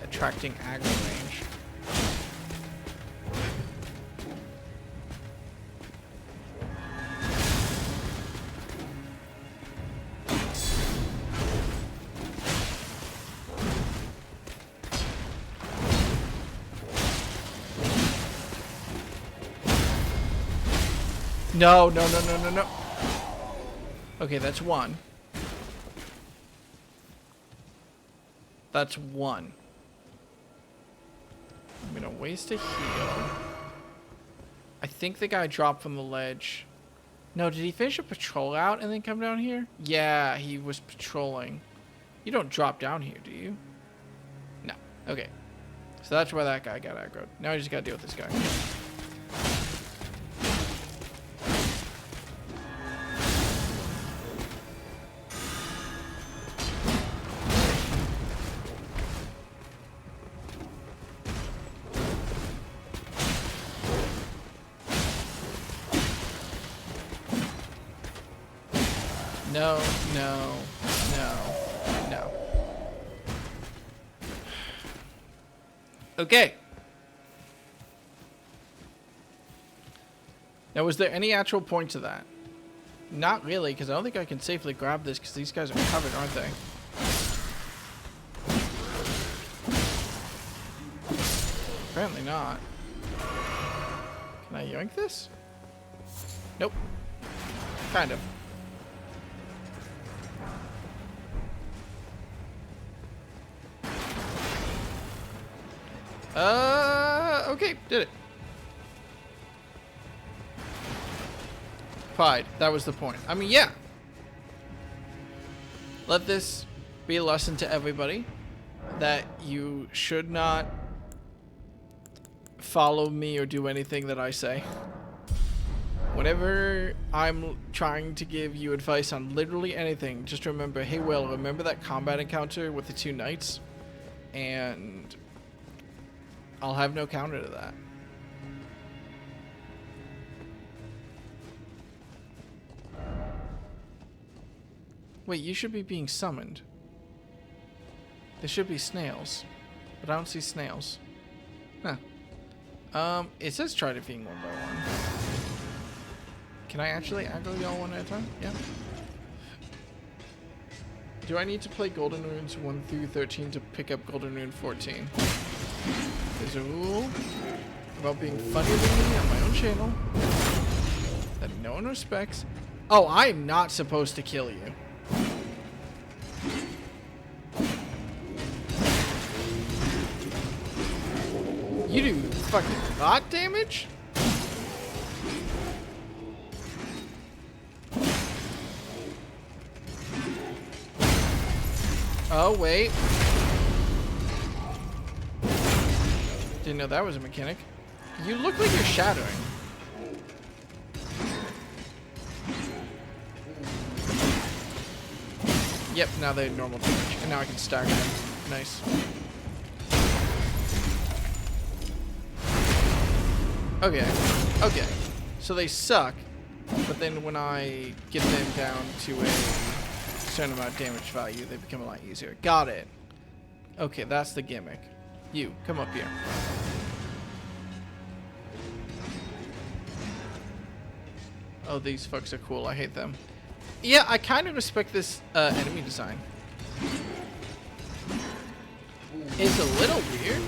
attracting aggro range. No, no, no, no, no, no. Okay, that's 1. That's 1. I'm gonna waste a heal. I think the guy dropped from the ledge. No, did he finish a patrol out and then come down here? Yeah, he was patrolling. You don't drop down here, do you? No. Okay. So that's why that guy got aggroed. Now I just gotta deal with this guy. No, no, no, no. Okay. Now, was there any actual point to that? Not really, because I don't think I can safely grab this, because these guys are covered, aren't they? Apparently not. Can I yoink this? Nope. Kind of. Okay, did it. Pride, that was the point. I mean, yeah. Let this be a lesson to everybody that you should not follow me or do anything that I say. Whenever I'm trying to give you advice on literally anything, just remember, hey Will, remember that combat encounter with the 2 knights? And I'll have no counter to that. Wait, you should be being summoned. There should be snails, but I don't see snails. Huh. It says try defeating 1 by 1. Can I actually aggro y'all 1 at a time? Yeah. Do I need to play Golden Runes 1 through 13 to pick up Golden Rune 14? There's a rule about being funnier than me on my own channel that no one respects. Oh, I'm not supposed to kill you. You do fucking lot damage? Oh, wait. Didn't know that was a mechanic. You look like you're shadowing. Yep, now they're normal damage. And now I can stack them. Nice. Okay. Okay. So they suck, but then when I get them down to a certain amount of damage value, they become a lot easier. Got it. Okay, that's the gimmick. You, come up here. Oh, these fucks are cool. I hate them. Yeah, I kind of respect this enemy design. It's a little weird,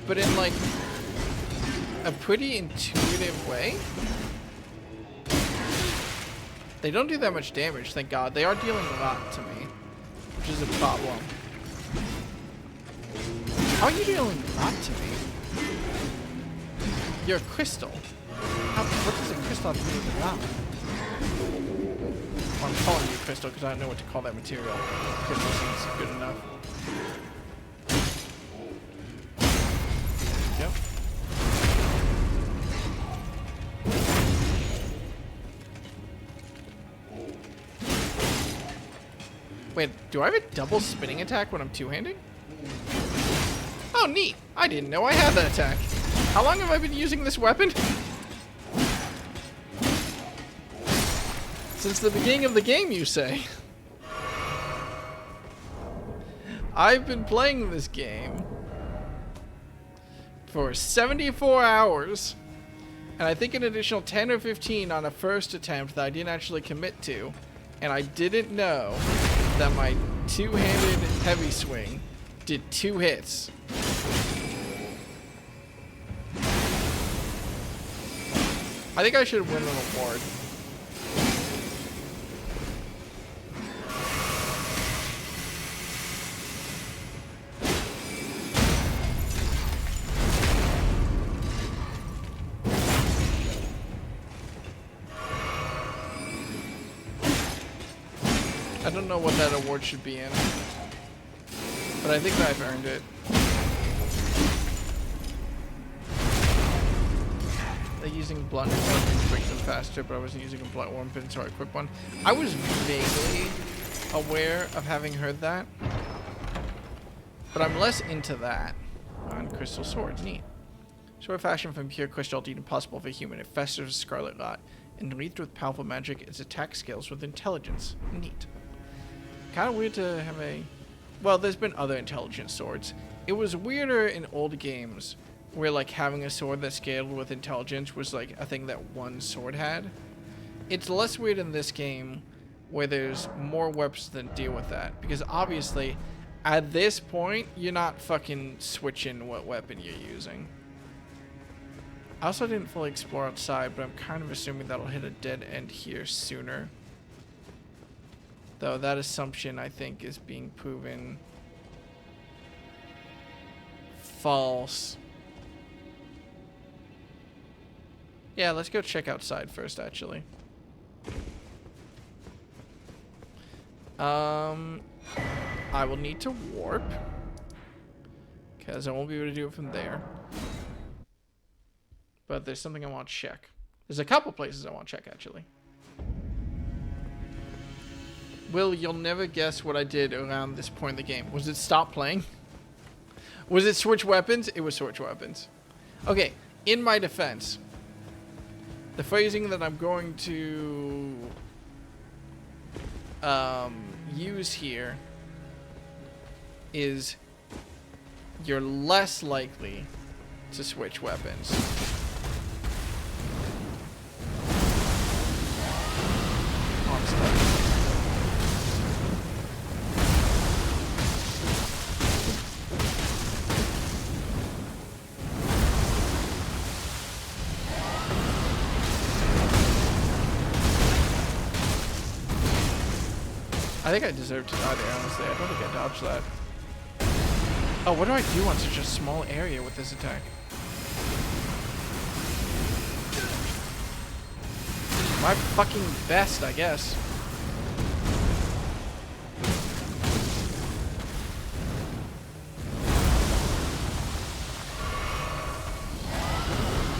but in like a pretty intuitive way. They don't do that much damage, thank God. They are dealing a lot to me, which is a problem. How are you dealing a lot to me? You're a crystal. What does a crystal have to do with that? Well, I'm calling you crystal because I don't know what to call that material. Crystal seems good enough. Yep. Wait, do I have a double spinning attack when I'm two-handing? Oh, neat. I didn't know I had that attack. How long have I been using this weapon? Since the beginning of the game, you say. I've been playing this game for 74 hours, and I think an additional 10 or 15 on a first attempt that I didn't actually commit to, and I didn't know that my two-handed heavy swing did 2 hits. I think I should win an award. I don't know what that award should be in, but I think that I've earned it. Using blunt weapons breaks them faster, but I wasn't using a blunt weapon, so I equipped one. I was vaguely aware of having heard that, but I'm less into that. On crystal sword, neat. Sword fashioned from pure crystal, deemed impossible for a human. It festers with scarlet rot, and wreathed with powerful magic, its attack scales with intelligence. Neat. Kind of weird to have a... Well, there's been other intelligent swords. It was weirder in old games, where like having a sword that scaled with intelligence was like a thing that one sword had. It's less weird in this game, where there's more weapons that deal with that, because obviously at this point you're not fucking switching what weapon you're using. I also didn't fully explore outside, but I'm kind of assuming that'll hit a dead end here sooner, though that assumption I think is being proven false. Yeah, let's go check outside first actually. I will need to warp, because I won't be able to do it from there. But there's something I want to check. There's a couple places I want to check, actually. Will, you'll never guess what I did around this point in the game. Was it stop playing? Was it switch weapons? It was switch weapons. Okay, in my defense, the phrasing that I'm going to use here is you're less likely to switch weapons. I think I deserve to die there, honestly. I don't think I dodged that. Oh, what do I do on such a small area with this attack? My fucking best, I guess.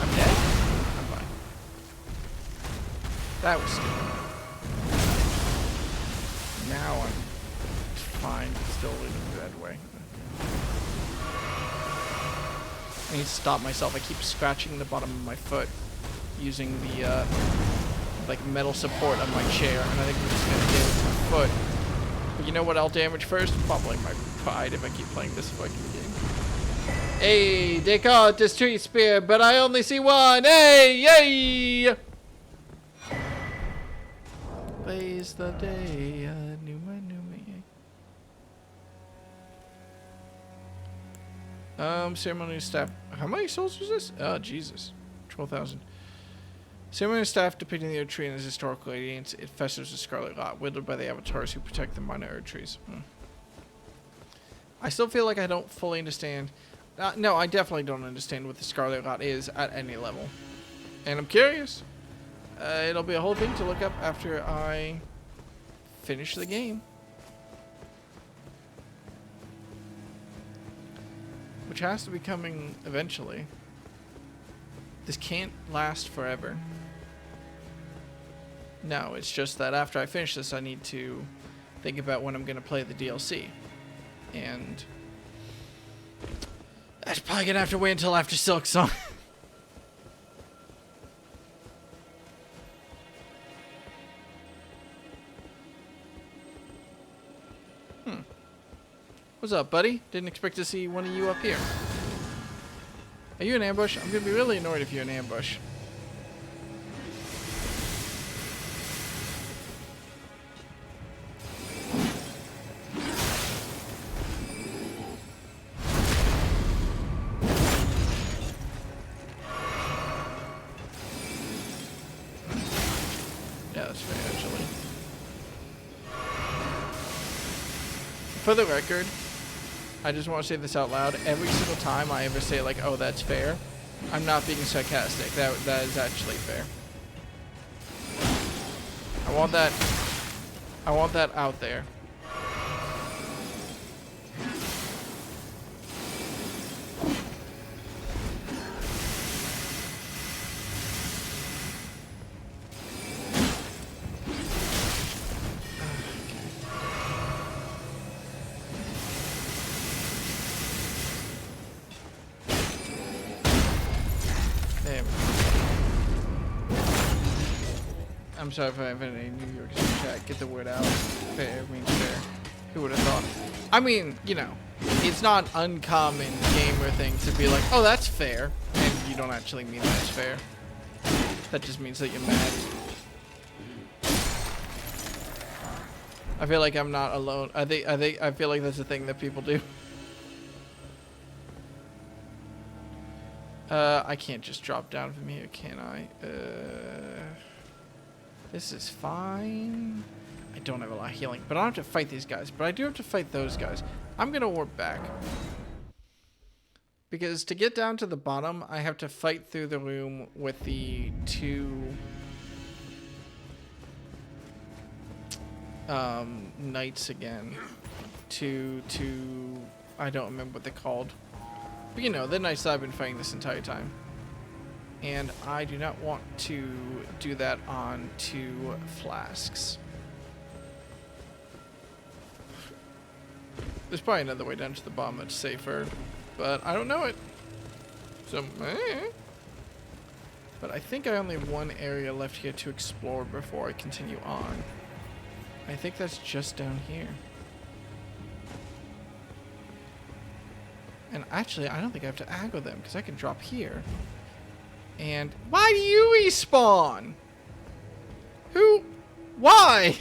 I'm dead? I'm fine. That was stupid. Now I'm fine, still in a bad way. I need to stop myself. I keep scratching the bottom of my foot using the like metal support on my chair, and I think I'm just gonna damage my foot. But you know what I'll damage first? Probably my pride if I keep playing this fucking game. Hey, they call it this tree spear, but I only see one. Hey, yay! Plays the day, knew me. Ceremonial staff. How many souls was this? Oh, Jesus. 12,000. Ceremonial staff depicting the Erd tree and its historical radiance. It festers with scarlet rot, wielded by the avatars who protect the minor Erd trees. I still feel like I don't fully understand. No, I definitely don't understand what the scarlet rot is at any level. And I'm curious. It'll be a whole thing to look up after I finish the game. Which has to be coming eventually. This can't last forever. No, it's just that after I finish this, I need to think about when I'm going to play the DLC. And that's probably going to have to wait until after Silk Song. What's up, buddy? Didn't expect to see one of you up here. Are you in ambush? I'm gonna be really annoyed if you're in ambush. Yeah, that's fair, actually. For the record, I just want to say this out loud. Every single time I ever say like, "Oh, that's fair," I'm not being sarcastic. That is actually fair. I want that out there. I'm sorry if I have any New York chat. Get the word out. Fair means fair. Who would have thought? I mean, you know, it's not an uncommon gamer thing to be like, oh, that's fair. And you don't actually mean that's fair. That just means that you're mad. I feel like I'm not alone. I feel like that's a thing that people do. I can't just drop down from here, can I? This is fine. I don't have a lot of healing, but I don't have to fight these guys. But I do have to fight those guys. I'm gonna warp back. Because to get down to the bottom, I have to fight through the room with the two knights again. I don't remember what they're called. But you know, the knights that I've been fighting this entire time. And I do not want to do that on 2 flasks. There's probably another way down to the bottom that's safer, but I don't know it. So, But I think I only have one area left here to explore before I continue on. I think that's just down here. And actually, I don't think I have to aggro them, because I can drop here. And why do you respawn? Who? Why?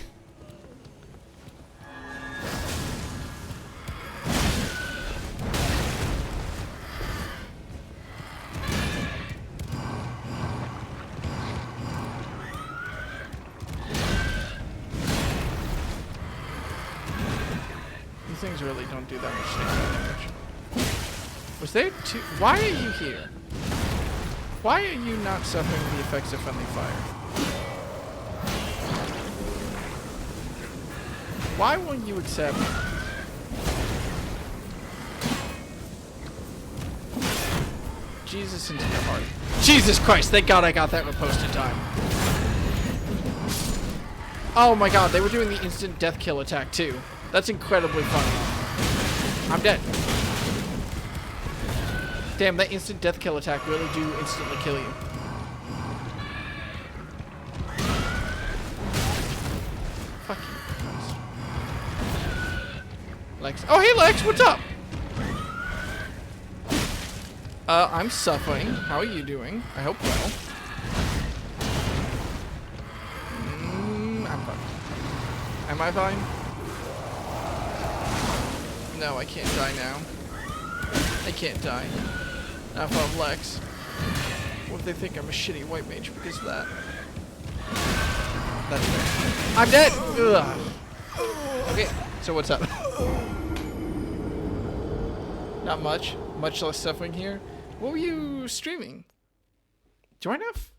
These things really don't do that much damage. Was there two? Why are you here? Why are you not suffering the effects of friendly fire? Why won't you accept? Jesus into your heart. Jesus Christ, thank God I got that riposte in time. Oh my God, they were doing the instant death kill attack too. That's incredibly funny. I'm dead. Damn, that instant death kill attack really do instantly kill you. Fuck you, guys. Lex. Oh, hey, Lex, what's up? I'm suffering. How are you doing? I hope well. I'm fine. Am I fine? No, I can't die now. I can't die. Not if I'm Lex. What if they think I'm a shitty white mage because of that? That's fair. I'm dead! Ugh. Okay, so what's up? Not much. Much less suffering here. What were you streaming? Do I have?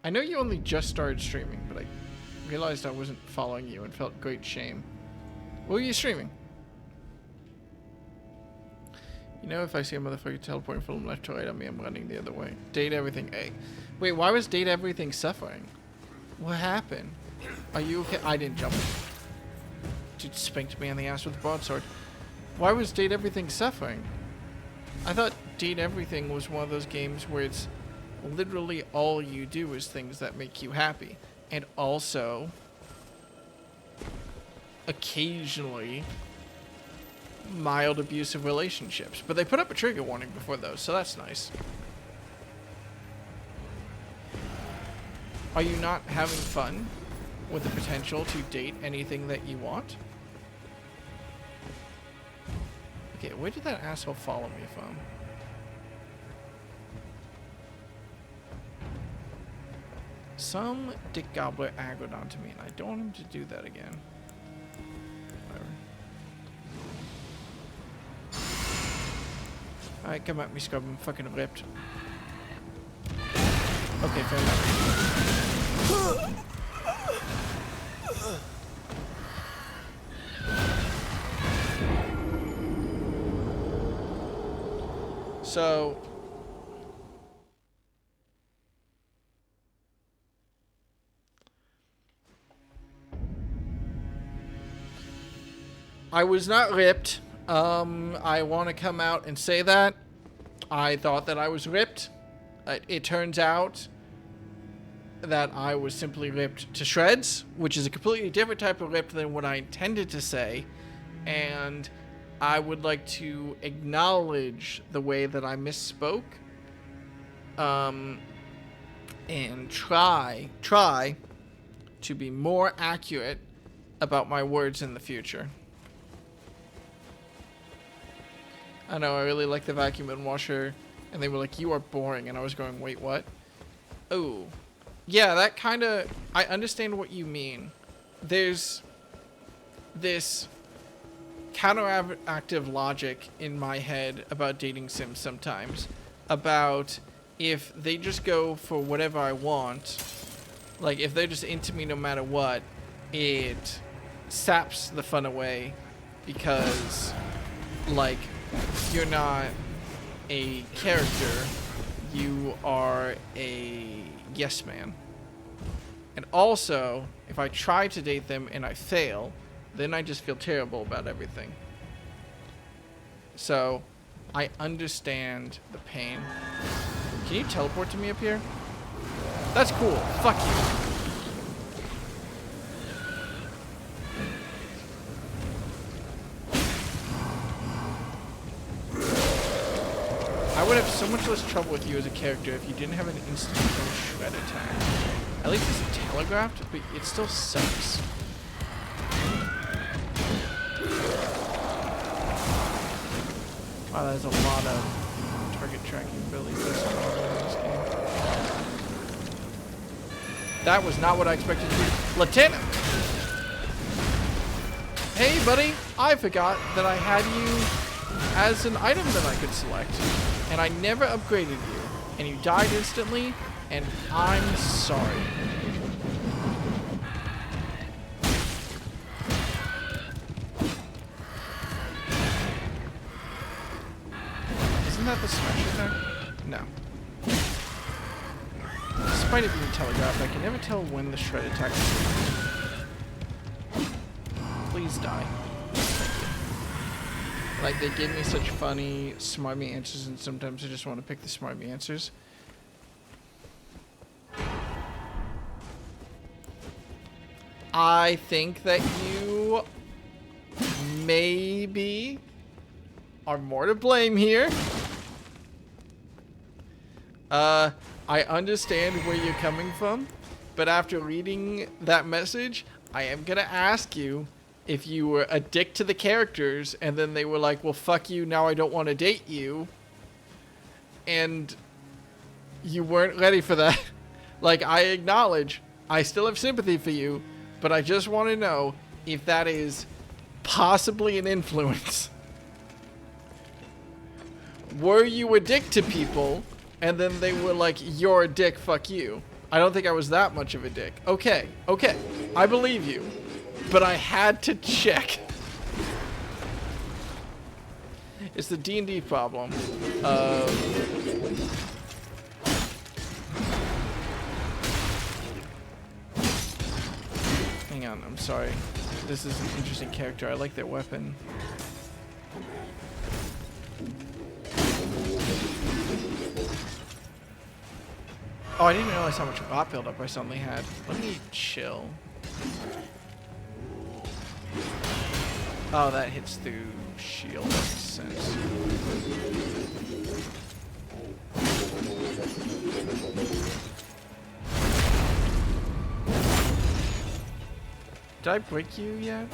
I know you only just started streaming, but I realized I wasn't following you and felt great shame. What were you streaming? You know, if I see a motherfucker teleporting from left to right on me, I'm running the other way. Date everything A. Wait, why was date everything suffering? What happened? Are you okay? I didn't jump. Dude spanked me on the ass with a broadsword. Why was date everything suffering? I thought date everything was one of those games where it's literally all you do is things that make you happy. And also, occasionally, mild abusive relationships. But they put up a trigger warning before those, so that's nice. Are you not having fun with the potential to date anything that you want? Okay, where did that asshole follow me from? Some dick gobbler aggroed onto me, and I don't want him to do that again. Whatever. Alright, come at me, scrub. I'm fucking ripped. Okay, fair enough. So, I was not ripped. I want to come out and say that. I thought that I was ripped. It turns out that I was simply ripped to shreds, which is a completely different type of rip than what I intended to say. And I would like to acknowledge the way that I misspoke. And try to be more accurate about my words in the future. I know I really like the vacuum and washer, and they were like, "You are boring," and I was going, "Wait, what?" Oh, yeah, that kind of, I understand what you mean. There's this counteractive logic in my head about dating sims sometimes, about if they just go for whatever I want, like if they're just into me no matter what, it saps the fun away, because like you're not a character, you are a yes man. And also, if I try to date them and I fail, then I just feel terrible about everything. So I understand the pain. Can you teleport to me up here? That's cool. Fuck you. I would have so much less trouble with you as a character if you didn't have an instant kill shred attack. At least it's telegraphed, but it still sucks. Wow, there's a lot of target tracking abilities in this game. That was not what I expected to do. Lieutenant! Hey, buddy! I forgot that I had you as an item that I could select. And I never upgraded you. And you died instantly, and I'm sorry. Isn't that the smash attack? No. Despite it being telegraphed, I can never tell when the shred attack is. Please die. Like, they give me such funny, smarmy answers, and sometimes I just want to pick the smarmy answers. I think that you maybe are more to blame here. I understand where you're coming from, but after reading that message, I am gonna ask you if you were a dick to the characters, and then they were like, well, fuck you, now I don't want to date you. And you weren't ready for that. Like, I acknowledge, I still have sympathy for you, but I just want to know if that is possibly an influence. Were you a dick to people, and then they were like, you're a dick, fuck you? I don't think I was that much of a dick. Okay, I believe you. But I had to check. It's the D&D problem. Hang on, I'm sorry. This is an interesting character. I like their weapon. Oh, I didn't realize how much bot buildup I suddenly had. Let me chill. Oh, that hits through shield. That makes sense. Did I break you yet?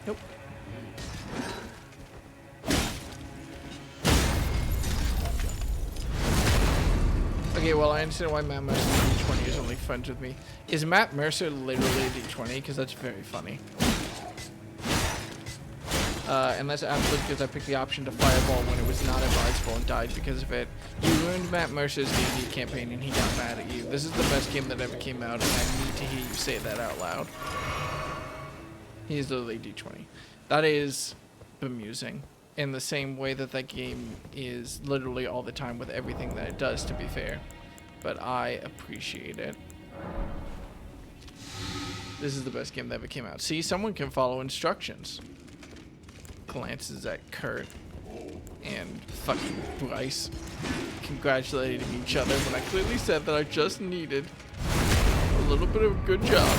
Nope. Okay, well, I understand why Matt Mercer D20 is only friends with me. Is Matt Mercer literally D20? Because that's very funny. And that's absolutely because I picked the option to fireball when it was not advisable and died because of it. You ruined Matt Mercer's D&D campaign and he got mad at you. This is the best game that ever came out, and I need to hear you say that out loud. He's literally D20. That is bemusing. In the same way that that game is literally all the time with everything that it does, to be fair. But I appreciate it. This is the best game that ever came out. See, someone can follow instructions. Glances at Kurt and fucking Bryce congratulating each other when I clearly said that I just needed little bit of a good job.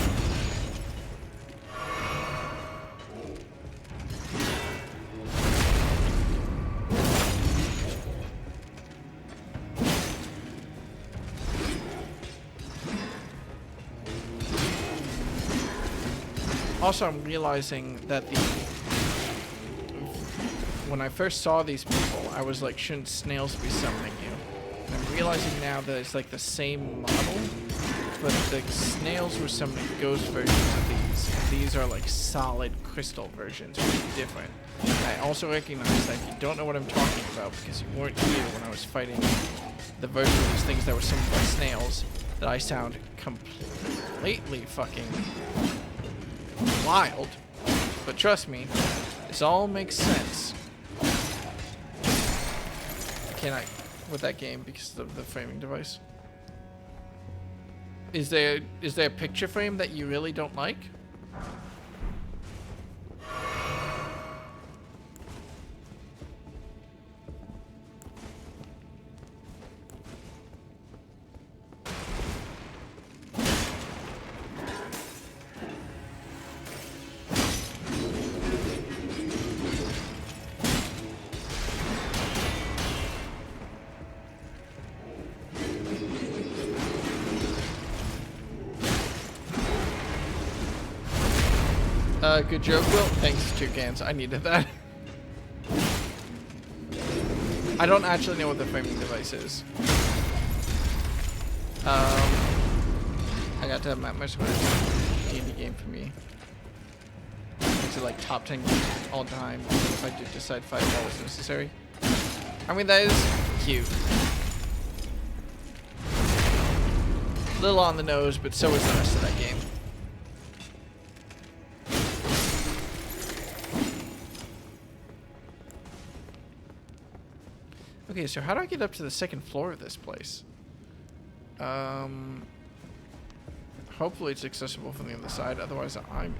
Also, I'm realizing that when I first saw these people, I was like, shouldn't snails be summoning you? And I'm realizing now that it's like the same model, but the snails were summoning ghost versions of these. These are like solid crystal versions, which is different. And I also recognize that if you don't know what I'm talking about, because you weren't here when I was fighting the version of these things that were summoned by snails, that I sound completely fucking wild. But trust me, this all makes sense. Can I with that game because of the framing device? Is there a picture frame that you really don't like? Good joke, Will. Thanks, Toucans. I needed that. I don't actually know what the framing device is. I got to have my D&D game for me. It's like top 10 games all time if I did decide Fireball was necessary. I mean, that is cute. A little on the nose, but so is the rest of that game. Okay, so how do I get up to the second floor of this place? Hopefully it's accessible from the other side. Otherwise, I'm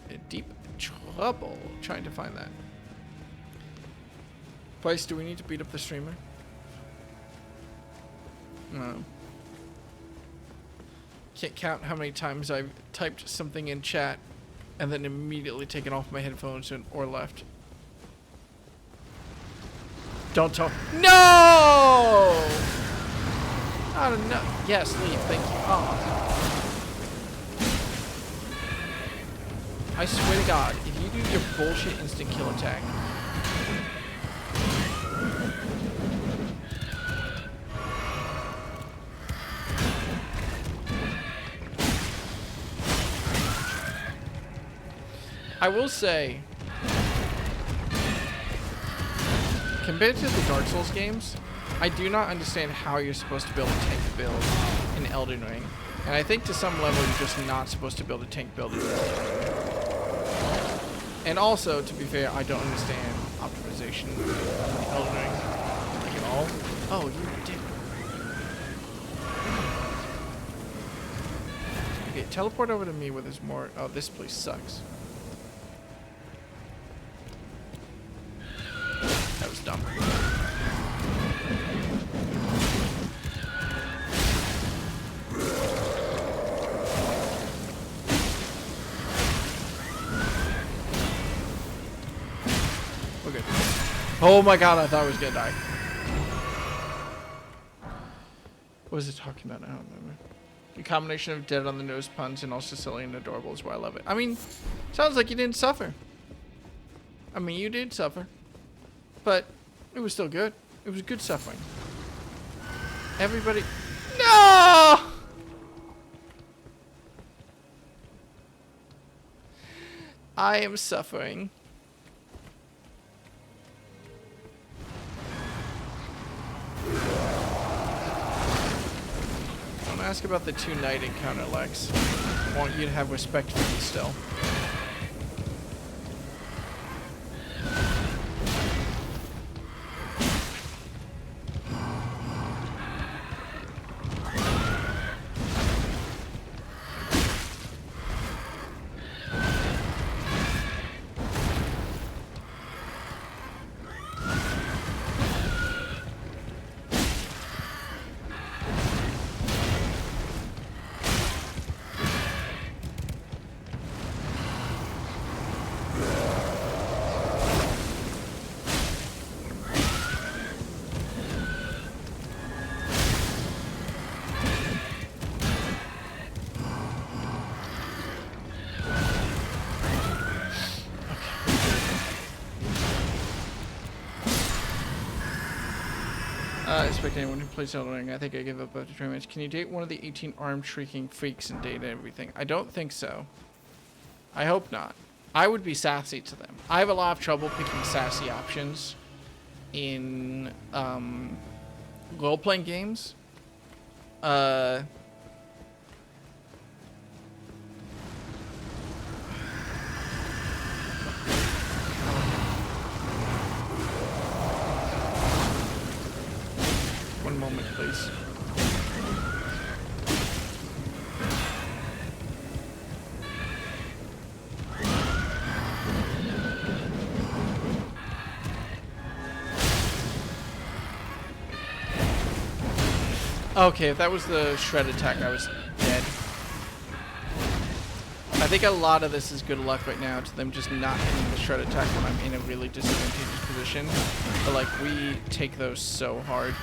in deep trouble trying to find that. Price, do we need to beat up the streamer? No. Can't count how many times I've typed something in chat and then immediately taken off my headphones or left. Don't talk. No! I don't know. Yes, leave. Thank you. Oh. I swear to God, if you do your bullshit instant kill attack. I will say, compared to the Dark Souls games, I do not understand how you're supposed to build a tank build in Elden Ring. And I think to some level you're just not supposed to build a tank build in Elden Ring. And also, to be fair, I don't understand optimization in Elden Ring, like at all. Oh, you dick. Okay, teleport over to me where there's more. Oh, this place sucks. That was dumb. We're good. Oh my God, I thought I was gonna die. What was it talking about? I don't remember. The combination of dead on the nose puns and also silly and adorable is why I love it. I mean, sounds like you didn't suffer. I mean, you did suffer. But it was still good. It was good suffering. Everybody... No! I am suffering. Don't ask about the 2 night encounter, Lex. I want you to have respect for me still. respect anyone who plays Elden. I think I give up after 20 minutes. Can you date one of the 18 armed shrieking freaks and date everything? I don't think so. I hope not. I would be sassy to them. I have a lot of trouble picking sassy options in role-playing games. One moment, please. Okay, if that was the shred attack, I was dead. I think a lot of this is good luck right now to them just not hitting the shred attack when I'm in a really disadvantageous position. But like, we take those so hard.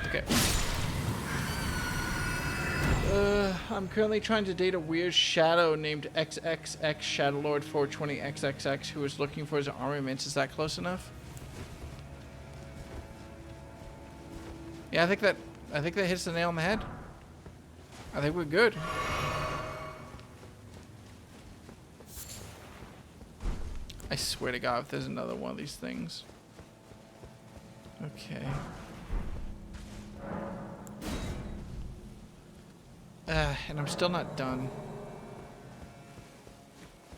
Okay. I'm currently trying to date a weird shadow named XXX Shadowlord 420XXX who is looking for his armaments. Is that close enough? Yeah, I think that hits the nail on the head. I think we're good. I swear to God, if there's another one of these things. Okay. And I'm still not done.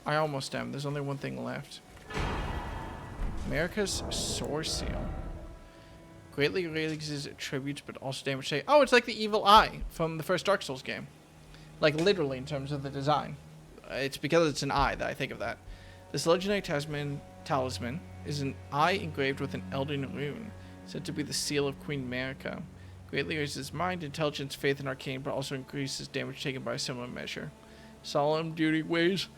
I almost am. There's only one thing left. America's Source Seal. Greatly raises attributes, but also damage take. Oh, it's like the evil eye from the first Dark Souls game. Like, literally, in terms of the design. It's because it's an eye that I think of that. This legendary talisman is an eye engraved with an Elden rune, said to be the seal of Queen America. Greatly raises mind, intelligence, faith, and arcane, but also increases damage taken by a similar measure. Solemn duty weighs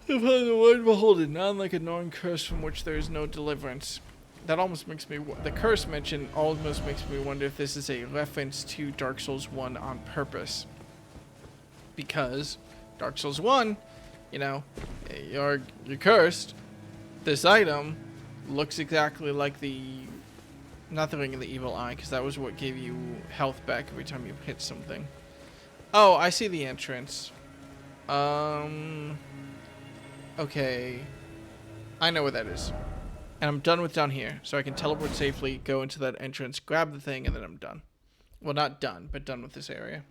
upon the one beholden, not unlike a gnawing curse from which there is no deliverance. That almost makes me... The curse mentioned almost makes me wonder if this is a reference to Dark Souls 1 on purpose. Because Dark Souls 1, you know, you're cursed. This item looks exactly like the... Not the Ring of the Evil Eye, because that was what gave you health back every time you hit something. Oh, I see the entrance. Okay. I know where that is. And I'm done with down here, so I can teleport safely, go into that entrance, grab the thing, and then I'm done. Well, not done, but done with this area.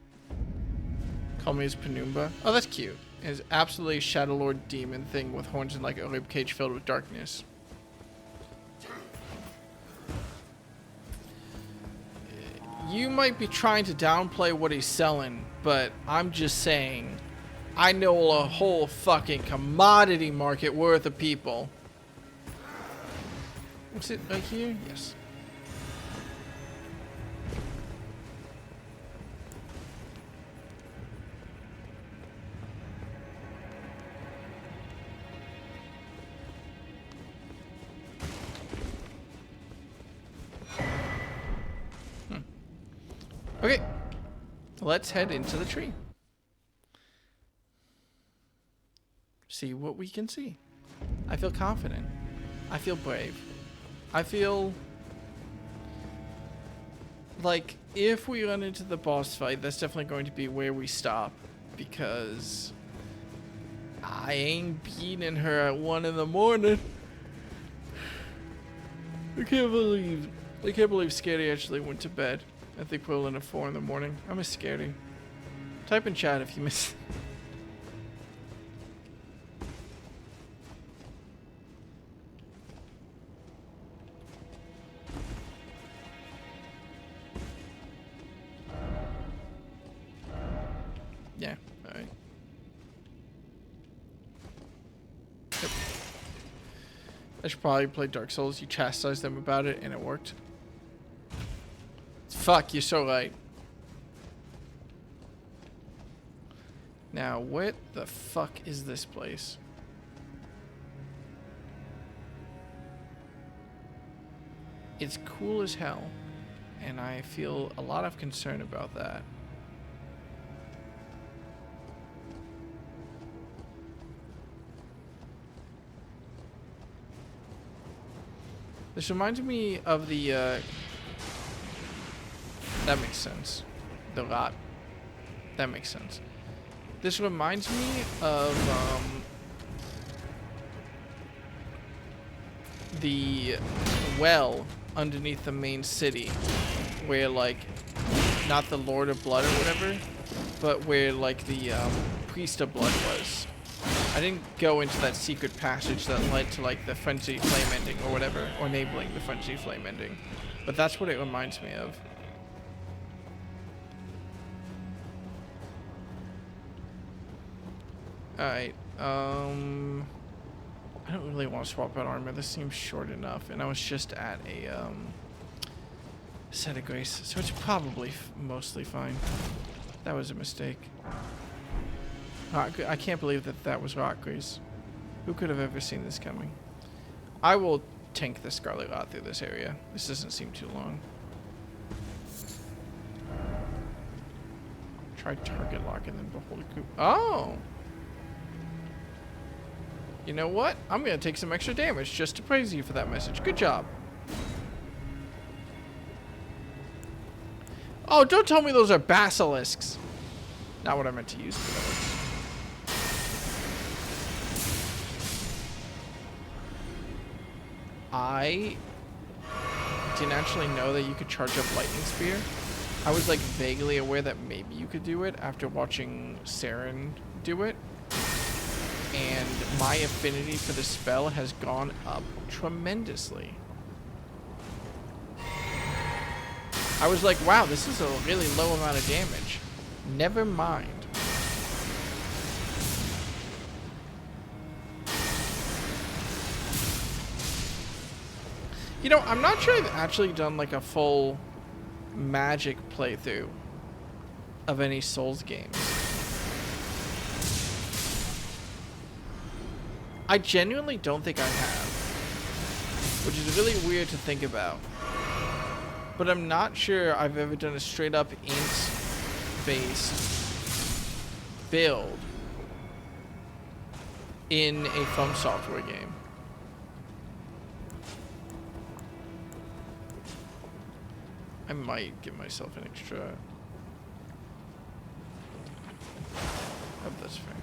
Call me as Penumbra. Oh, that's cute. It's absolutely a Shadowlord demon thing with horns and like a ribcage filled with darkness. You might be trying to downplay what he's selling, but I'm just saying, I know a whole fucking commodity market worth of people. What's it right here? Yes. Okay, let's head into the tree. See what we can see. I feel confident. I feel brave. I feel like if we run into the boss fight, that's definitely going to be where we stop, because I ain't beating her at 1 in the morning. I can't believe Scaredy actually went to bed at the equivalent of 4 in the morning. I miss Scaredy. Type in chat if you miss. Yeah, alright. Yep. I should probably play Dark Souls. You chastised them about it and it worked. Fuck, you're so right. Now, what the fuck is this place? It's cool as hell, and I feel a lot of concern about that. This reminds me of the, that makes sense. The lot. That makes sense. This reminds me of, the well underneath the main city, where, like, not the Lord of Blood or whatever, but where, like, the, Priest of Blood was. I didn't go into that secret passage that led to, like, the Frenzy Flame ending or whatever, or enabling the Frenzy Flame ending. But that's what it reminds me of. Alright, I don't really want to swap out armor. This seems short enough, and I was just at a, set of grace, so it's probably mostly fine. That was a mistake. I can't believe that that was rock grease. Who could have ever seen this coming? I will tank the Scarlet Lot through this area. This doesn't seem too long. Try target lock and then behold a coup. Oh! You know what? I'm gonna take some extra damage just to praise you for that message. Good job. Oh, don't tell me those are basilisks. Not what I meant to use for those. I didn't actually know that you could charge up Lightning Spear. I was like vaguely aware that maybe you could do it after watching Saren do it. And my affinity for the spell has gone up tremendously. I was like, wow, this is a really low amount of damage. Never mind. You know, I'm not sure I've actually done like a full Magic playthrough of any Souls games. I genuinely don't think I have, which is really weird to think about. But I'm not sure I've ever done a straight up int-based build in a From Software game. I might give myself an extra. Hope that's fair.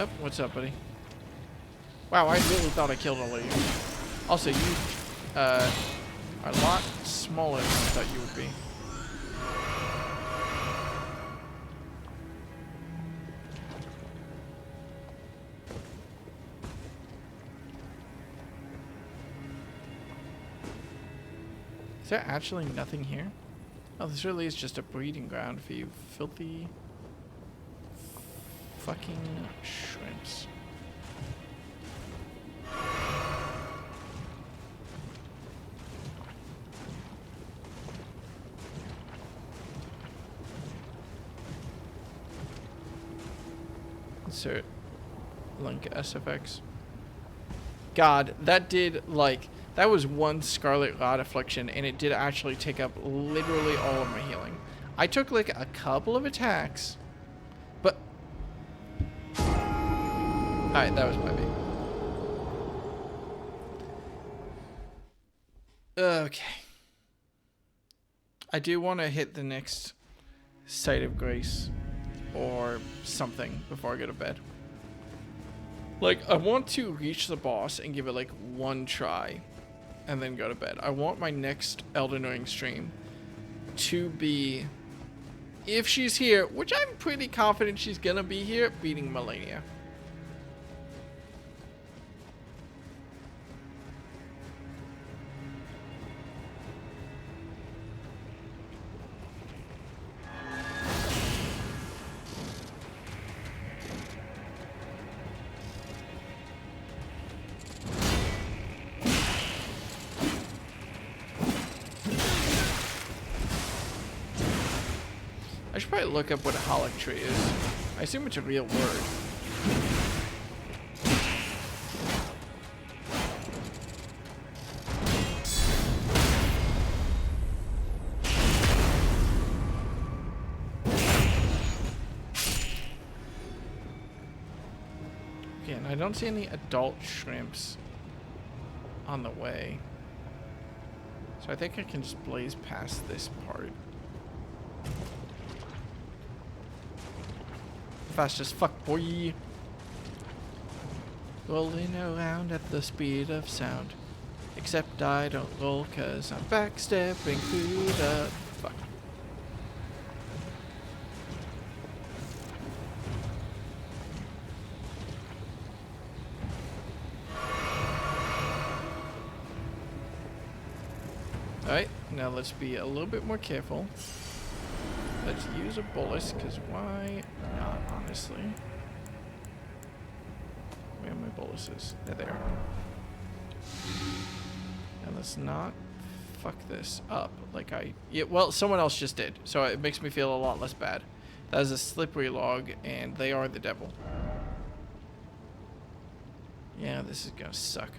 Oh, what's up, buddy? Wow, I really thought I killed all of you. Also, you are a lot smaller than I thought you would be. Is there actually nothing here? Oh, this really is just a breeding ground for you filthy fucking shrimps. Insert link SFX. God, that did like, that was one Scarlet Lot affliction, and it did actually take up literally all of my healing. I took like a couple of attacks, but alright, that was my big. Okay. I do want to hit the next Site of Grace or something before I go to bed. Like, I want to reach the boss and give it like one try and then go to bed. I want my next Elden Ring stream to be, if she's here, which I'm pretty confident she's gonna be here, beating Melania. I should probably look up what a holotree is. I assume it's a real word. Again, I don't see any adult shrimps on the way. So I think I can just blaze past this part. Fast as fuck, boy. Rolling around at the speed of sound. Except I don't roll cause I'm backstepping through the fuck. Alright, now let's be a little bit more careful. Let's use a bolus, because why not, honestly? Where are my boluses? They're there. And let's not fuck this up like well, someone else just did, so it makes me feel a lot less bad. That is a slippery log, and they are the devil. Yeah, this is gonna suck.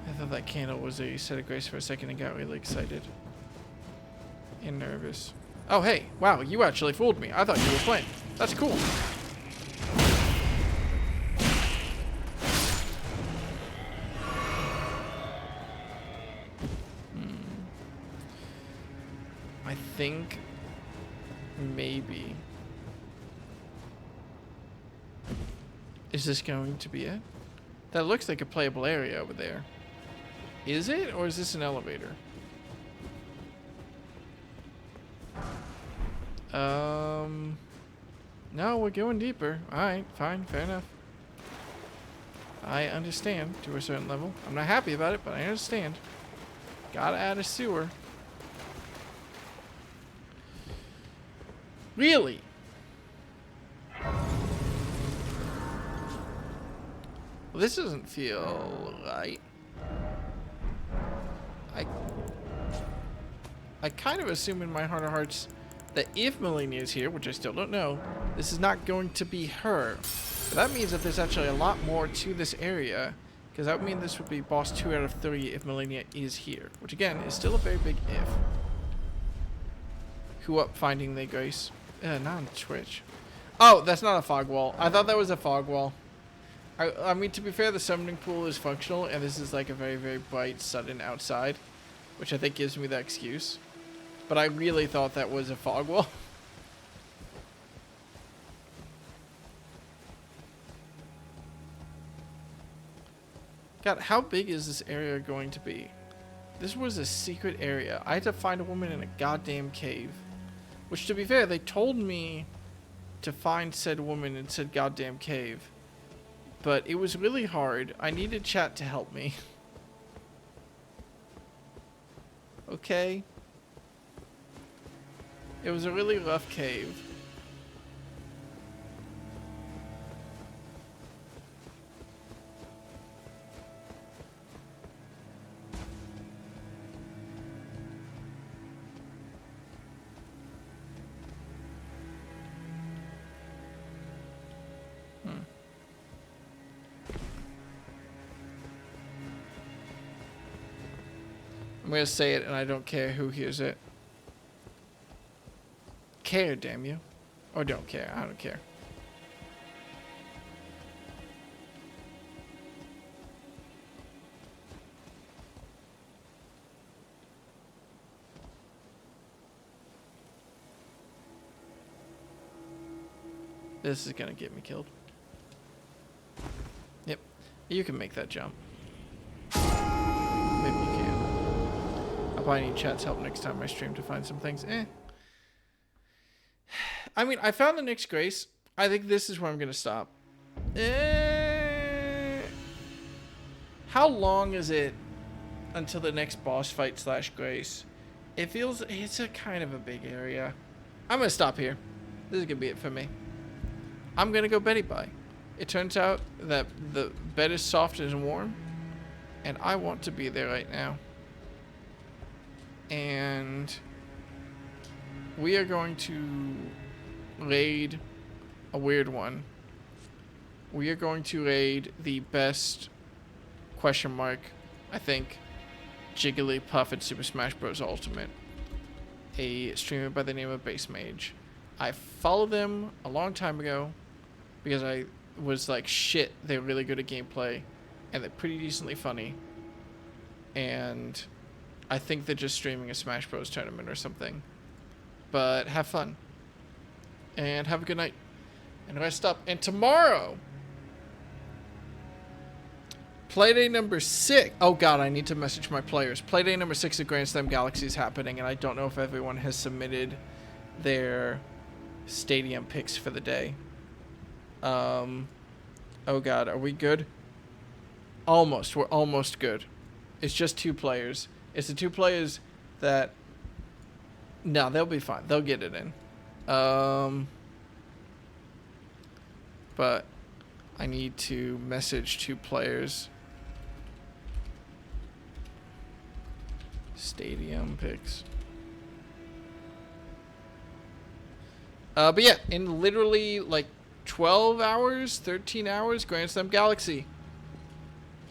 I thought that candle was a set of grace for a second and got really excited. And nervous. Oh, hey. Wow, you actually fooled me. I thought you were playing. That's cool. I think maybe. Is this going to be it? That looks like a playable area over there. Is it, or is this an elevator? No, we're going deeper. Alright, fine, fair enough. I understand to a certain level. I'm not happy about it, but I understand. Gotta add a sewer. Really? Well, this doesn't feel right. I kind of assume in my heart of hearts that if Melania is here, which I still don't know, this is not going to be her. But that means that there's actually a lot more to this area, because that would mean this would be boss 2 out of 3 if Melania is here, which again is still a very big if. Who up finding the grace? Not on Twitch. Oh, that's not a fog wall. I thought that was a fog wall. I mean, to be fair, the summoning pool is functional, and this is like a very, very bright, sudden outside, which I think gives me that excuse. But I really thought that was a fog wall. God, how big is this area going to be? This was a secret area. I had to find a woman in a goddamn cave. Which, to be fair, they told me to find said woman in said goddamn cave. But it was really hard. I needed chat to help me. Okay. It was a really rough cave. I'm gonna say it and I don't care who hears it. Care, damn you. Or don't care, I don't care. This is gonna get me killed. Yep, you can make that jump. Maybe you can. I'll probably need chat's help next time I stream to find some things. I mean, I found the next grace. I think this is where I'm gonna stop. How long is it until the next boss fight / grace? It feels, it's a kind of a big area. I'm gonna stop here. This is gonna be it for me. I'm gonna go Betty bye. It turns out that the bed is soft and warm, And I want to be there right now. And we are going to raid a weird one. We are going to raid the best question mark, I think, Jigglypuff in Super Smash Bros. Ultimate. A streamer by the name of Base Mage. I followed them a long time ago because I was like, shit, they're really good at gameplay and they're pretty decently funny. And I think they're just streaming a Smash Bros. Tournament or something. But have fun. And have a good night. And rest up. And tomorrow, Playdate number 6. Oh god, I need to message my players. Playdate number 6 of Grand Slam Galaxy is happening, and I don't know if everyone has submitted their stadium picks for the day. Oh god, are we good? Almost. We're almost good. It's just 2 players. It's the 2 players that... No, they'll be fine. They'll get it in. But I need to message 2 players. Stadium picks. But yeah, in literally like 12 hours, 13 hours, Grand Slam Galaxy.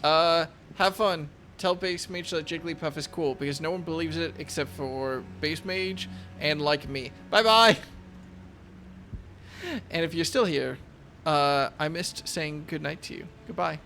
Have fun. Tell Base Mage that Jigglypuff is cool, because no one believes it except for Base Mage and like me. Bye-bye! And if you're still here, I missed saying goodnight to you. Goodbye.